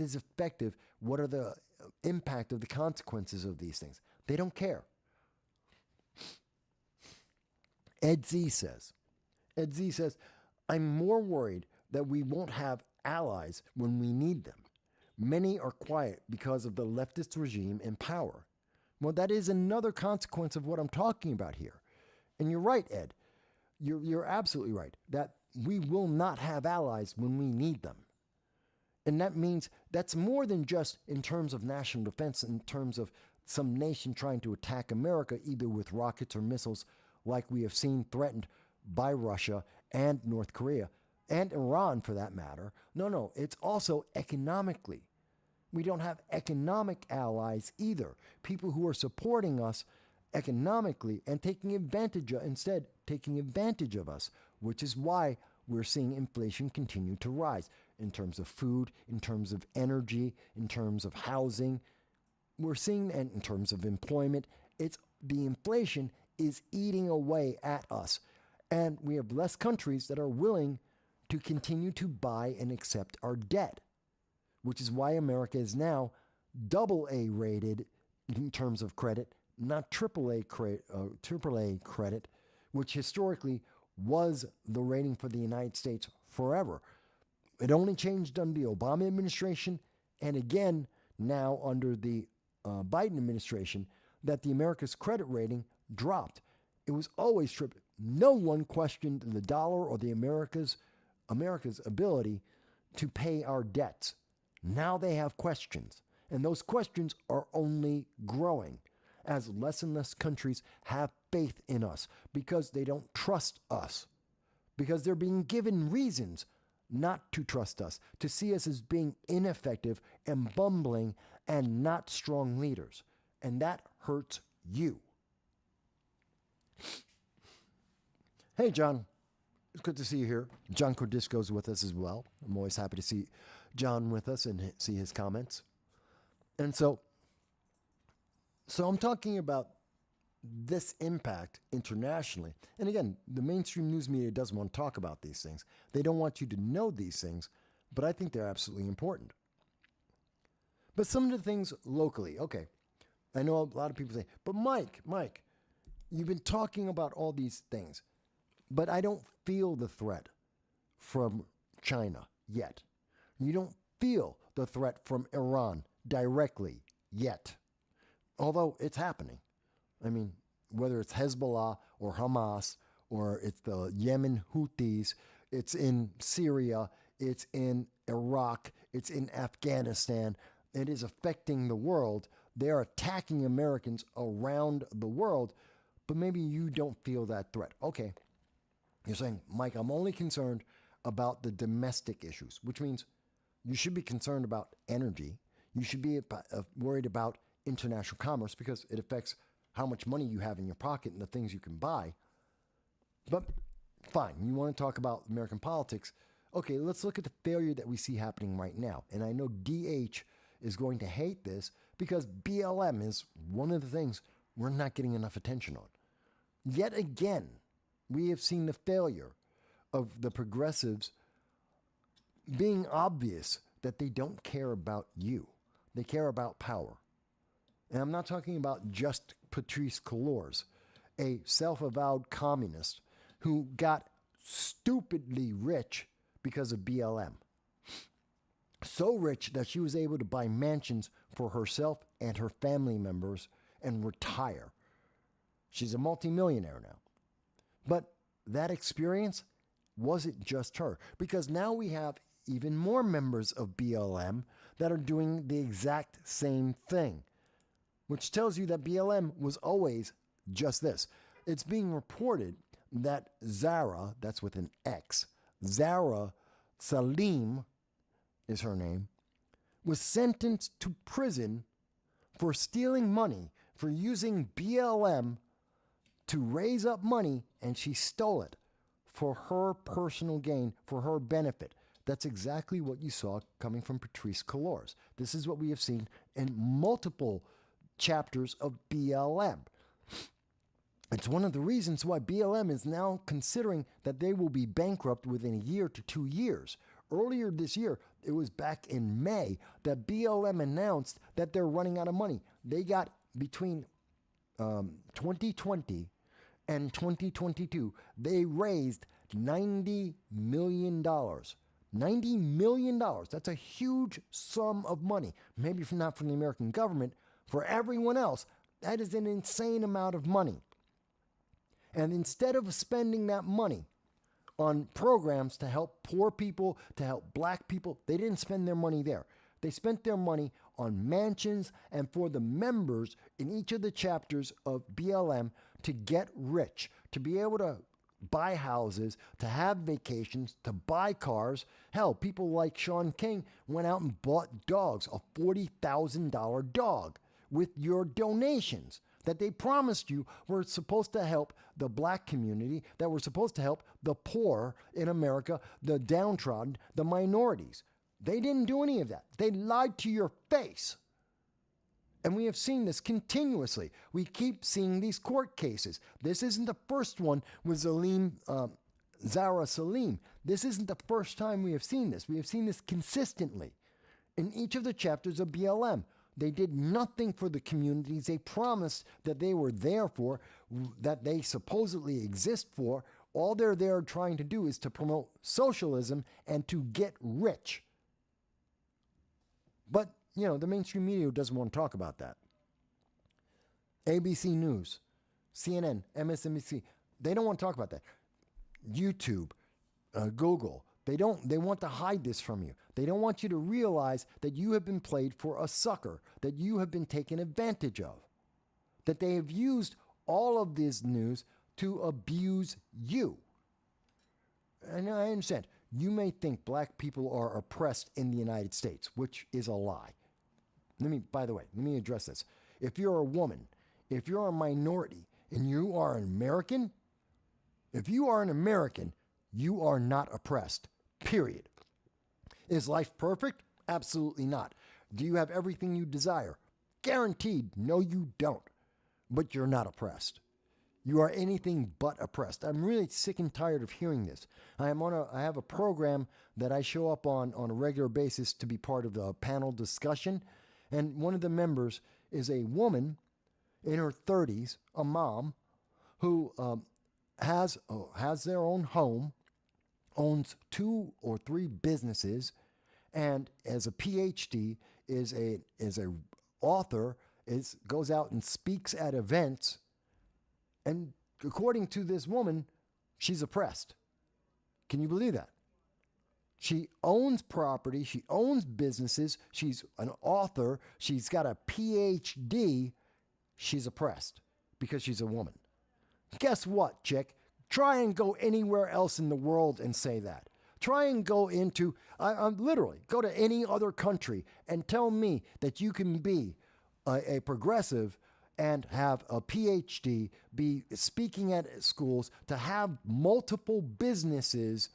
is effective? What are the impact of the consequences of these things? They don't care. Ed Z says, I'm more worried that we won't have allies when we need them. Many are quiet because of the leftist regime in power. Well, that is another consequence of what I'm talking about here. And you're right, Ed. You're absolutely right that we will not have allies when we need them. And that means that's more than just in terms of national defense, in terms of some nation trying to attack America, either with rockets or missiles, like we have seen threatened by Russia and North Korea, and Iran for that matter. No, it's also economically. We don't have economic allies either. People who are supporting us economically and taking advantage of us, which is why we're seeing inflation continue to rise in terms of food, in terms of energy, in terms of housing. We're seeing, and in terms of employment, the inflation is eating away at us. And we have less countries that are willing to continue to buy and accept our debt, which is why America is now AA rated in terms of credit, not AAA credit, which historically was the rating for the United States forever. It only changed under the Obama administration, and again now under the Biden administration, that the America's credit rating dropped. It was always triple. No one questioned the dollar or the America's ability to pay our debts. Now they have questions, and those questions are only growing as less and less countries have faith in us because they don't trust us, because they're being given reasons not to trust us, to see us as being ineffective and bumbling and not strong leaders. And that hurts you. Hey, John. It's good to see you here. John Cordisco's with us as well. I'm always happy to see John with us and see his comments. And so I'm talking about this impact internationally. And again, the mainstream news media doesn't want to talk about these things. They don't want you to know these things, but I think they're absolutely important. But some of the things locally, okay, I know a lot of people say, but Mike, you've been talking about all these things, but I don't feel the threat from China yet. You don't feel the threat from Iran directly yet, although it's happening. I mean, whether it's Hezbollah or Hamas or it's the Yemen Houthis, it's in Syria, it's in Iraq, it's in Afghanistan. It is affecting the world. They're attacking Americans around the world, but maybe you don't feel that threat. Okay, you're saying, Mike, I'm only concerned about the domestic issues, which means you should be concerned about energy. You should be worried about international commerce because it affects how much money you have in your pocket and the things you can buy. But fine, you want to talk about American politics. Okay, let's look at the failure that we see happening right now. And I know DH is going to hate this because BLM is one of the things we're not getting enough attention on. Yet again, we have seen the failure of the progressives being obvious that they don't care about you. They care about power. And I'm not talking about just Patrisse Cullors, a self-avowed communist who got stupidly rich because of BLM. So rich that she was able to buy mansions for herself and her family members and retire. She's a multimillionaire now. But that experience wasn't just her, because now we have even more members of BLM that are doing the exact same thing, which tells you that BLM was always just this. It's being reported that Zara, that's with an X, Zara Salim is her name, was sentenced to prison for stealing money, for using BLM to raise up money, and she stole it for her personal gain, for her benefit. That's exactly what you saw coming from Patrisse Cullors. This is what we have seen in multiple chapters of BLM. It's one of the reasons why BLM is now considering that they will be bankrupt within a year to 2 years. Earlier this year, it was back in May, that BLM announced that they're running out of money. They got between 2020 and 2022, they raised $90 million. $90 million. That's a huge sum of money. Maybe not from the American government. For everyone else, that is an insane amount of money. And instead of spending that money on programs to help poor people, to help black people, they didn't spend their money there. They spent their money on mansions and for the members in each of the chapters of BLM to get rich, to be able to buy houses, to have vacations, to buy cars. Hell, people like Sean King went out and bought dogs, a $40,000 dog, with your donations that they promised you were supposed to help the black community, that were supposed to help the poor in America, the downtrodden, the minorities. They didn't do any of that. They lied to your face. And we have seen this continuously. We keep seeing these court cases. This isn't the first one with Zara Salim. This isn't the first time we have seen this. We have seen this consistently in each of the chapters of BLM. They did nothing for the communities they promised that they were there for, that they supposedly exist for. All they're there trying to do is to promote socialism and to get rich. But, you know, the mainstream media doesn't want to talk about that. ABC News, CNN, MSNBC, they don't want to talk about that. YouTube, Google, they want to hide this from you. They don't want you to realize that you have been played for a sucker, that you have been taken advantage of, that they have used all of this news to abuse you. And I understand, you may think black people are oppressed in the United States, which is a lie. By the way, let me address this. If you're a woman, if you're a minority, and you are an American, if you are an American, you are not oppressed, period. Is life perfect? Absolutely not. Do you have everything you desire? Guaranteed, no you don't. But you're not oppressed. You are anything but oppressed. I'm really sick and tired of hearing this. I have a program that I show up on a regular basis to be part of the panel discussion. And one of the members is a woman in her 30s, a mom, who has their own home, owns 2 or 3 businesses, and as a PhD is a author, goes out and speaks at events. And according to this woman, she's oppressed. Can you believe that? She owns property, she owns businesses, she's an author, she's got a PhD, she's oppressed because she's a woman. Guess what, chick? Try and go anywhere else in the world and say that. Try and go into, literally, go to any other country and tell me that you can be a progressive and have a PhD, be speaking at schools, to have multiple businesses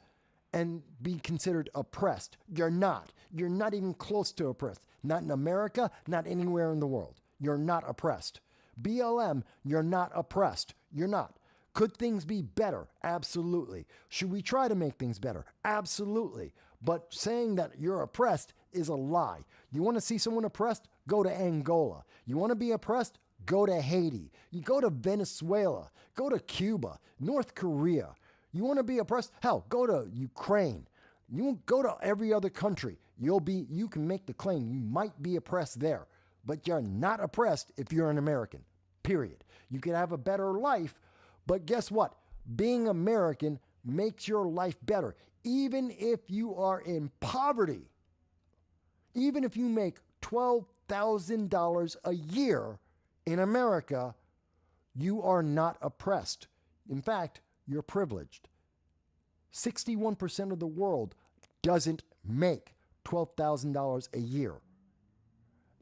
and be considered oppressed. You're not. You're not even close to oppressed. Not in America, not anywhere in the world. You're not oppressed. BLM, you're not oppressed. You're not. Could things be better? Absolutely. Should we try to make things better? Absolutely. But saying that you're oppressed is a lie. You want to see someone oppressed? Go to Angola. You want to be oppressed? Go to Haiti. You go to Venezuela. Go to Cuba, North Korea. You want to be oppressed? Hell, go to Ukraine. You go to every other country. You can make the claim you might be oppressed there, but you're not oppressed if you're an American, period. You can have a better life, but guess what? Being American makes your life better. Even if you are in poverty, even if you make $12,000 a year in America, you are not oppressed. In fact, you're privileged. 61% of the world doesn't make $12,000 a year.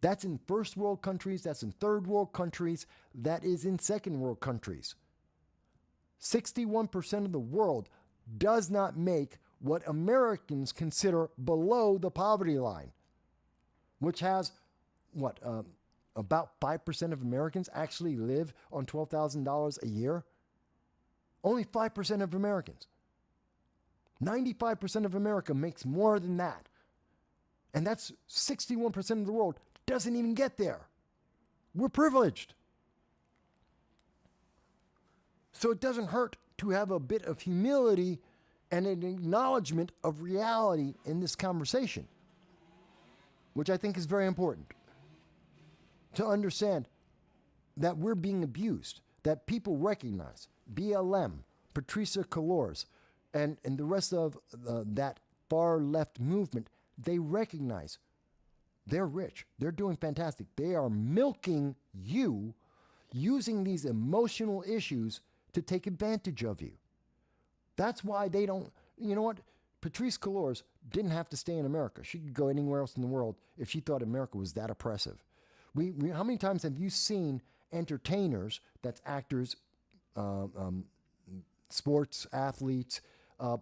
That's in first world countries, that's in third world countries, that is in second world countries. 61% of the world does not make what Americans consider below the poverty line, which has, about 5% of Americans actually live on $12,000 a year? Only 5% of Americans. 95% of America makes more than that. And that's 61% of the world doesn't even get there. We're privileged. So it doesn't hurt to have a bit of humility and an acknowledgement of reality in this conversation, which I think is very important. To understand that we're being abused, that people recognize BLM, Patricia Colors, and the rest of that far left movement, they recognize they're rich. They're doing fantastic. They are milking you, using these emotional issues to take advantage of you. That's why they don't, you know what? Patrice Colors didn't have to stay in America. She could go anywhere else in the world if she thought America was that oppressive. How many times have you seen entertainers, that's actors, sports athletes,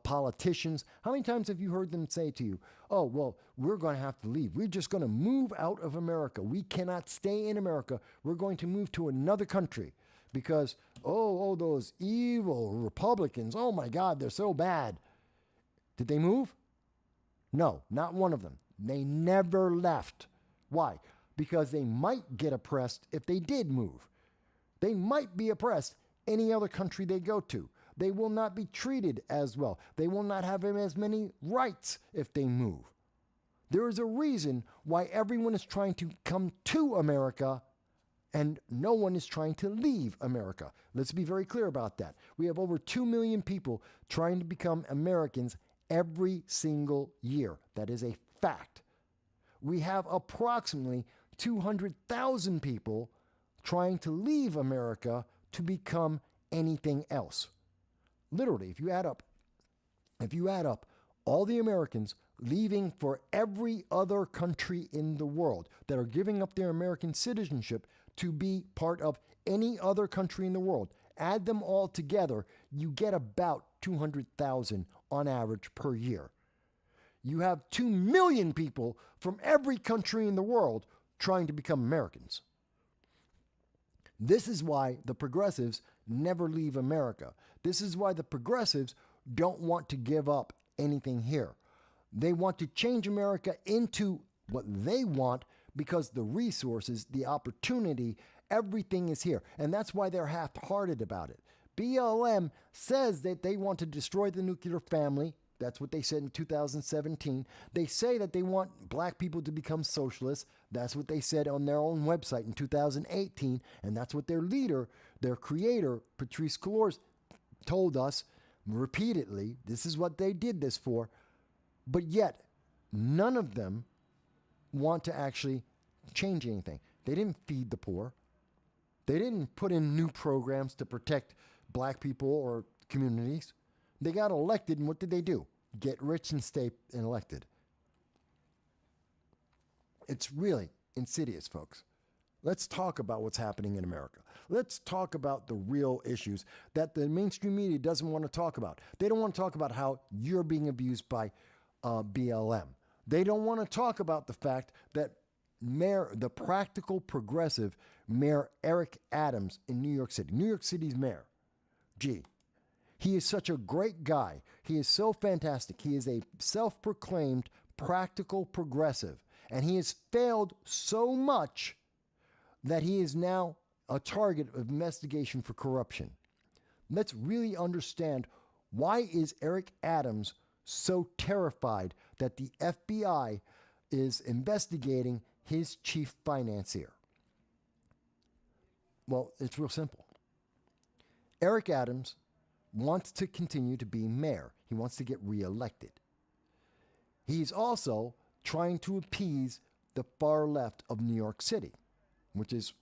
politicians, how many times have you heard them say to you, oh, well, we're going to have to leave. We're just going to move out of America. We cannot stay in America. We're going to move to another country because, those evil Republicans, oh my God, they're so bad. Did they move? No, not one of them. They never left. Why? Because they might get oppressed if they did move. They might be oppressed any other country they go to. They will not be treated as well. They will not have as many rights if they move. There is a reason why everyone is trying to come to America and no one is trying to leave America. Let's be very clear about that. We have over 2 million people trying to become Americans every single year. That is a fact. We have approximately 200,000 people trying to leave America to become anything else. Literally, if you add up all the Americans leaving for every other country in the world that are giving up their American citizenship to be part of any other country in the world, add them all together, you get about 200,000 on average per year. You have 2 million people from every country in the world trying to become Americans. This is why the progressives never leave America. This is why the progressives don't want to give up anything here. They want to change America into what they want because the resources, the opportunity, everything is here. And that's why they're half-hearted about it. BLM says that they want to destroy the nuclear family. That's what they said in 2017. They say that they want black people to become socialists. That's what they said on their own website in 2018. And that's what their leader, their creator, Patrice Colors, told us repeatedly. This is what they did this for. But yet, none of them want to actually change anything. They didn't feed the poor. They didn't put in new programs to protect black people or communities. They got elected, and what did they do? Get rich and stay elected. It's really insidious, folks. Let's talk about what's happening in America. Let's talk about the real issues that the mainstream media doesn't want to talk about. They don't want to talk about how you're being abused by BLM. They don't want to talk about the fact that the practical progressive Mayor Eric Adams in New York City. New York City's mayor. Gee, he is such a great guy. He is so fantastic. He is a self-proclaimed practical progressive. And he has failed so much that he is now a target of investigation for corruption. Let's really understand, why is Eric Adams so terrified that the FBI is investigating his chief financier? Well, it's real simple. Eric Adams wants to continue to be mayor. He wants to get reelected. He's also trying to appease the far left of New York City, which is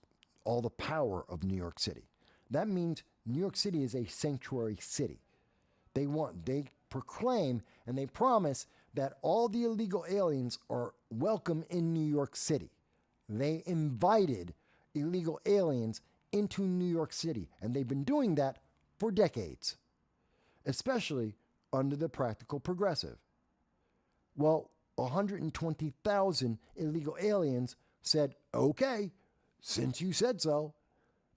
all the power of New York City. That means New York City is a sanctuary city. They proclaim and they promise that all the illegal aliens are welcome in New York City. They invited illegal aliens into New York City, and they've been doing that for decades, especially under the practical progressive. Well, 120,000 illegal aliens said, okay, since you said so.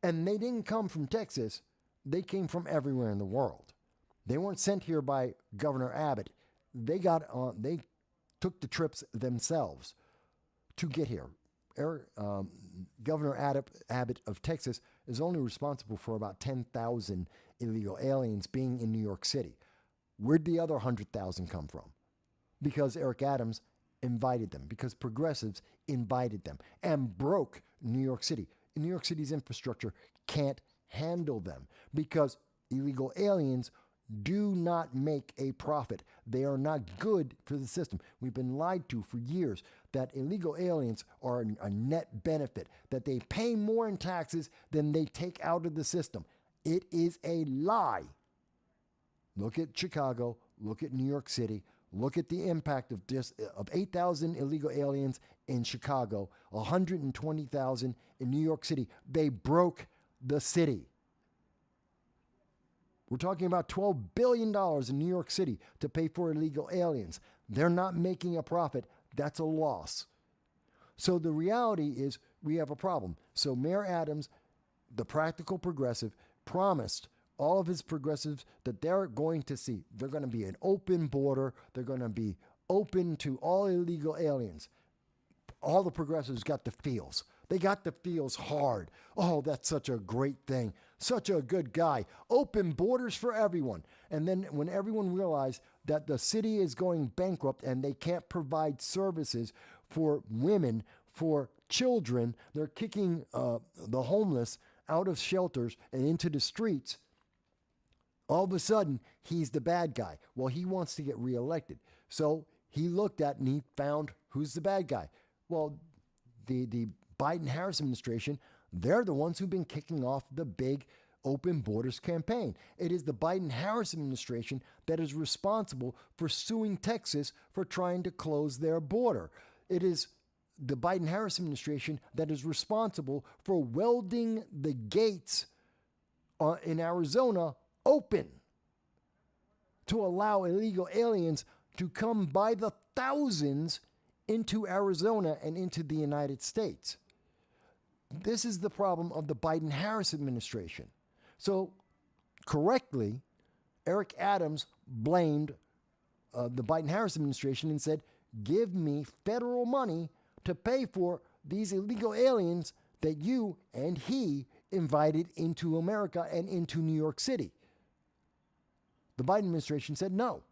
And they didn't come from Texas. They came from everywhere in the world. They weren't sent here by Governor Abbott. They took the trips themselves to get here. Governor Abbott of Texas is only responsible for about 10,000 illegal aliens being in New York City. Where'd the other 100,000 come from? Because Eric Adams invited them, because progressives invited them and broke New York City. New York City's infrastructure can't handle them because illegal aliens do not make a profit. They are not good for the system. We've been lied to for years that illegal aliens are a net benefit, that they pay more in taxes than they take out of the system. It is a lie. Look at Chicago, look at New York City, look at the impact of 8,000 illegal aliens in Chicago, 120,000 in New York City. They broke the city. We're talking about $12 billion in New York City to pay for illegal aliens. They're not making a profit. That's a loss. So the reality is we have a problem. So Mayor Adams, the practical progressive, promised all of his progressives that they're going to be an open border. They're going to be open to all illegal aliens. All the progressives got the feels. They got the feels hard. Oh, that's such a great thing. Such a good guy. Open borders for everyone. And then when everyone realized that the city is going bankrupt and they can't provide services for women, for children, they're kicking the homeless out of shelters and into the streets. All of a sudden, he's the bad guy. Well, he wants to get reelected. So he looked at and he found who's the bad guy. Well, the Biden-Harris administration, they're the ones who've been kicking off the big open borders campaign. It is the Biden-Harris administration that is responsible for suing Texas for trying to close their border. It is the Biden-Harris administration that is responsible for welding the gates in Arizona open to allow illegal aliens to come by the thousands into Arizona and into the United States. This is the problem of the Biden-Harris administration. So, correctly, Eric Adams blamed the Biden-Harris administration and said, give me federal money to pay for these illegal aliens that you and he invited into America and into New York City. The Biden administration said no.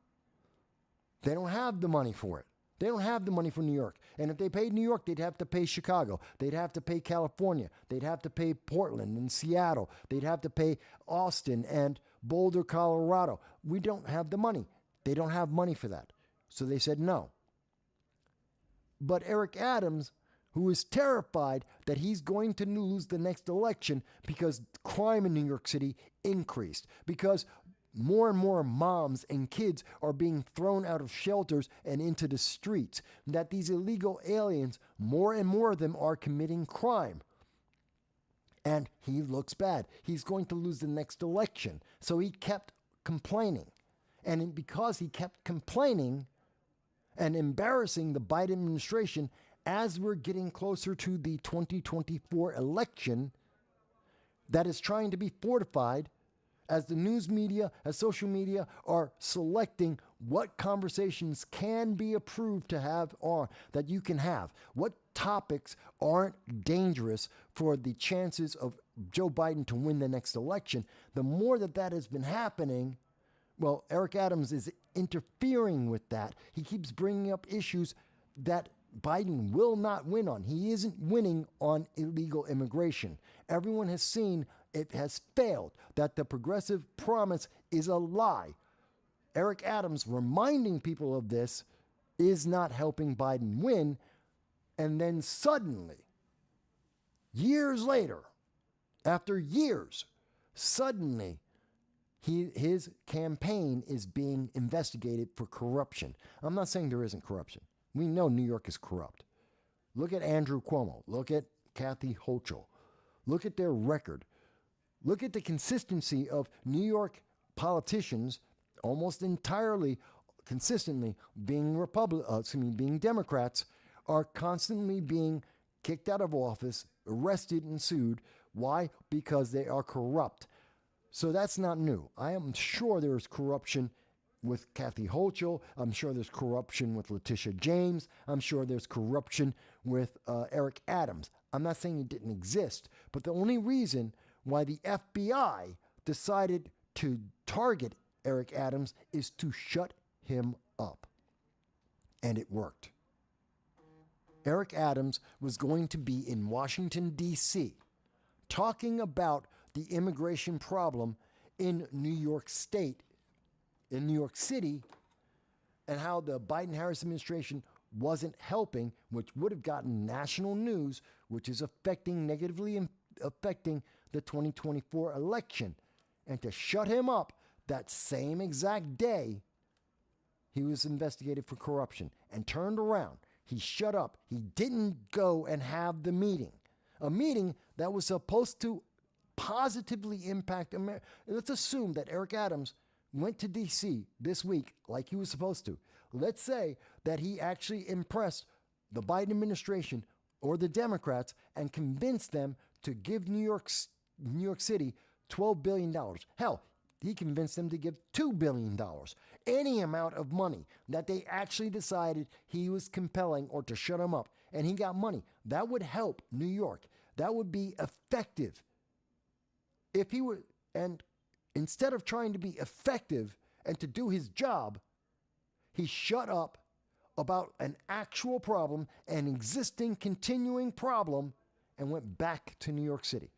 They don't have the money for it. They don't have the money for New York. And if they paid New York, they'd have to pay Chicago. They'd have to pay California. They'd have to pay Portland and Seattle. They'd have to pay Austin and Boulder, Colorado. We don't have the money. They don't have money for that. So they said no. But Eric Adams, who is terrified that he's going to lose the next election because crime in New York City increased, because more and more moms and kids are being thrown out of shelters and into the streets, that these illegal aliens, more and more of them are committing crime. And he looks bad. He's going to lose the next election. So he kept complaining. And because he kept complaining and embarrassing the Biden administration as we're getting closer to the 2024 election that is trying to be fortified, as the news media, as social media are selecting what conversations can be approved to have on, that you can have, what topics aren't dangerous for the chances of Joe Biden to win the next election, the more that has been happening, well, Eric Adams is interfering with that. He keeps bringing up issues that Biden will not win on. He isn't winning on illegal immigration. Everyone has seen it has failed, that the progressive promise is a lie. Eric Adams reminding people of this is not helping Biden win. And then suddenly, years later, after years, suddenly his campaign is being investigated for corruption. I'm not saying there isn't corruption. We know New York is corrupt. Look at Andrew Cuomo. Look at Kathy Hochul. Look at their record. Look at the consistency of New York politicians almost entirely consistently being being Democrats, are constantly being kicked out of office, arrested and sued. Why? Because they are corrupt. So that's not new. I am sure there is corruption with Kathy Hochul. I'm sure there's corruption with Letitia James. I'm sure there's corruption with Eric Adams. I'm not saying it didn't exist, but the only reason why the FBI decided to target Eric Adams is to shut him up. And it worked. Eric Adams was going to be in Washington, D.C., talking about the immigration problem in New York State, in New York City, and how the Biden-Harris administration wasn't helping, which would have gotten national news, which is negatively affecting the 2024 election. And to shut him up that same exact day, he was investigated for corruption and turned around. He shut up. He didn't go and have the meeting. A meeting that was supposed to positively impact America. Let's assume that Eric Adams went to D.C. this week like he was supposed to. Let's say that he actually impressed the Biden administration or the Democrats and convinced them to give New York City $12 billion. Hell, he convinced them to give $2 billion. Any amount of money that they actually decided he was compelling or to shut him up, and he got money. That would help New York. That would be effective. If he were, and instead of trying to be effective and to do his job, he shut up about an actual problem, an existing, continuing problem, and went back to New York City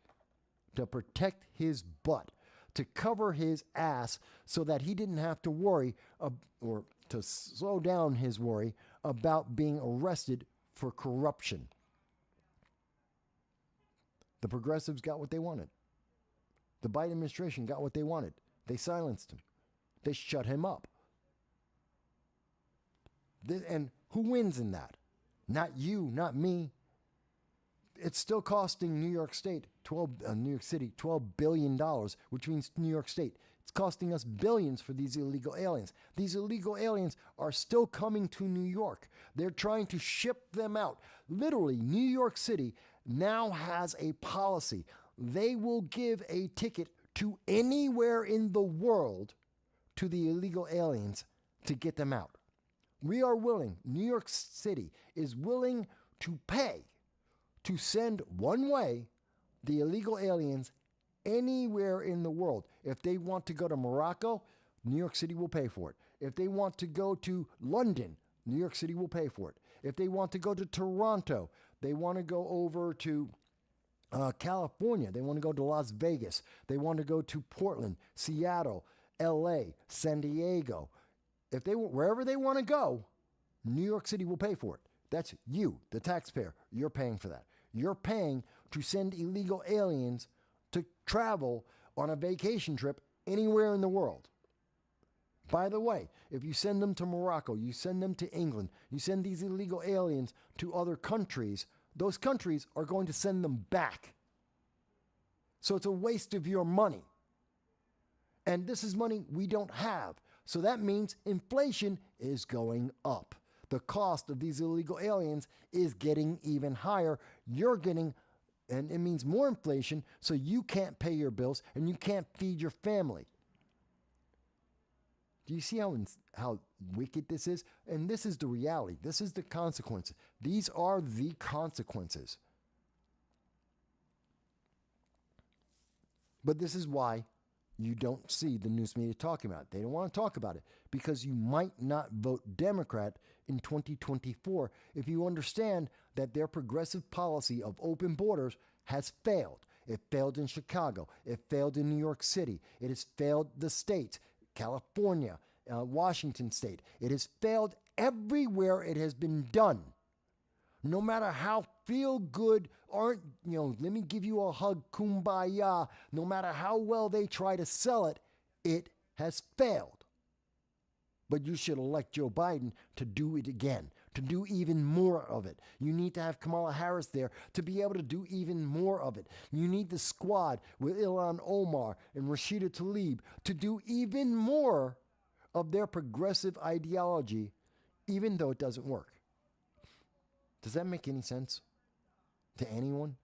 to protect his butt, to cover his ass so that he didn't have to worry or to slow down his worry about being arrested for corruption. The progressives got what they wanted. The Biden administration got what they wanted. They silenced him. They shut him up. And who wins in that? Not you, not me. It's still costing New York City $12 billion, which means New York State. It's costing us billions for these illegal aliens. These illegal aliens are still coming to New York. They're trying to ship them out. Literally, New York City now has a policy. They will give a ticket to anywhere in the world to the illegal aliens to get them out. We are willing, New York City is willing to pay to send one way the illegal aliens anywhere in the world. If they want to go to Morocco, New York City will pay for it. If they want to go to London, New York City will pay for it. If they want to go to Toronto, they want to go over to California, they want to go to Las Vegas, they want to go to Portland, Seattle, LA, San Diego. If they wherever they want to go, New York City will pay for it. That's you, the taxpayer. You're paying for that. You're paying to send illegal aliens to travel on a vacation trip anywhere in the world. By the way, if you send them to Morocco, you send them to England, you send these illegal aliens to other countries, those countries are going to send them back. So it's a waste of your money. And this is money we don't have. So that means inflation is going up. The cost of these illegal aliens is getting even higher. You're getting, and it means more inflation, so you can't pay your bills and you can't feed your family. Do you see how wicked this is? And this is the reality. This is the consequences. These are the consequences. But this is why you don't see the news media talking about it. They don't want to talk about it because you might not vote Democrat in 2024 if you understand that their progressive policy of open borders has failed. It failed in Chicago. It failed in New York City. It has failed the states, California, Washington State. It has failed everywhere it has been done. No matter how feel good, let me give you a hug, kumbaya. No matter how well they try to sell it, it has failed. But you should elect Joe Biden to do it again, to do even more of it. You need to have Kamala Harris there to be able to do even more of it. You need the squad with Ilhan Omar and Rashida Tlaib to do even more of their progressive ideology, even though it doesn't work. Does that make any sense to anyone?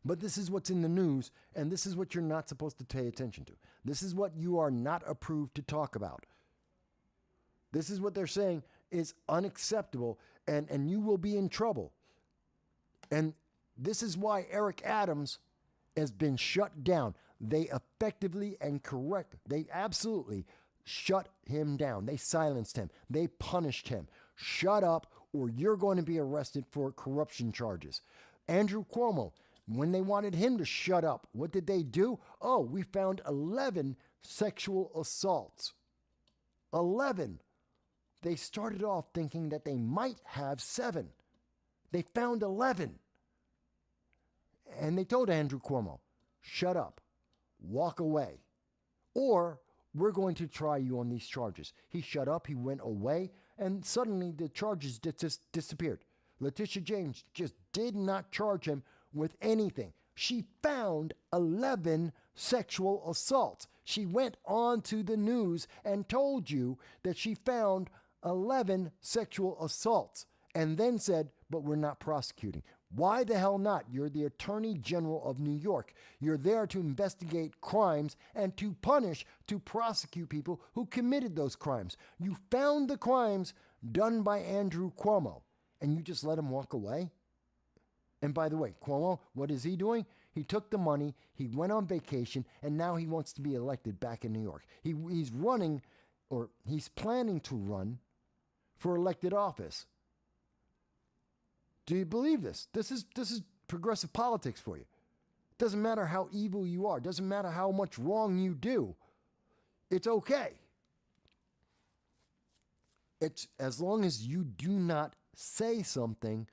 But this is what's in the news, and this is what you're not supposed to pay attention to. This is what you are not approved to talk about. This is what they're saying is unacceptable, and you will be in trouble. And this is why Eric Adams has been shut down. They effectively and they absolutely shut him down. They silenced him. They punished him. Shut up, or you're going to be arrested for corruption charges. Andrew Cuomo, when they wanted him to shut up, what did they do? Oh, we found 11 sexual assaults. 11. They started off thinking that they might have 7. They found 11. And they told Andrew Cuomo, shut up, walk away, or we're going to try you on these charges. He shut up, he went away, and suddenly the charges just disappeared. Letitia James just did not charge him with anything. She found 11 sexual assaults. She went on to the news and told you that she found 11 sexual assaults and then said, but we're not prosecuting. Why the hell not? You're the Attorney General of New York. You're there to investigate crimes and to punish, to prosecute people who committed those crimes. You found the crimes done by Andrew Cuomo, and you just let him walk away? And by the way, Cuomo, what is he doing? He took the money, he went on vacation, and now he wants to be elected back in New York. He's running, or he's planning to run for elected office. Do you believe this? This is progressive politics for you. Doesn't matter how evil you are. Doesn't matter how much wrong you do. It's okay. It's as long as you do not say something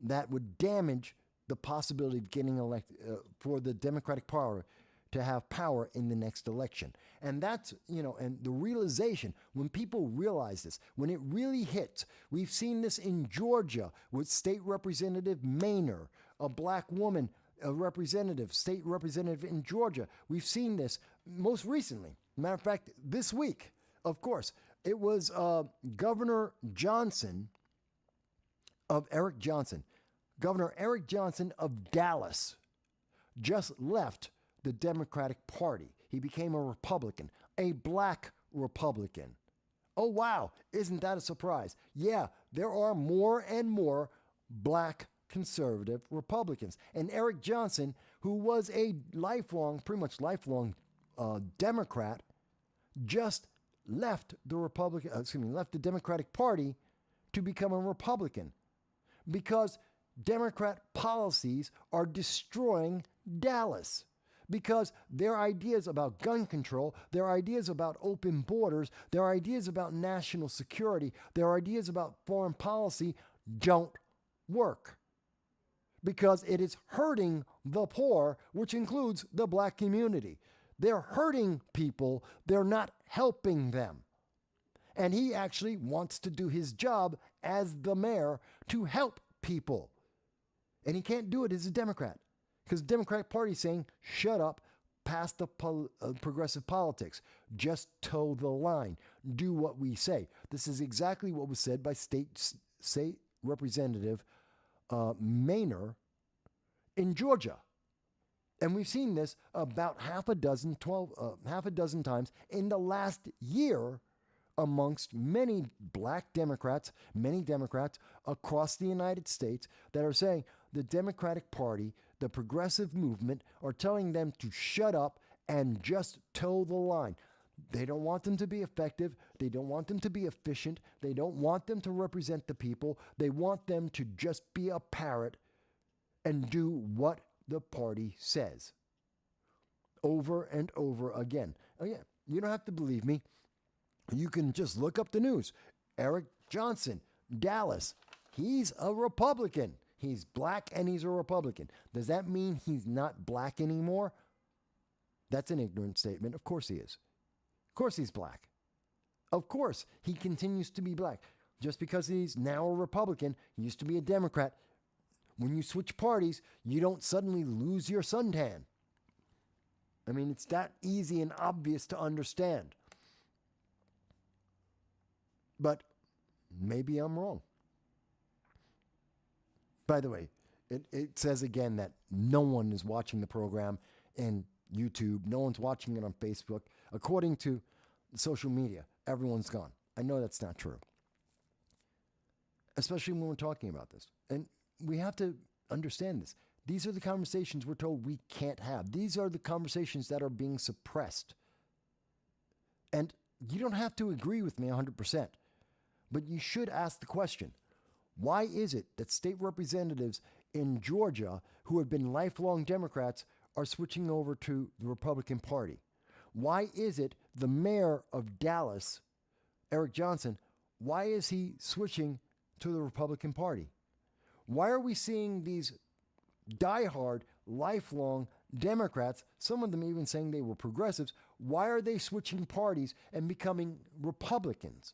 that would damage the possibility of getting elected for the Democratic Party to have power in the next election. And that's, and the realization, when people realize this, when it really hits, we've seen this in Georgia with State Representative Maynor, a black woman, a representative, state representative in Georgia. We've seen this most recently. Matter of fact, this week, of course, it was Governor Eric Johnson. Governor Eric Johnson of Dallas just left the Democratic Party. He became a Republican, a black Republican. Oh, wow. Isn't that a surprise? Yeah, there are more and more black conservative Republicans. And Eric Johnson, who was a pretty much lifelong Democrat, just left the Democratic Party to become a Republican because Democrat policies are destroying Dallas. Because their ideas about gun control, their ideas about open borders, their ideas about national security, their ideas about foreign policy don't work. Because it is hurting the poor, which includes the black community. They're hurting people, they're not helping them. And he actually wants to do his job as the mayor to help people. And he can't do it as a Democrat. Because the Democratic Party is saying, shut up, past the progressive politics. Just toe the line. Do what we say. This is exactly what was said by State Representative Maynor in Georgia. And we've seen this about half a dozen times in the last year amongst many black Democrats, many Democrats across the United States that are saying the Democratic Party, the progressive movement, are telling them to shut up and just toe the line. They don't want them to be effective. They don't want them to be efficient. They don't want them to represent the people. They want them to just be a parrot and do what the party says. Over and over again. Again, you don't have to believe me. You can just look up the news. Eric Johnson, Dallas, he's a Republican. He's black and he's a Republican. Does that mean he's not black anymore? That's an ignorant statement. Of course he is. Of course he's black. Of course he continues to be black. Just because he's now a Republican, he used to be a Democrat. When you switch parties, you don't suddenly lose your suntan. I mean, it's that easy and obvious to understand. But maybe I'm wrong. By the way, it says again that no one is watching the program in YouTube. No one's watching it on Facebook. According to social media, everyone's gone. I know that's not true. Especially when we're talking about this. And we have to understand this. These are the conversations we're told we can't have. These are the conversations that are being suppressed. And you don't have to agree with me 100%. But you should ask the question, why is it that state representatives in Georgia who have been lifelong Democrats are switching over to the Republican Party? Why is it the mayor of Dallas, Eric Johnson, why is he switching to the Republican Party? Why are we seeing these diehard, lifelong Democrats, some of them even saying they were progressives, why are they switching parties and becoming Republicans?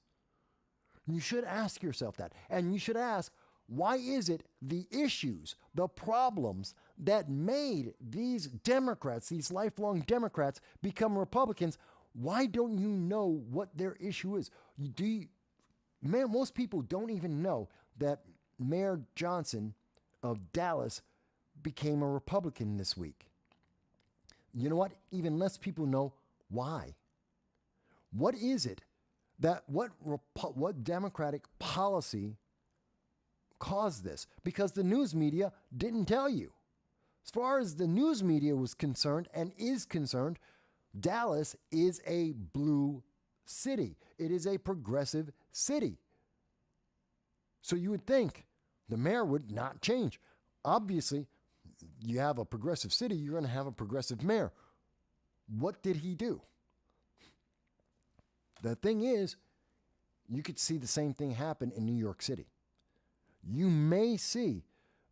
You should ask yourself that. And you should ask, why is it the issues, the problems that made these Democrats, these lifelong Democrats, become Republicans, why don't you know what their issue is? Most people don't even know that Mayor Johnson of Dallas became a Republican this week. You know what? Even less people know why. What is it that what Democratic policy caused this? Because the news media didn't tell you. As far as the news media was concerned and is concerned, Dallas is a blue city. It is a progressive city. So you would think the mayor would not change. Obviously, you have a progressive city, you're going to have a progressive mayor. What did he do? The thing is, you could see the same thing happen in New York City. You may see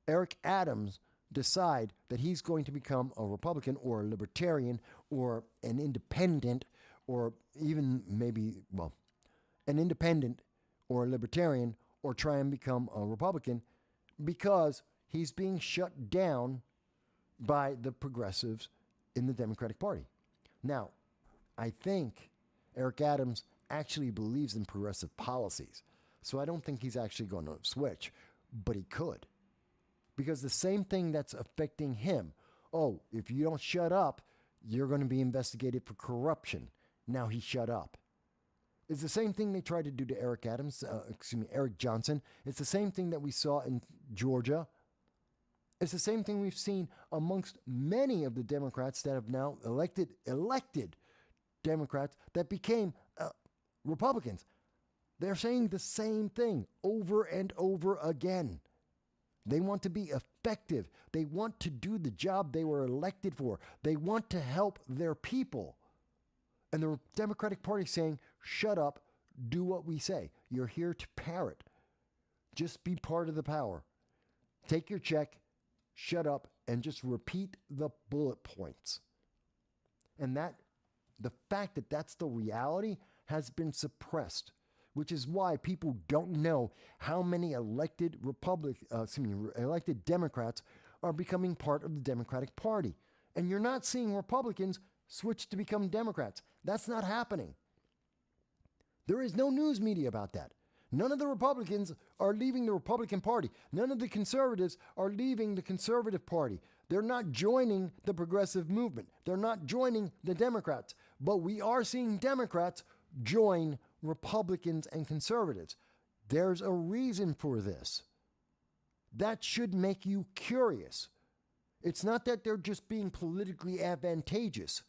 Eric Adams decide that he's going to become a Republican or a Libertarian or an independent or even maybe, an independent or a Libertarian or try and become a Republican because he's being shut down by the progressives in the Democratic Party. Now, I think Eric Adams actually believes in progressive policies. So I don't think he's actually going to switch, but he could. Because the same thing that's affecting him, if you don't shut up, you're going to be investigated for corruption. Now he shut up. It's the same thing they tried to do to Eric Johnson. It's the same thing that we saw in Georgia. It's the same thing we've seen amongst many of the Democrats that have now elected Democrats that became Republicans. They're saying the same thing over and over again. They want to be effective. They want to do the job they were elected for. They want to help their people. And the Democratic Party saying, shut up, do what we say. You're here to parrot. Just be part of the power. Take your check, shut up, and just repeat the bullet points. And the fact that that's the reality has been suppressed, which is why people don't know how many elected Democrats are becoming part of the Democratic Party. And you're not seeing Republicans switch to become Democrats. That's not happening. There is no news media about that. None of the Republicans are leaving the Republican Party. None of the conservatives are leaving the Conservative Party. They're not joining the progressive movement. They're not joining the Democrats. But we are seeing Democrats join Republicans and conservatives. There's a reason for this. That should make you curious. It's not that they're just being politically advantageous.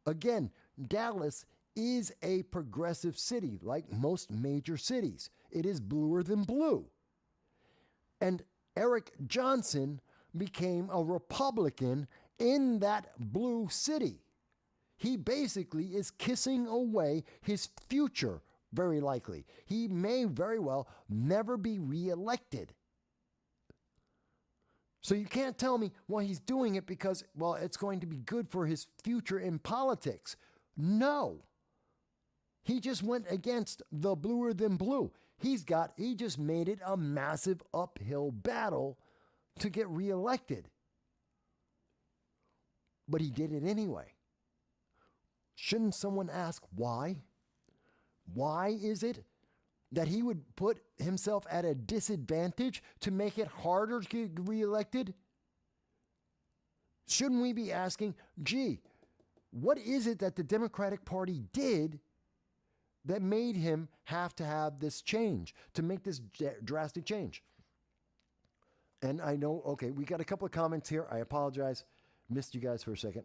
Again, Dallas is a progressive city, like most major cities. It is bluer than blue. And Eric Johnson became a Republican in that blue city. He basically is kissing away his future, very likely. He may very well never be reelected. So you can't tell me, well, he's doing it because, well, it's going to be good for his future in politics. No. He just went against the bluer than blue. He just made it a massive uphill battle to get reelected. But he did it anyway. Shouldn't someone ask why? Why is it that he would put himself at a disadvantage to make it harder to get reelected? Shouldn't we be asking, gee, what is it that the Democratic Party did that made him have to have this change, to make this drastic change? And I know, okay, we got a couple of comments here. I apologize. Missed you guys for a second.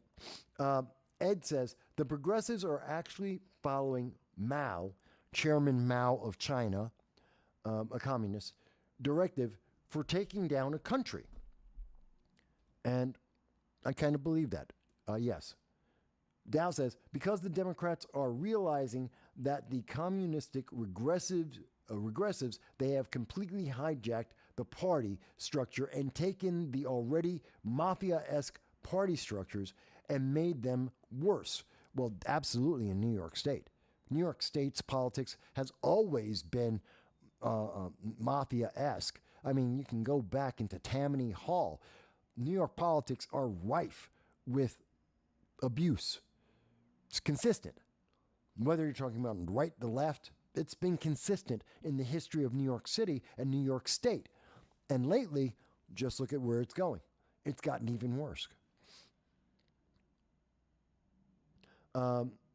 Ed says, the progressives are actually following Mao, Chairman Mao of China, a communist, directive for taking down a country. And I kind of believe that. Yes. Dow says, because the Democrats are realizing that the communistic regressives, they have completely hijacked the party structure and taken the already mafia-esque party structures and made them worse. Well, absolutely in New York State. New York State's politics has always been mafia-esque. I mean, you can go back into Tammany Hall. New York politics are rife with abuse. It's consistent. Whether you're talking about right, the left, it's been consistent in the history of New York City and New York State. And lately, just look at where it's going. It's gotten even worse.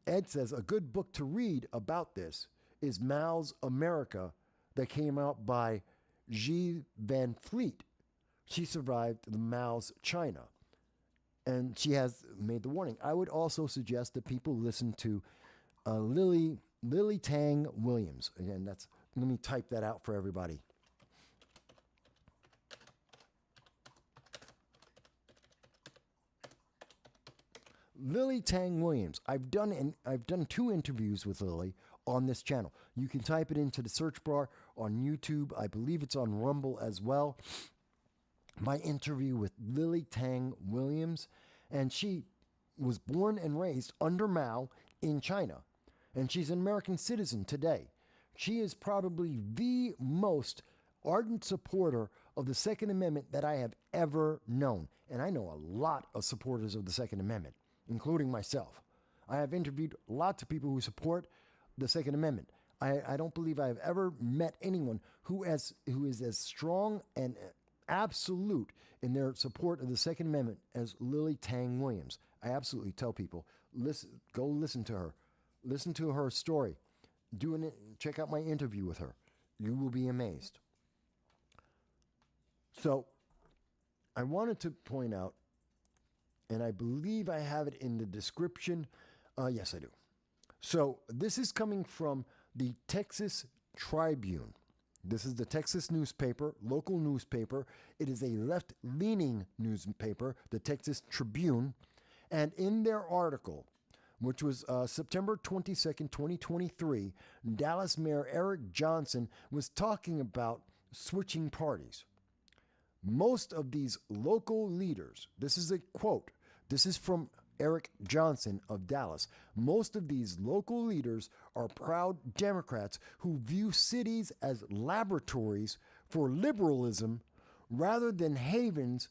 Ed says, a good book to read about this is Mao's America that came out by Xi Van Fleet. She survived the Mao's China. And she has made the warning. I would also suggest that people listen to Lily Tang Williams. Again, let me type that out for everybody. Lily Tang Williams. I've done 2 interviews with Lily on this channel. You can type it into the search bar on YouTube. I believe it's on Rumble as well. My interview with Lily Tang Williams, and she was born and raised under Mao in China, and she's an American citizen today. She is probably the most ardent supporter of the Second Amendment that I have ever known, and I know a lot of supporters of the Second Amendment, including myself. I have interviewed lots of people who support the Second Amendment. I don't believe I have ever met anyone who is as strong and absolute in their support of the Second Amendment as Lily Tang Williams. I absolutely tell people, go listen to her. Listen to her story. Check out my interview with her. You will be amazed. So, I wanted to point out, and I believe I have it in the description. Yes, I do. So, this is coming from the Texas Tribune. This is the Texas newspaper, local newspaper. It is a left-leaning newspaper, the Texas Tribune. And in their article, which was September 22nd, 2023, Dallas Mayor Eric Johnson was talking about switching parties. Most of these local leaders, this is a quote, this is from Eric Johnson of Dallas. Most of these local leaders are proud Democrats who view cities as laboratories for liberalism rather than havens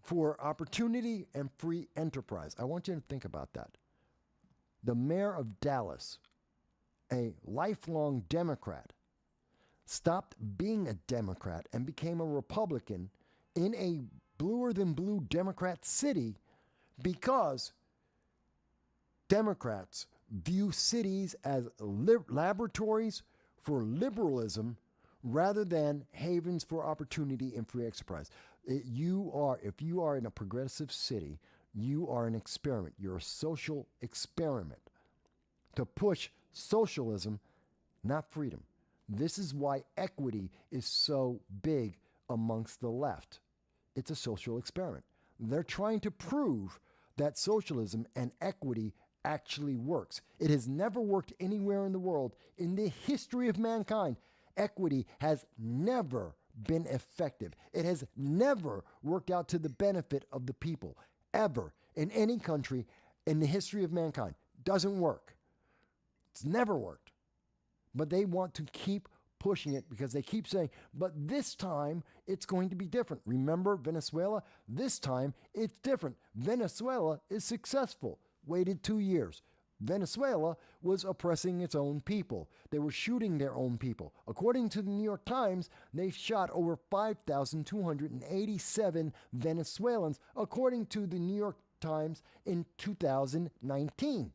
for opportunity and free enterprise. I want you to think about that. The mayor of Dallas, a lifelong Democrat, stopped being a Democrat and became a Republican in a bluer than blue Democrat city because Democrats view cities as laboratories for liberalism rather than havens for opportunity and free enterprise. If you are in a progressive city, you are an experiment. You're a social experiment to push socialism, not freedom. This is why equity is so big amongst the left. It's a social experiment. They're trying to prove that socialism and equity actually works. It has never worked anywhere in the world. In the history of mankind, equity has never been effective. It has never worked out to the benefit of the people, ever, in any country in the history of mankind. Doesn't work. It's never worked. But they want to keep pushing it because they keep saying, but this time it's going to be different. Remember Venezuela? This time it's different. Venezuela is successful. Waited 2 years. Venezuela was oppressing its own people. They were shooting their own people. According to the New York Times, they shot over 5,287 Venezuelans, according to the New York Times in 2019.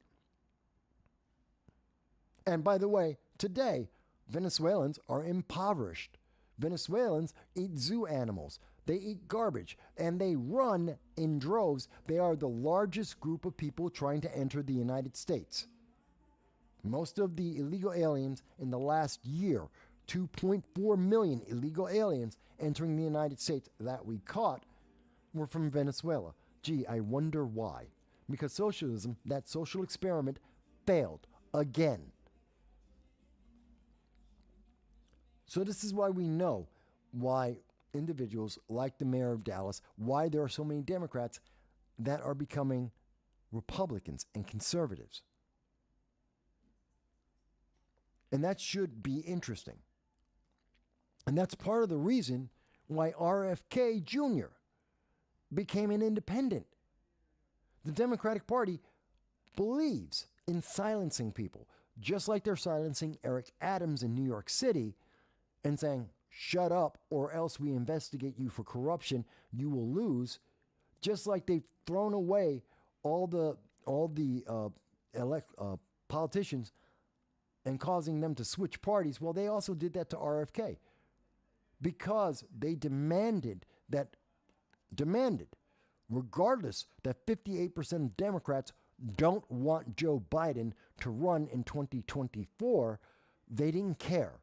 And by the way, today, Venezuelans are impoverished. Venezuelans eat zoo animals. They eat garbage, and they run in droves. They are the largest group of people trying to enter the United States. Most of the illegal aliens in the last year, 2.4 million illegal aliens entering the United States that we caught, were from Venezuela. Gee, I wonder why. Because socialism, that social experiment, failed again. So this is why we know why individuals like the mayor of Dallas, why there are so many Democrats that are becoming Republicans and conservatives. And that should be interesting. And that's part of the reason why RFK Jr. became an independent. The Democratic Party believes in silencing people, just like they're silencing Eric Adams in New York City and saying, shut up or else we investigate you for corruption, you will lose. Just like they've thrown away all the politicians and causing them to switch parties. Well, they also did that to RFK because they demanded, regardless that 58% of Democrats don't want Joe Biden to run in 2024, they didn't care.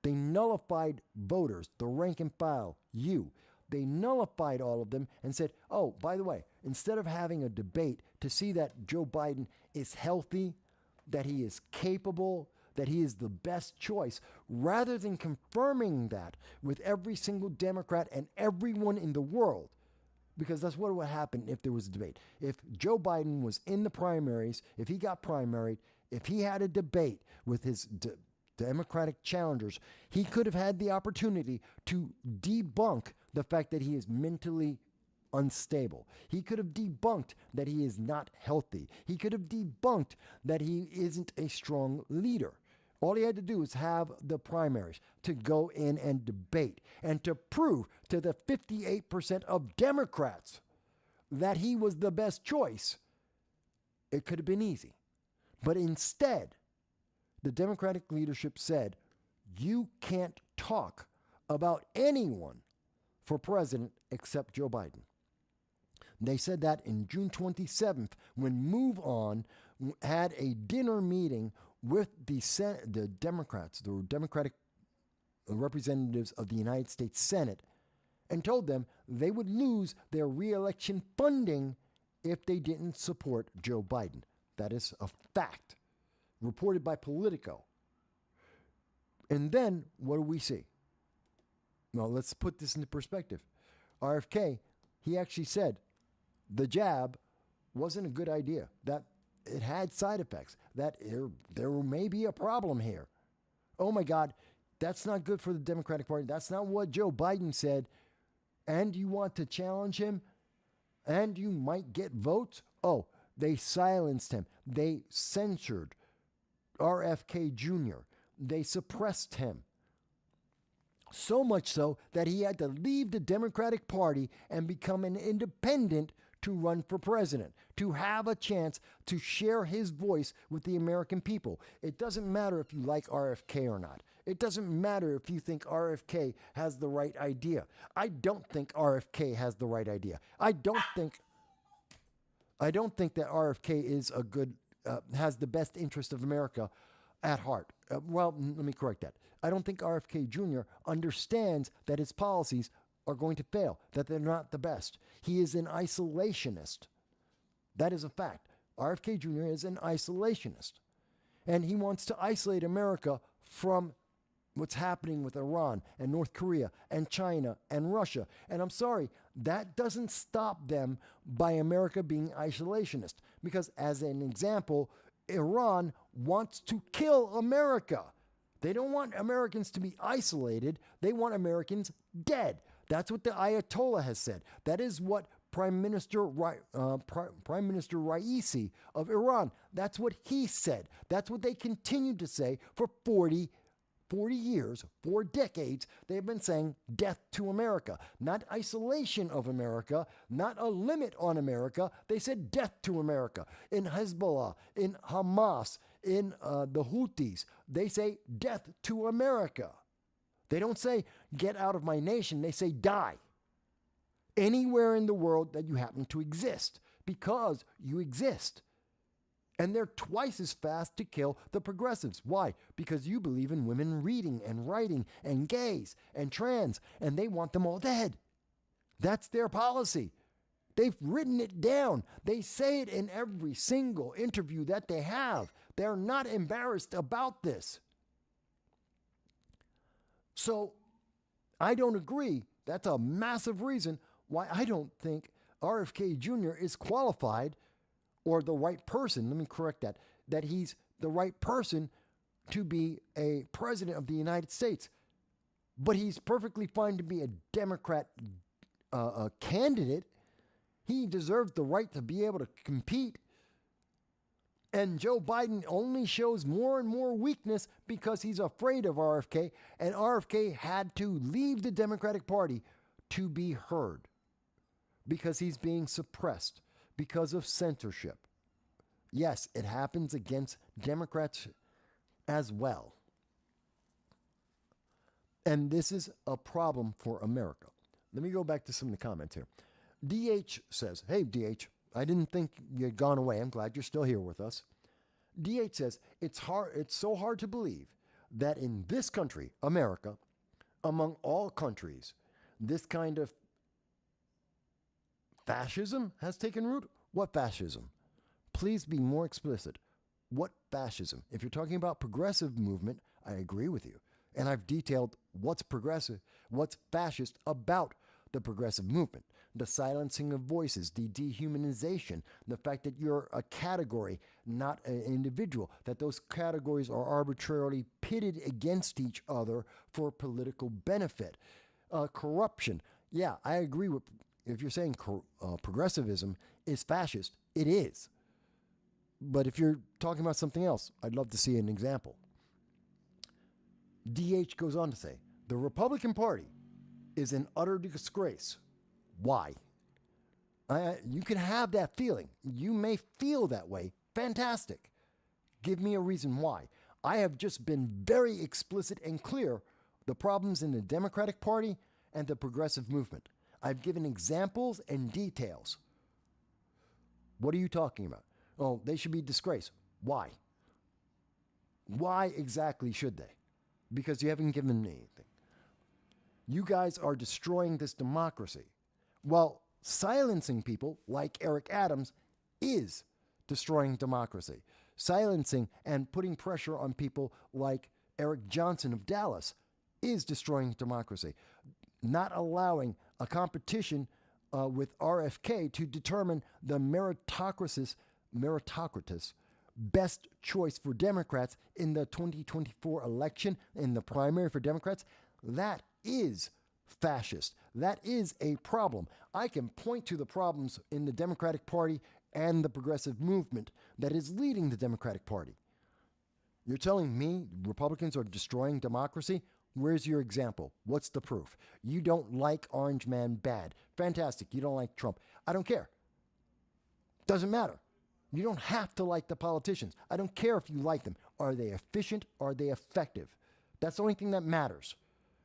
They nullified voters, the rank and file, you. They nullified all of them and said, oh, by the way, instead of having a debate to see that Joe Biden is healthy, that he is capable, that he is the best choice, rather than confirming that with every single Democrat and everyone in the world, because that's what would happen if there was a debate. If Joe Biden was in the primaries, if he got primaried, if he had a debate with his Democratic challengers, he could have had the opportunity to debunk the fact that he is mentally unstable. He could have debunked that he is not healthy. He could have debunked that he isn't a strong leader. All he had to do was have the primaries to go in and debate and to prove to the 58% of Democrats that he was the best choice. It could have been easy. But instead, the Democratic leadership said, you can't talk about anyone for president except Joe Biden. They said that in June 27th when Move On had a dinner meeting with the Democrats, the Democratic representatives of the United States Senate, and told them they would lose their re-election funding if they didn't support Joe Biden. That is a fact, reported by Politico. And then what do we see? Well, let's put this into perspective. RFK, he actually said the jab wasn't a good idea, that it had side effects, that there may be a problem here. Oh my God, that's not good for the Democratic Party. That's not what Joe Biden said. And you want to challenge him? and you might get votes. Oh, they silenced him. They censored RFK Jr. They suppressed him. So much so that he had to leave the Democratic Party and become an independent to run for president, to have a chance to share his voice with the American people. It doesn't matter if you like RFK or not. It doesn't matter if you think RFK has the right idea. I don't think RFK has the right idea. I don't think that RFK is a good, has the best interest of America at heart. Well, let me correct that. I don't think RFK Jr. understands that his policies are going to fail, that they're not the best. He is an isolationist. That is a fact. RFK Jr. is an isolationist. And he wants to isolate America from what's happening with Iran and North Korea and China and Russia. And I'm sorry, that doesn't stop them by America being isolationist. Because as an example, Iran wants to kill America. They don't want Americans to be isolated. They want Americans dead. That's what the Ayatollah has said. That is what Prime Minister Raisi of Iran, that's what he said. That's what they continued to say for 40 years, 4 decades. They've been saying death to America, not isolation of America, not a limit on America. They said death to America. In Hezbollah, in Hamas, in the Houthis, they say death to America. They don't say get out of my nation. They say die. Anywhere in the world that you happen to exist, because you exist. And they're twice as fast to kill the progressives. Why? Because you believe in women reading and writing and gays and trans, and they want them all dead. That's their policy. They've written it down. They say it in every single interview that they have. They're not embarrassed about this. So I don't agree. That's a massive reason why I don't think RFK Jr. is qualified or the right person. Let me correct that. That he's the right person to be a president of the United States. But he's perfectly fine to be a Democrat candidate. He deserves the right to be able to compete. And Joe Biden only shows more and more weakness because he's afraid of RFK. And RFK had to leave the Democratic Party to be heard because he's being suppressed because of censorship. Yes, it happens against Democrats as well. And this is a problem for America. Let me go back to some of the comments here. DH says, hey, DH, I didn't think you had gone away. I'm glad you're still here with us. DH says, it's so hard to believe that in this country, America, among all countries, this kind of fascism has taken root. What fascism? Please be more explicit. What fascism? If you're talking about progressive movement, I agree with you. And I've detailed what's progressive, what's fascist about the progressive movement. The silencing of voices, the dehumanization, the fact that you're a category, not an individual, that those categories are arbitrarily pitted against each other for political benefit. Corruption. Yeah, I agree with, if you're saying progressivism is fascist, it is. But if you're talking about something else, I'd love to see an example. DH goes on to say, the Republican Party is an utter disgrace. Why? You can have that feeling. You may feel that way. Fantastic. Give me a reason why. I have just been very explicit and clear the problems in the Democratic Party and the progressive movement. I've given examples and details. What are you talking about? Oh, they should be disgraced. Why? Why exactly should they? Because you haven't given me anything. You guys are destroying this democracy. Well, silencing people like Eric Adams is destroying democracy. Silencing and putting pressure on people like Eric Johnson of Dallas is destroying democracy. Not allowing a competition with RFK to determine the meritocratic best choice for Democrats in the 2024 election, in the primary for Democrats, that is fascist. That is a problem. I can point to the problems in the Democratic Party and the progressive movement that is leading the Democratic Party. You're telling me Republicans are destroying democracy? Where's your example? What's the proof? You don't like Orange Man bad. Fantastic. You don't like Trump. I don't care. Doesn't matter. You don't have to like the politicians. I don't care if you like them. Are they efficient? Are they effective? That's the only thing that matters.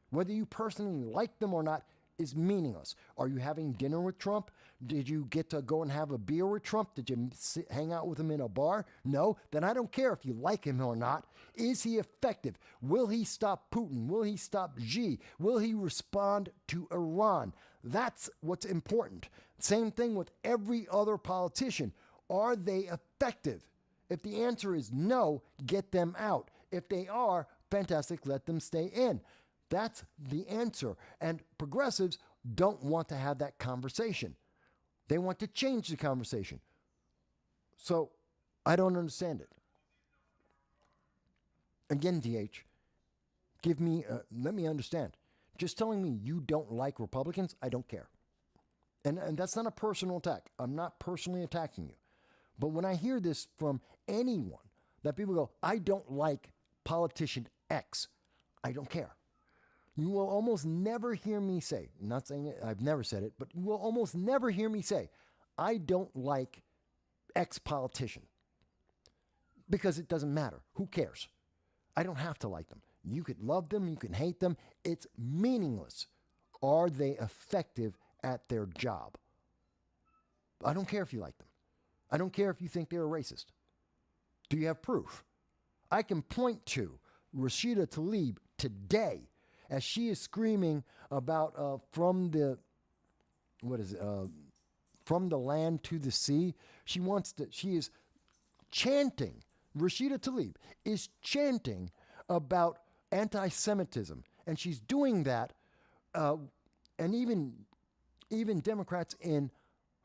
Whether you personally like them or not is meaningless. Are you having dinner with Trump? Did you get to go and have a beer with Trump? Did you hang out with him in a bar? No? Then I don't care if you like him or not. Is he effective? Will he stop Putin? Will he stop Xi? Will he respond to Iran? That's what's important. Same thing with every other politician. Are they effective? If the answer is no, get them out. If they are, fantastic, let them stay in. That's the answer. And progressives don't want to have that conversation. They want to change the conversation. So I don't understand it. Again, DH, let me understand. Just telling me you don't like Republicans, I don't care. And that's not a personal attack. I'm not personally attacking you. But when I hear this from anyone, that people go, I don't like politician X, I don't care. You will almost never hear me say, I'm not saying it, I've never said it, but you will almost never hear me say, I don't like X politician. Because it doesn't matter. Who cares? I don't have to like them. You could love them, you can hate them. It's meaningless. Are they effective at their job? I don't care if you like them. I don't care if you think they're a racist. Do you have proof? I can point to Rashida Tlaib today as she is screaming about from the land to the sea. She is chanting. Rashida Tlaib is chanting about anti-Semitism, and she's doing that. And even Democrats in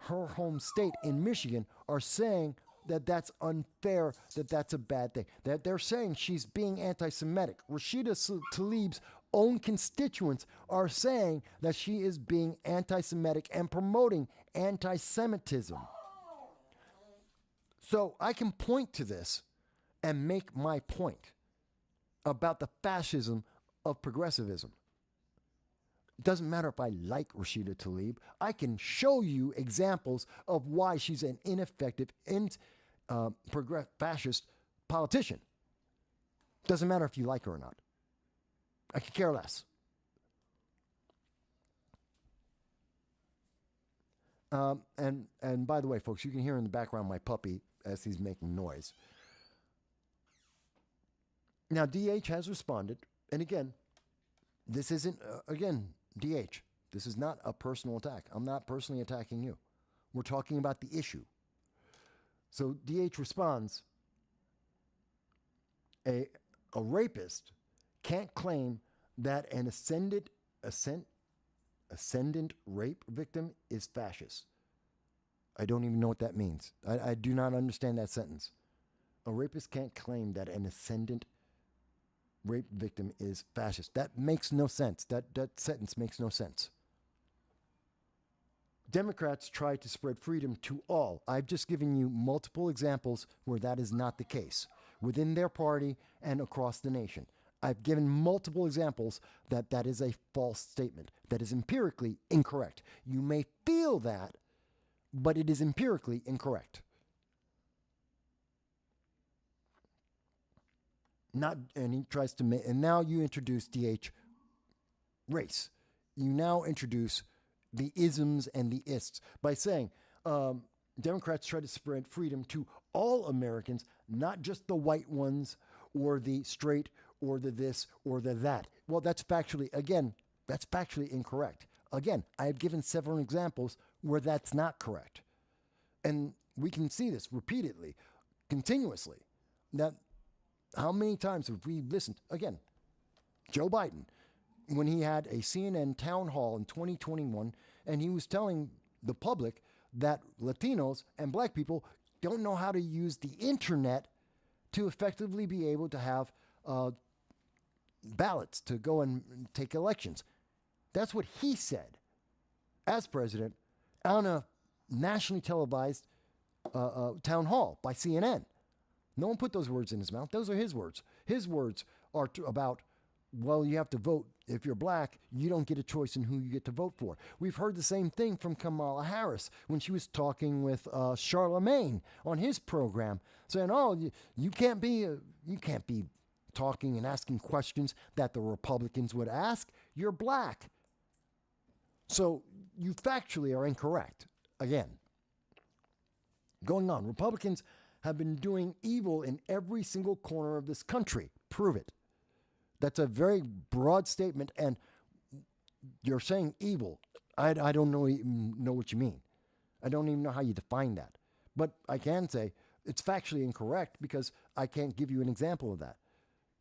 her home state in Michigan are saying that that's unfair, that that's a bad thing. That they're saying she's being anti-Semitic. Rashida Tlaib's own constituents are saying that she is being anti-Semitic and promoting anti-Semitism. So I can point to this and make my point about the fascism of progressivism. It doesn't matter if I like Rashida Tlaib. I can show you examples of why she's an ineffective fascist politician. Doesn't matter if you like her or not. I could care less. And by the way, folks, you can hear in the background my puppy as he's making noise. Now, DH has responded. And again, this isn't, DH, this is not a personal attack. I'm not personally attacking you. We're talking about the issue. So DH responds, a rapist can't claim that an ascendant rape victim is fascist. I don't even know what that means. I do not understand that sentence. A rapist can't claim that an ascendant rape victim is fascist. That makes no sense. That sentence makes no sense. Democrats try to spread freedom to all. I've just given you multiple examples where that is not the case within their party and across the nation. I've given multiple examples that that is a false statement, that is empirically incorrect. You may feel that, but it is empirically incorrect. And he tries to make, and now you introduce DH race. You now introduce the isms and the ists by saying Democrats try to spread freedom to all Americans, not just the white ones or the straight or the this or the that. Well, that's factually incorrect. Again, I have given several examples where that's not correct. And we can see this repeatedly, continuously. That how many times have we listened? Again, Joe Biden, when he had a CNN town hall in 2021, and he was telling the public that Latinos and black people don't know how to use the internet to effectively be able to have ballots to go and take elections. That's what he said as president on a nationally televised town hall by CNN. No one put those words in his mouth. Those are his words. His words are about, well, you have to vote. If you're black, you don't get a choice in who you get to vote for. We've heard the same thing from Kamala Harris when she was talking with Charlemagne on his program, saying, "Oh, you can't be talking and asking questions that the Republicans would ask. You're black." So you factually are incorrect. Again, going on, Republicans have been doing evil in every single corner of this country. Prove it. That's a very broad statement, and you're saying evil. I don't know what you mean. I don't even know how you define that. But I can say it's factually incorrect because I can't give you an example of that.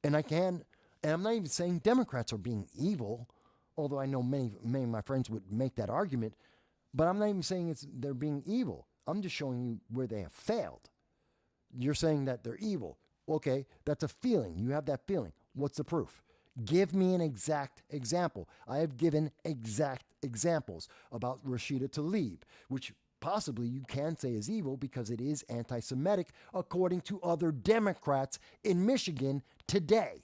And I'm not even saying Democrats are being evil, although I know many of my friends would make that argument, but I'm not even saying they're being evil. I'm just showing you where they have failed. You're saying that they're evil. Okay, that's a feeling. You have that feeling. What's the proof? Give me an exact example. I have given exact examples about Rashida Tlaib, which possibly you can say is evil because it is anti-Semitic according to other Democrats in Michigan today.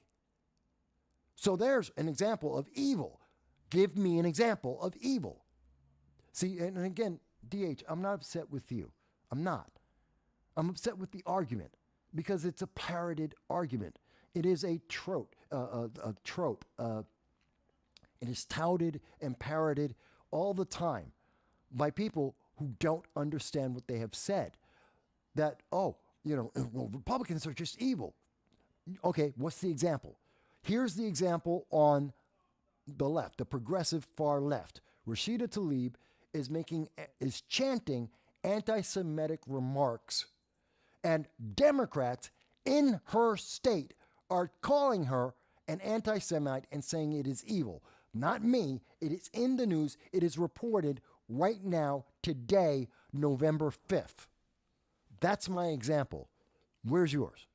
So there's an example of evil. Give me an example of evil. See, and again, DH, I'm not upset with you. I'm not. I'm upset with the argument because it's a parroted argument. It is a trope. It is touted and parroted all the time by people who don't understand what they have said. That, well, Republicans are just evil. Okay, what's the example? Here's the example on the left, the progressive far left. Rashida Tlaib is chanting anti-Semitic remarks, and Democrats in her state are calling her an anti-Semite and saying it is evil. Not me. It is in the news. It is reported right now, today, November 5th. That's my example. Where's yours?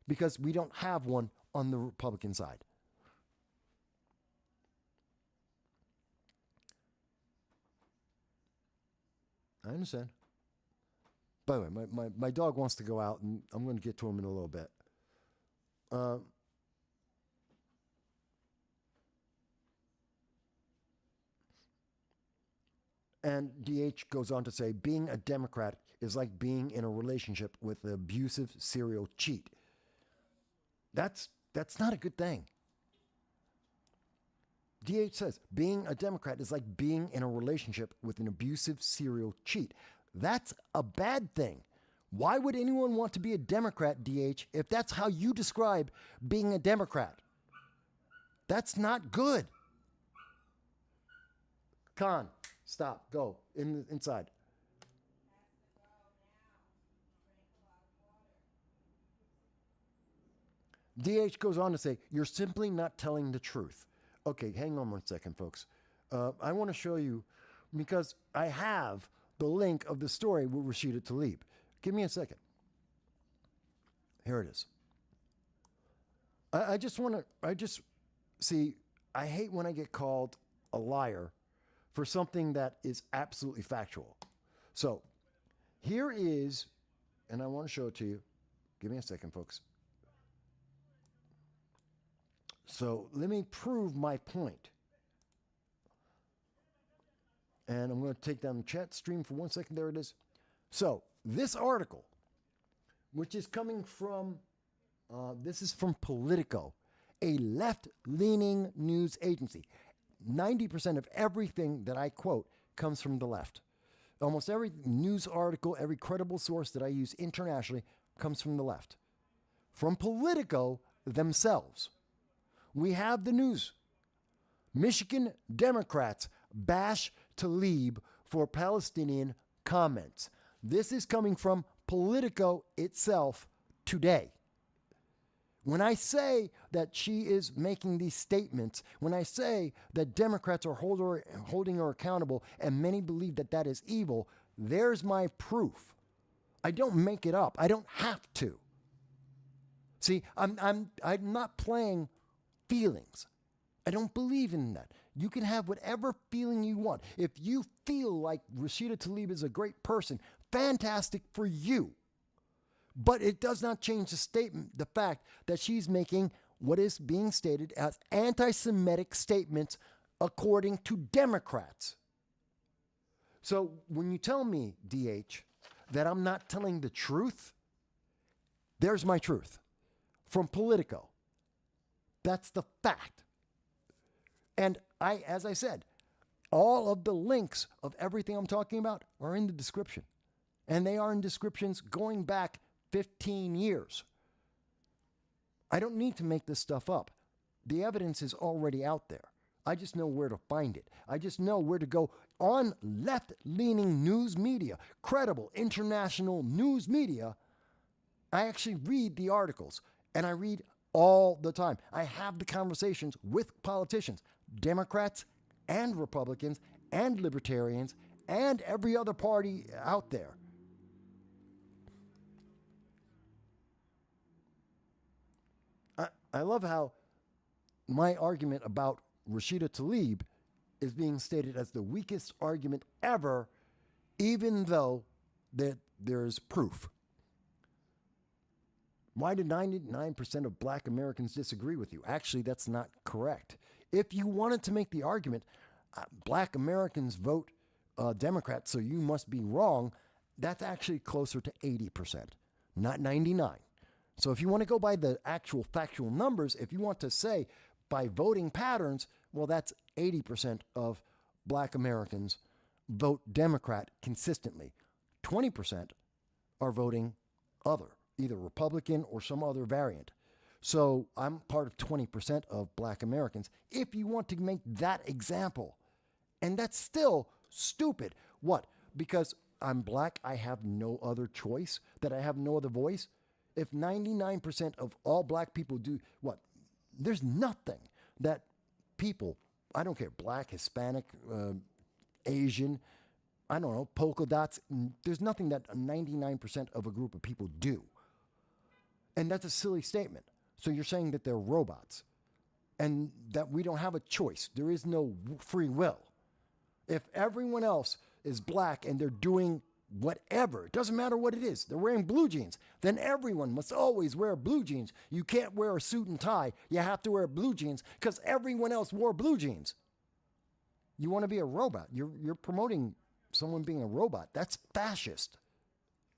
Because we don't have one on the Republican side. I understand. By the way, my dog wants to go out, and I'm going to get to him in a little bit. And DH goes on to say, being a Democrat is like being in a relationship with an abusive serial cheat. That's not a good thing. DH says, being a Democrat is like being in a relationship with an abusive serial cheat. That's a bad thing. Why would anyone want to be a Democrat, DH, if that's how you describe being a Democrat? That's not good. Khan, stop, go, inside. DH goes on to say, you're simply not telling the truth. Okay, hang on one second, folks. I want to show you, because I have the link of the story with Rashida Tlaib. Give me a second. Here it is. I hate when I get called a liar for something that is absolutely factual. So here is, and I want to show it to you. Give me a second, folks. So let me prove my point. And I'm going to take down the chat stream for 1 second. There it is. So this article, which is coming from, this is from Politico, a left-leaning news agency. 90% of everything that I quote comes from the left. Almost every news article, every credible source that I use internationally comes from the left. From Politico themselves. We have the news. Michigan Democrats bash Tlaib for Palestinian comments. This is coming from Politico itself today. When I say that she is making these statements, when I say that Democrats are holding her accountable and many believe that that is evil, there's my proof. I don't make it up. I don't have to. See, I'm not playing feelings. I don't believe in that. You can have whatever feeling you want. If you feel like Rashida Tlaib is a great person, fantastic for you. But it does not change the fact that she's making what is being stated as anti-Semitic statements according to Democrats. So when you tell me, DH, that I'm not telling the truth, there's my truth from Politico. That's the fact. And as I said, all of the links of everything I'm talking about are in the description. And they are in descriptions going back 15 years. I don't need to make this stuff up. The evidence is already out there. I just know where to find it. I just know where to go on left-leaning news media, credible international news media. I actually read the articles, and I read all the time. I have the conversations with politicians, Democrats and Republicans and Libertarians and every other party out there. I love how my argument about Rashida Tlaib is being stated as the weakest argument ever, even though that there's proof. Why do 99% of black Americans disagree with you? Actually, that's not correct. If you wanted to make the argument, black Americans vote Democrat, so you must be wrong, that's actually closer to 80%, not 99. So if you want to go by the actual factual numbers, if you want to say by voting patterns, well, that's 80% of black Americans vote Democrat consistently. 20% are voting other, either Republican or some other variant. So I'm part of 20% of black Americans. If you want to make that example, and that's still stupid. What? Because I'm black, I have no other choice, that I have no other voice? If 99% of all black people do what? There's nothing that people, I don't care, black, Hispanic, Asian, I don't know, polka dots, there's nothing that 99% of a group of people do. And that's a silly statement. So you're saying that they're robots and that we don't have a choice. There is no free will. If everyone else is black and they're doing whatever, it doesn't matter what it is, they're wearing blue jeans, then everyone must always wear blue jeans. You can't wear a suit and tie. You have to wear blue jeans because everyone else wore blue jeans. You want to be a robot. You're promoting someone being a robot. That's fascist.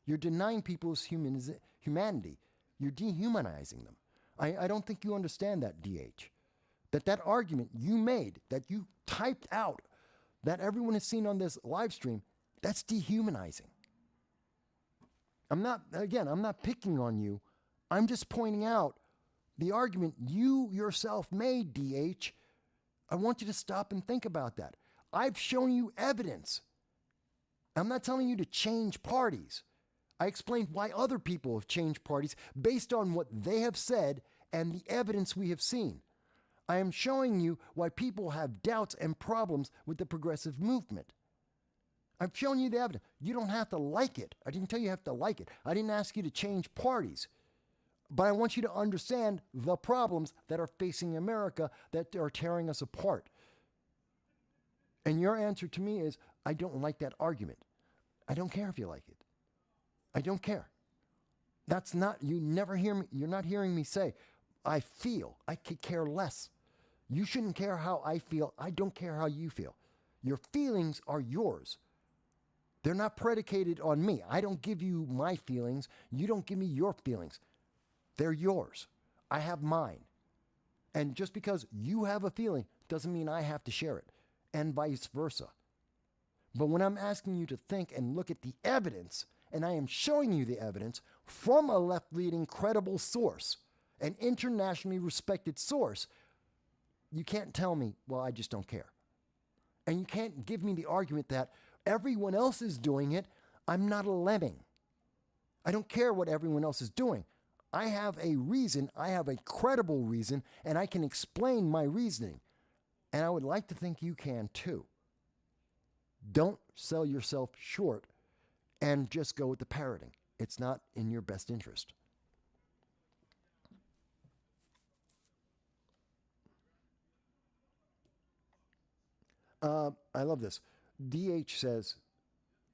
You're denying people's humanity. You're dehumanizing them. I don't think you understand that, DH. That argument you made, that you typed out, that everyone has seen on this live stream, that's dehumanizing. I'm not picking on you. I'm just pointing out the argument you yourself made, DH. I want you to stop and think about that. I've shown you evidence. I'm not telling you to change parties. I explained why other people have changed parties based on what they have said and the evidence we have seen. I am showing you why people have doubts and problems with the progressive movement. I've shown you the evidence. You don't have to like it. I didn't tell you have to like it. I didn't ask you to change parties. But I want you to understand the problems that are facing America that are tearing us apart. And your answer to me is, I don't like that argument. I don't care if you like it. I don't care. That's not, you never hear me, you're not hearing me say, I feel. I could care less. You shouldn't care how I feel. I don't care how you feel. Your feelings are yours. They're not predicated on me. I don't give you my feelings. You don't give me your feelings. They're yours. I have mine. And just because you have a feeling doesn't mean I have to share it, and vice versa. But when I'm asking you to think and look at the evidence, and I am showing you the evidence from a left-leaning credible source, an internationally respected source, you can't tell me, well, I just don't care. And you can't give me the argument that everyone else is doing it. I'm not a lemming. I don't care what everyone else is doing. I have a reason, I have a credible reason, and I can explain my reasoning. And I would like to think you can too. Don't sell yourself short and just go with the parroting. It's not in your best interest. I love this. DH says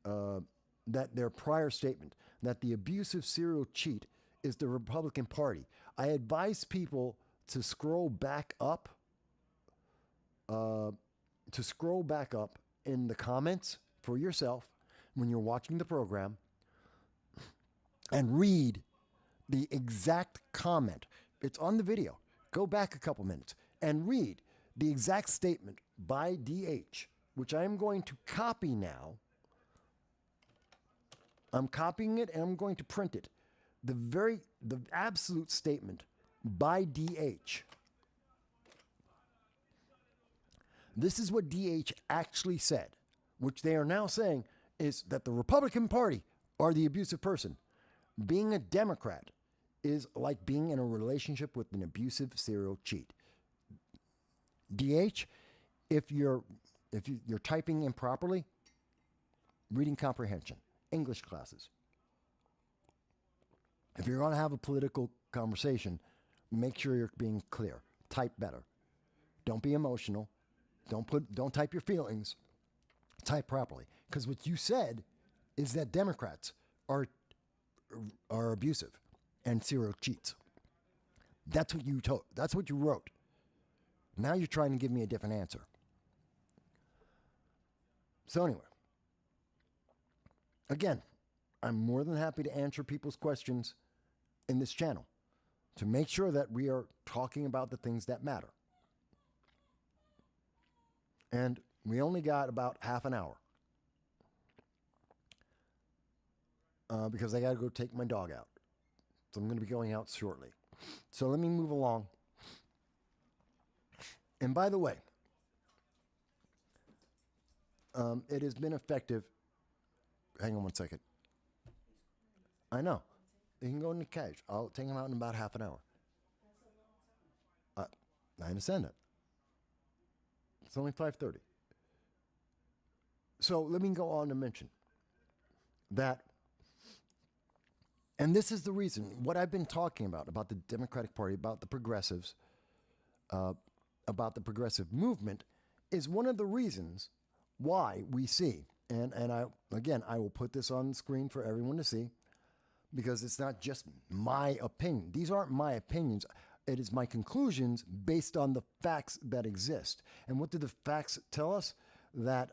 that their prior statement that the abusive serial cheat is the Republican Party. I advise people to scroll back up, in the comments for yourself when you're watching the program and read the exact comment. It's on the video. Go back a couple minutes and read the exact statement by DH, which I am going to copy now. I'm copying it and I'm going to print it. The absolute statement by DH. This is what DH actually said, which they are now saying is that the Republican Party are the abusive person. Being a Democrat is like being in a relationship with an abusive serial cheat. DH, if you're typing improperly, reading comprehension, English classes. If you're going to have a political conversation, make sure you're being clear. Type better. Don't be emotional. Don't type your feelings. Type properly. Because what you said is that Democrats are abusive and serial cheats. That's what you told. That's what you wrote. Now you're trying to give me a different answer. So anyway, again, I'm more than happy to answer people's questions in this channel to make sure that we are talking about the things that matter. And we only got about half an hour because I got to go take my dog out. So I'm going to be going out shortly. So let me move along. And by the way, it has been effective. Hang on one second. I know. You can go in the cage. I'll take him out in about half an hour. I understand that. It's only 5:30. So let me go on to mention that, and this is the reason, what I've been talking about the Democratic Party, about the progressives, about the progressive movement, is one of the reasons why we see, and I will put this on the screen for everyone to see, because it's not just my opinion. These aren't my opinions. It is my conclusions based on the facts that exist. And what do the facts tell us? That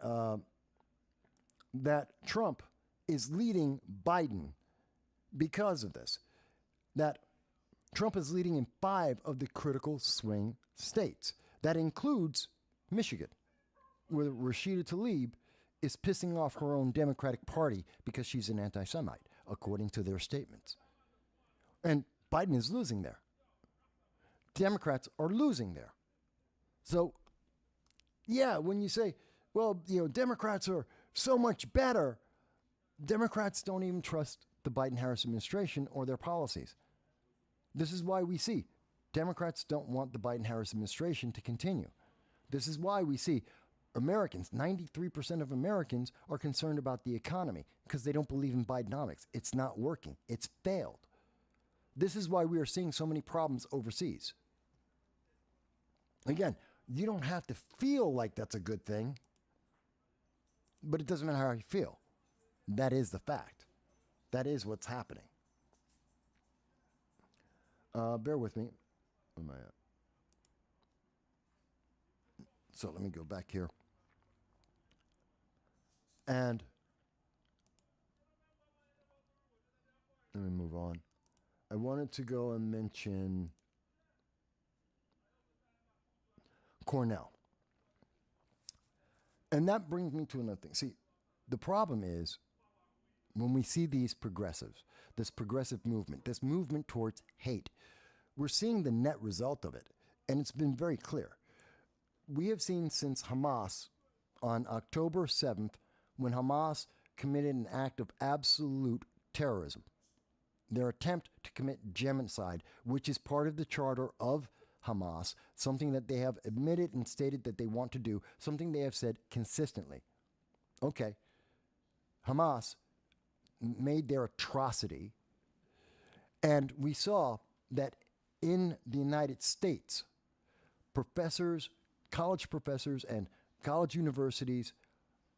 that Trump is leading Biden because of this. That Trump is leading in 5 of the critical swing states. That includes Michigan, where Rashida Tlaib is pissing off her own Democratic Party because she's an anti-Semite, according to their statements. And Biden is losing there. Democrats are losing there. So, yeah, when you say, well, Democrats are so much better, Democrats don't even trust the Biden-Harris administration or their policies. This is why we see Democrats don't want the Biden-Harris administration to continue. This is why we see Americans, 93% of Americans are concerned about the economy because they don't believe in Bidenomics. It's not working. It's failed. This is why we are seeing so many problems overseas. Again, you don't have to feel like that's a good thing, but it doesn't matter how you feel. That is the fact. That is what's happening. Bear with me. Where am I at? So let me go back here. And let me move on. I wanted to go and mention Cornell. And that brings me to another thing. See, the problem is when we see these progressives, this progressive movement, this movement towards hate, we're seeing the net result of it. And it's been very clear. We have seen since Hamas on October 7th, when Hamas committed an act of absolute terrorism, their attempt to commit genocide, which is part of the charter of Hamas, something that they have admitted and stated that they want to do, something they have said consistently. Okay, Hamas made their atrocity, and we saw that in the United States, professors, college professors, and college universities,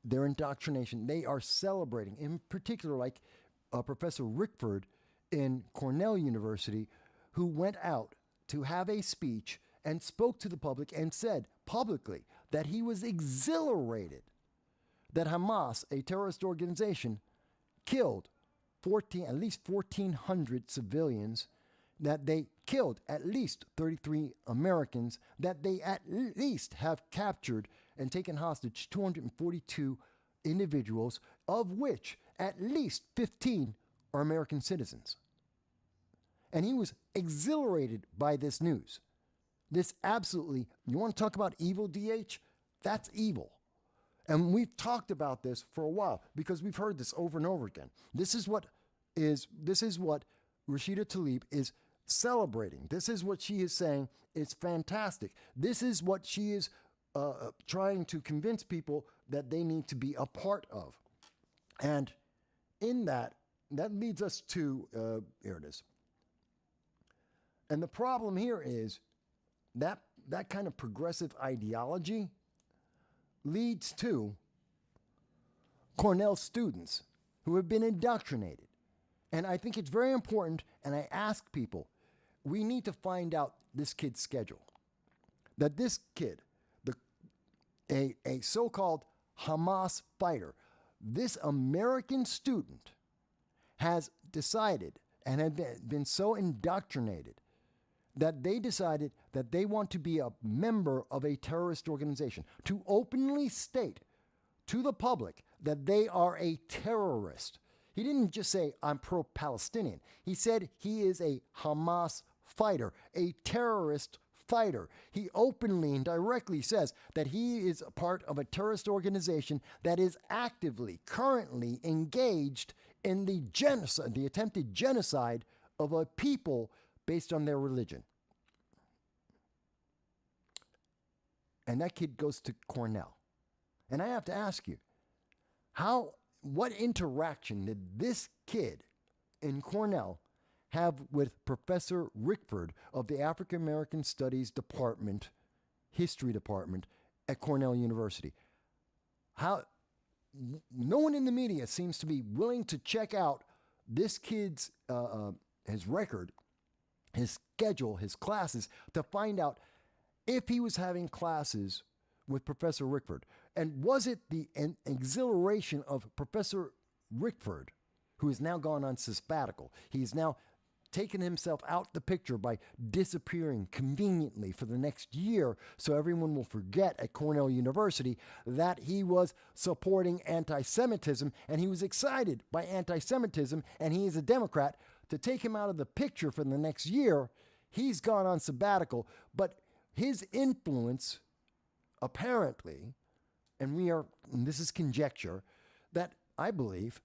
their indoctrination, they are celebrating, in particular, like Professor Rickford in Cornell University, who went out to have a speech and spoke to the public and said publicly that he was exhilarated that Hamas, a terrorist organization, killed at least 1,400 civilians, that they killed at least 33 Americans, that they at least have captured and taken hostage 242 individuals, of which at least 15 are American citizens. And he was exhilarated by this news. This absolutely, you want to talk about evil, DH? That's evil. And we've talked about this for a while because we've heard this over and over again. This is what Rashida Tlaib is celebrating. This is what she is saying is fantastic. This is what she is trying to convince people that they need to be a part of. And in that leads us to, here it is. And the problem here is that kind of progressive ideology leads to Cornell students who have been indoctrinated. And I think it's very important, and I ask people, we need to find out this kid's schedule. That this kid, a so-called Hamas fighter, this American student has decided and had been so indoctrinated that they decided that they want to be a member of a terrorist organization, to openly state to the public that they are a terrorist. He didn't just say, I'm pro-Palestinian. He said he is a Hamas fighter, a terrorist fighter. He openly and directly says that he is a part of a terrorist organization that is actively, currently engaged in the genocide, the attempted genocide of a people based on their religion. And that kid goes to Cornell. And I have to ask you, what interaction did this kid in Cornell have with Professor Rickford of the African American Studies Department, History Department at Cornell University? No one in the media seems to be willing to check out this kid's his record, his schedule, his classes, to find out if he was having classes with Professor Rickford. And was it the exhilaration of Professor Rickford, who has now gone on sabbatical? He's now taken himself out the picture by disappearing conveniently for the next year so everyone will forget at Cornell University that he was supporting anti-Semitism, and he was excited by anti-Semitism, and he is a Democrat. To take him out of the picture for the next year, he's gone on sabbatical, but his influence apparently, and this is conjecture, that I believe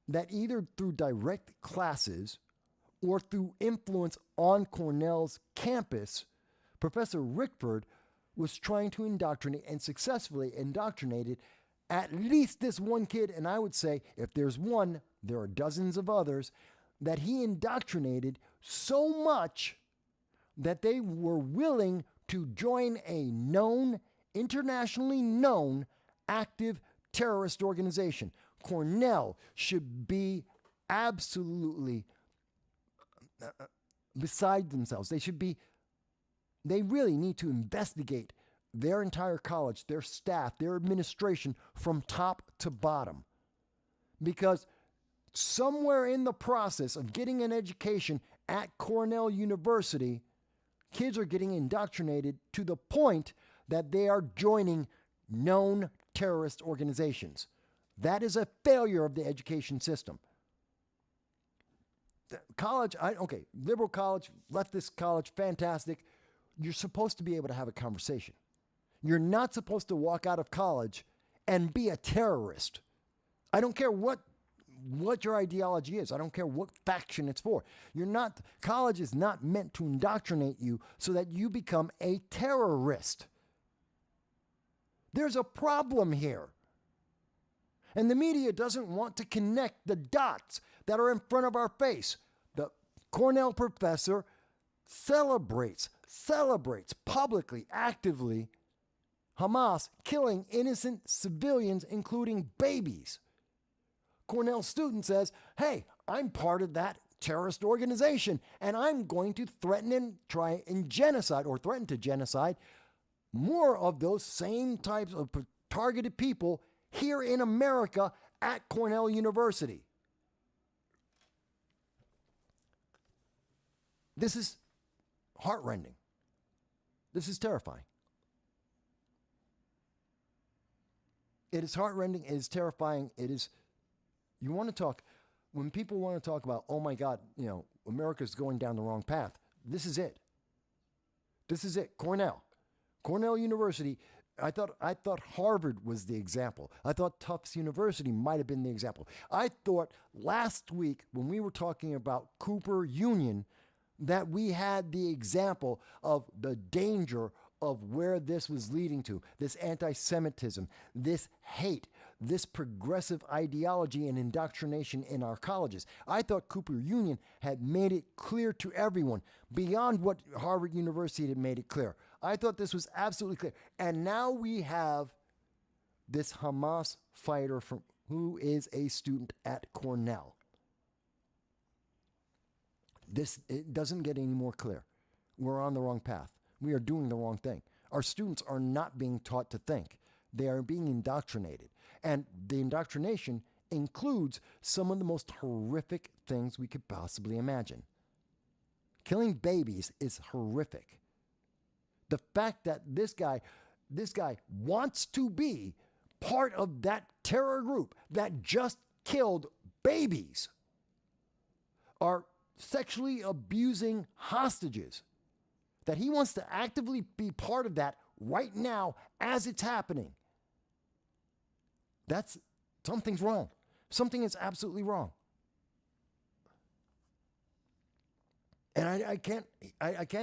that either through direct classes or through influence on Cornell's campus, Professor Rickford was trying to indoctrinate and successfully indoctrinated at least this one kid. And I would say if there's one, there are dozens of others that he indoctrinated so much that they were willing to join a internationally known, active terrorist organization. Cornell should be absolutely beside themselves. They really need to investigate their entire college, their staff, their administration from top to bottom. Because somewhere in the process of getting an education at Cornell University, kids are getting indoctrinated to the point that they are joining known terrorist organizations. That is a failure of the education system. College, liberal college, leftist college, fantastic. You're supposed to be able to have a conversation. You're not supposed to walk out of college and be a terrorist. I don't care what your ideology is. I don't care what faction it's for. College is not meant to indoctrinate you so that you become a terrorist. There's a problem here. And the media doesn't want to connect the dots that are in front of our face. The Cornell professor celebrates publicly, actively Hamas killing innocent civilians, including babies. Cornell student says, hey, I'm part of that terrorist organization, and I'm going to threaten and try and genocide or threaten to genocide more of those same types of targeted people here in America at Cornell University. This is heartrending. This is terrifying. It is heartrending. It is terrifying. It is, you want to talk, when people want to talk about, oh my God, America's going down the wrong path. This is it. This is it. Cornell University. I thought Harvard was the example. I thought Tufts University might have been the example. I thought last week when we were talking about Cooper Union that we had the example of the danger of where this was leading to, this anti-Semitism, this hate, this progressive ideology and indoctrination in our colleges. I thought Cooper Union had made it clear to everyone beyond what Harvard University had made it clear. I thought this was absolutely clear. And now we have this Hamas fighter who is a student at Cornell. It doesn't get any more clear. We're on the wrong path. We are doing the wrong thing. Our students are not being taught to think. They are being indoctrinated. And the indoctrination includes some of the most horrific things we could possibly imagine. Killing babies is horrific. The fact that this guy wants to be part of that terror group that just killed babies, are sexually abusing hostages, that he wants to actively be part of that right now as it's happening. Something's wrong. Something is absolutely wrong. And I can't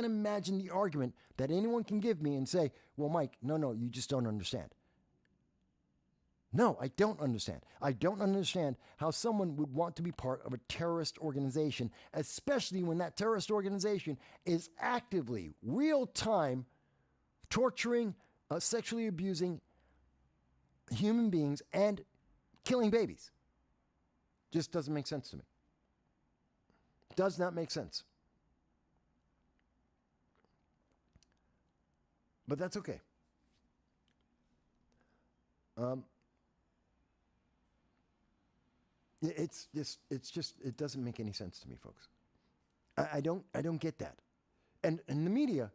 imagine the argument that anyone can give me and say, well, Mike, no, you just don't understand. No, I don't understand. I don't understand how someone would want to be part of a terrorist organization, especially when that terrorist organization is actively, real-time, torturing, sexually abusing human beings and killing babies. Just doesn't make sense to me. Does not make sense. But that's okay. It doesn't make any sense to me, folks. I don't get that. And the media,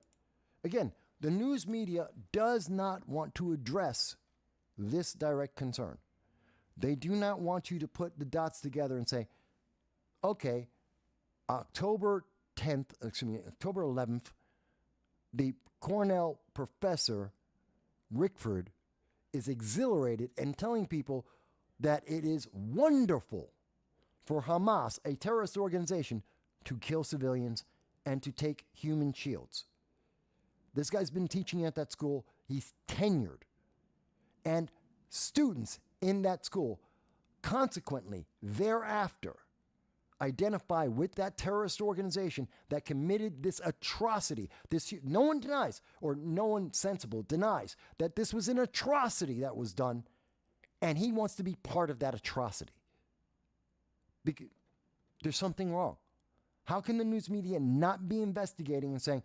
again, the news media does not want to address this direct concern. They do not want you to put the dots together and say, okay, October 11th, the Cornell professor, Rickford, is exhilarated and telling people that it is wonderful for Hamas, a terrorist organization, to kill civilians and to take human shields. This guy's been teaching at that school. He's tenured. And students in that school consequently thereafter identify with that terrorist organization that committed this atrocity. No one denies, or no one sensible denies, that this was an atrocity that was done, and he wants to be part of that atrocity. Because there's something wrong. How can the news media not be investigating and saying,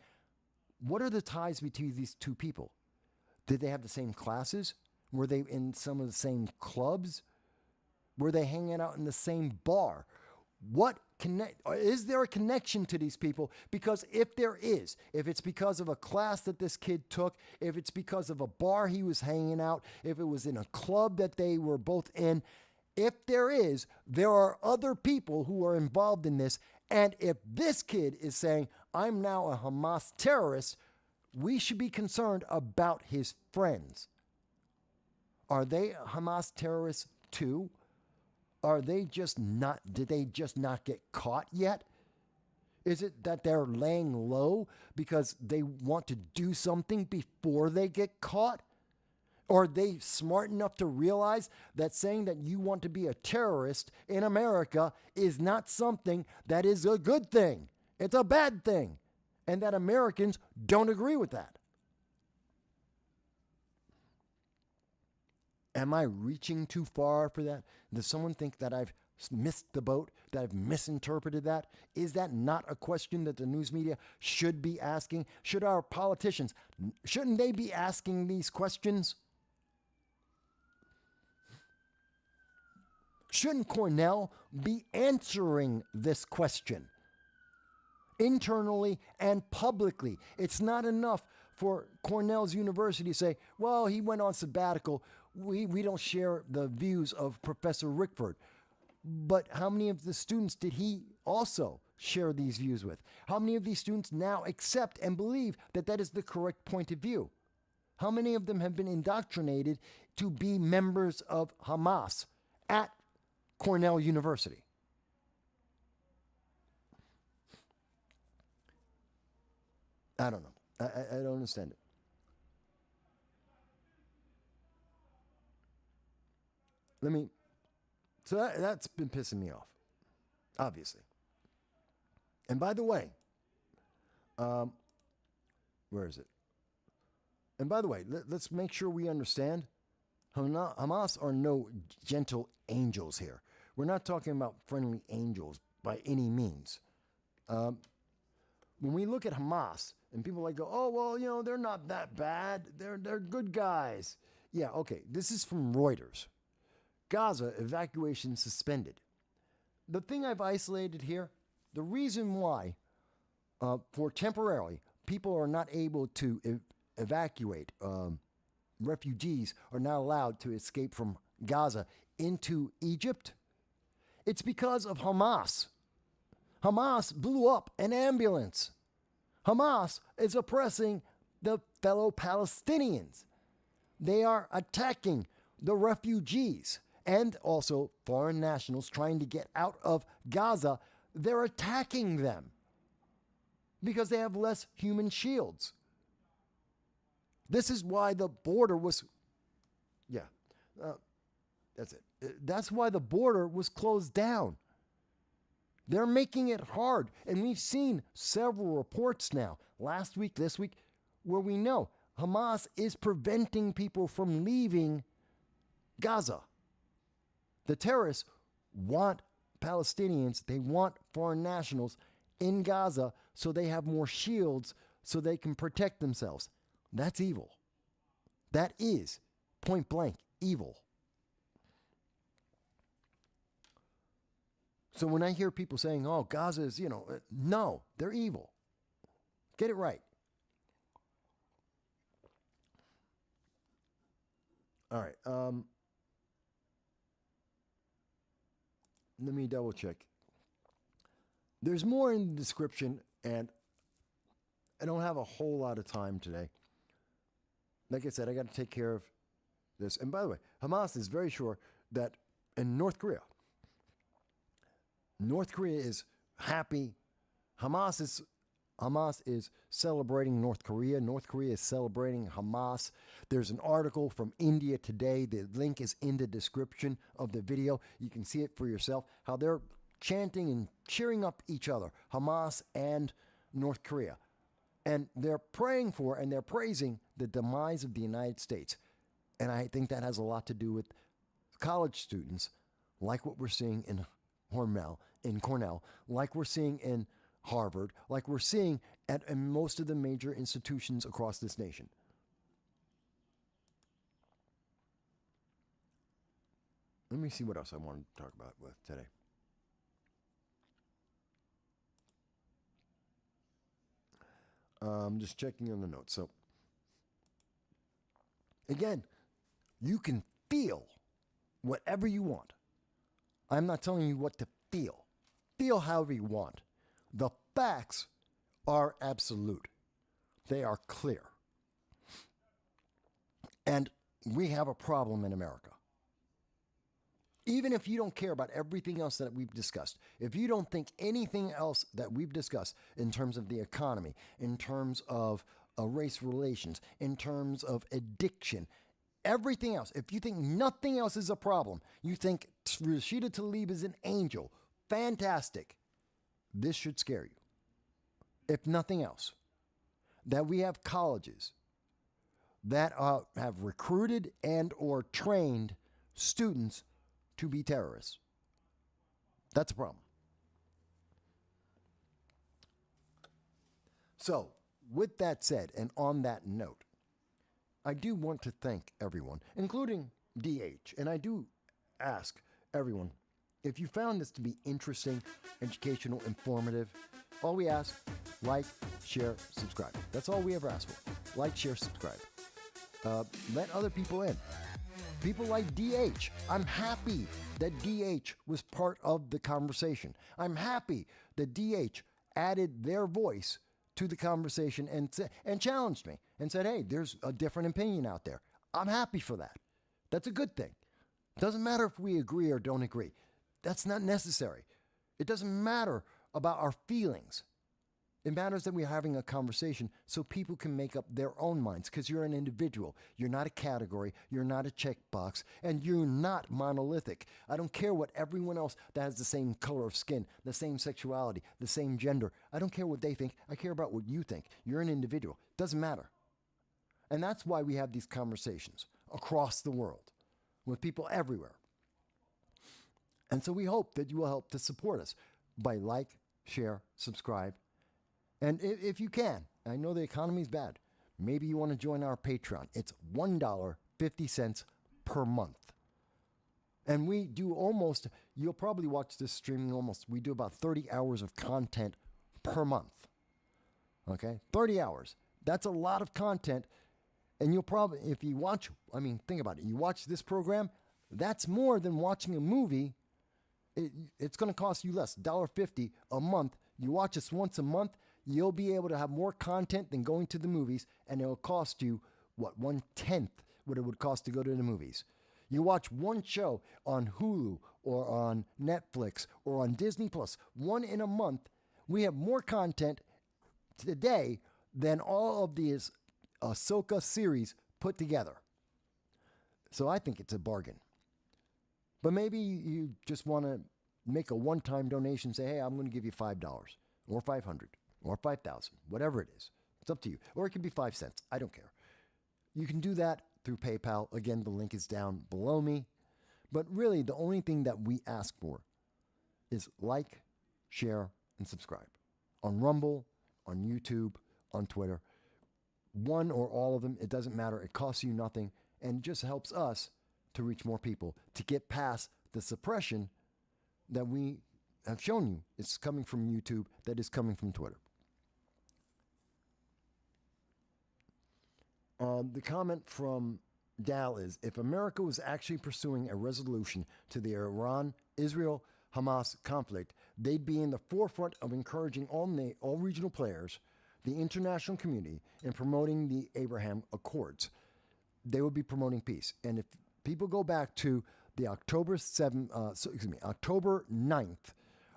what are the ties between these two people? Did they have the same classes? Were they in some of the same clubs? Were they hanging out in the same bar? Is there a connection to these people? Because if there is, if it's because of a class that this kid took, if it's because of a bar he was hanging out, if it was in a club that they were both in, if there are other people who are involved in this. And if this kid is saying, I'm now a Hamas terrorist, we should be concerned about his friends. Are they Hamas terrorists too? Are they just not, did they just not get caught yet? Is it that they're laying low because they want to do something before they get caught? Or are they smart enough to realize that saying that you want to be a terrorist in America is not something that is a good thing? It's a bad thing. And that Americans don't agree with that. Am I reaching too far for that? Does someone think that I've missed the boat, that I've misinterpreted that? Is that not a question that the news media should be asking? Should our politicians, shouldn't they be asking these questions? Shouldn't Cornell be answering this question internally and publicly? It's not enough for Cornell's University to say, well, he went on sabbatical. We don't share the views of Professor Rickford. But how many of the students did he also share these views with? How many of these students now accept and believe that that is the correct point of view? How many of them have been indoctrinated to be members of Hamas at Cornell University? I don't know. I don't understand it. So that's been pissing me off, obviously. And by the way, where is it? And by the way, let's make sure we understand Hamas are no gentle angels here. We're not talking about friendly angels by any means. When we look at Hamas, and people like go, oh, well, they're not that bad. They're good guys. Yeah, okay. This is from Reuters. Gaza evacuation suspended. The thing I've isolated here, the reason why, for temporarily, people are not able to evacuate, refugees are not allowed to escape from Gaza into Egypt, it's because of Hamas. Hamas blew up an ambulance. Hamas is oppressing the fellow Palestinians. They are attacking the refugees and also foreign nationals trying to get out of Gaza. They're attacking them because they have less human shields. This is why the border was, that's it. That's why the border was closed down. They're making it hard. And we've seen several reports now, last week, this week, where we know Hamas is preventing people from leaving Gaza. The terrorists want Palestinians, they want foreign nationals in Gaza so they have more shields so they can protect themselves. That's evil. That is point blank evil. So when I hear people saying, oh, Gaza is, no, they're evil. Get it right. All right. Let me double check. There's more in the description, and I don't have a whole lot of time today. Like I said, I got to take care of this. And by the way, Hamas is very sure that in North Korea is happy. Hamas is celebrating North Korea. North Korea is celebrating Hamas. There's an article from India Today. The link is in the description of the video. You can see it for yourself, how they're chanting and cheering up each other, Hamas and North Korea. And they're praying for and they're praising the demise of the United States. And I think that has a lot to do with college students, like what we're seeing in Cornell, like we're seeing in Harvard, like we're seeing at most of the major institutions across this nation. Let me see what else I wanted to talk about with today. I'm just checking on the notes. So, again, you can feel whatever you want. I'm not telling you what to feel. Feel however you want. The facts are absolute. They are clear. And we have a problem in America. Even if you don't care about everything else that we've discussed, if you don't think anything else that we've discussed in terms of the economy, in terms of race relations, in terms of addiction, everything else, if you think nothing else is a problem, you think Rashida Tlaib is an angel, fantastic, this should scare you. If nothing else, that we have colleges that have recruited and or trained students to be terrorists. That's a problem. So, with that said, and on that note, I do want to thank everyone, including DH, and I do ask everyone, if you found this to be interesting, educational, informative, all we ask, like, share, subscribe. That's all we ever ask for. Like, share, subscribe. Let other people in. People like DH. I'm happy that DH was part of the conversation. I'm happy that DH added their voice to the conversation and challenged me and said, hey, there's a different opinion out there. I'm happy for that. That's a good thing. Doesn't matter if we agree or don't agree. That's not necessary. It doesn't matter about our feelings. It matters that we're having a conversation so people can make up their own minds, because you're an individual. You're not a category. You're not a checkbox. And you're not monolithic. I don't care what everyone else that has the same color of skin, the same sexuality, the same gender. I don't care what they think. I care about what you think. You're an individual. Doesn't matter. And that's why we have these conversations across the world with people everywhere. And so we hope that you will help to support us by like, share, subscribe. And if you can, I know the economy is bad, maybe you want to join our Patreon. It's $1.50 per month. And we do almost, you'll probably watch this streaming we do about 30 hours of content per month. Okay? 30 hours. That's a lot of content. And you'll probably, if you watch, think about it. You watch this program, that's more than watching a movie. It's going to cost you less, $1.50 a month. You watch us once a month, you'll be able to have more content than going to the movies, and it'll cost you, 1/10 what it would cost to go to the movies. You watch one show on Hulu or on Netflix or on Disney Plus, one in a month. We have more content today than all of these Ahsoka series put together. So I think it's a bargain. But maybe you just want to make a one-time donation, say, hey, I'm going to give you $5 or $500 or $5,000, whatever it is. It's up to you. Or it could be 5 cents. I don't care. You can do that through PayPal. Again, the link is down below me. But really, the only thing that we ask for is like, share, and subscribe. On Rumble, on YouTube, on Twitter. One or all of them, it doesn't matter. It costs you nothing and just helps us to reach more people, to get past the suppression that we have shown you is coming from YouTube, that is coming from Twitter. The comment from Dal is, if America was actually pursuing a resolution to the Iran-Israel-Hamas conflict, they'd be in the forefront of encouraging all regional players, the international community, in promoting the Abraham Accords. They would be promoting peace. And if people go back to the October 9th,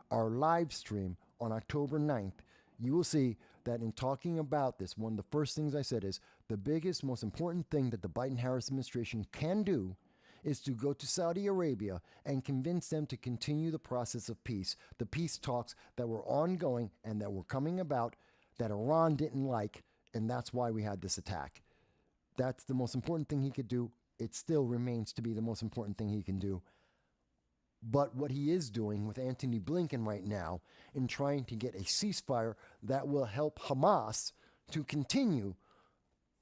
our live stream on October 9th, you will see that in talking about this, one of the first things I said is the biggest, most important thing that the Biden-Harris administration can do is to go to Saudi Arabia and convince them to continue the process of peace, the peace talks that were ongoing and that were coming about that Iran didn't like, and that's why we had this attack. That's the most important thing he could do. It still remains to be the most important thing he can do. But what he is doing with Antony Blinken right now in trying to get a ceasefire that will help Hamas to continue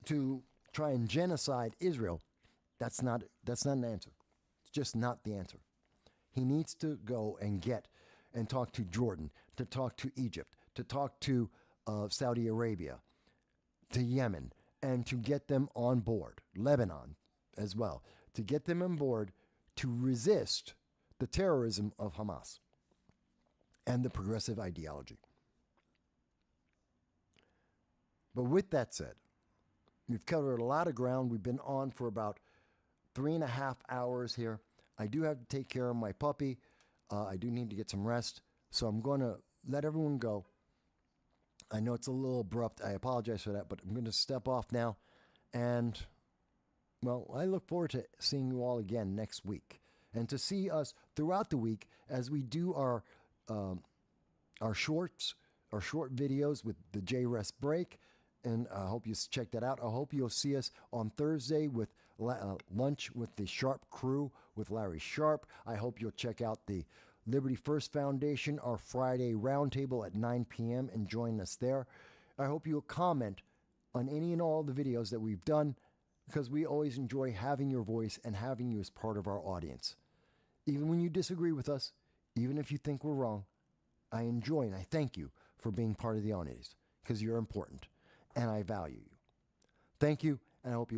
to try and genocide Israel, that's not an answer. It's just not the answer. He needs to go and talk to Jordan, to talk to Egypt, to talk to Saudi Arabia, to Yemen, and to get them on board, Lebanon as well, to get them on board to resist the terrorism of Hamas and the progressive ideology. But with that said, we've covered a lot of ground. We've been on for about 3.5 hours here. I do have to take care of my puppy. I do need to get some rest. So I'm going to let everyone go. I know it's a little abrupt. I apologize for that, but I'm going to step off now. And, well, I look forward to seeing you all again next week. And to see us throughout the week as we do our short videos with the JRES break and I hope you check that out. I hope you'll see us on Thursday with lunch with the Sharp crew with Larry Sharp. I hope you'll check out the Liberty First Foundation, our Friday roundtable at 9 p.m. and join us there. I hope you'll comment on any and all the videos that we've done, because we always enjoy having your voice and having you as part of our audience. Even when you disagree with us, even if you think we're wrong, I enjoy and I thank you for being part of the audience, because you're important and I value you. Thank you, and I hope you'll be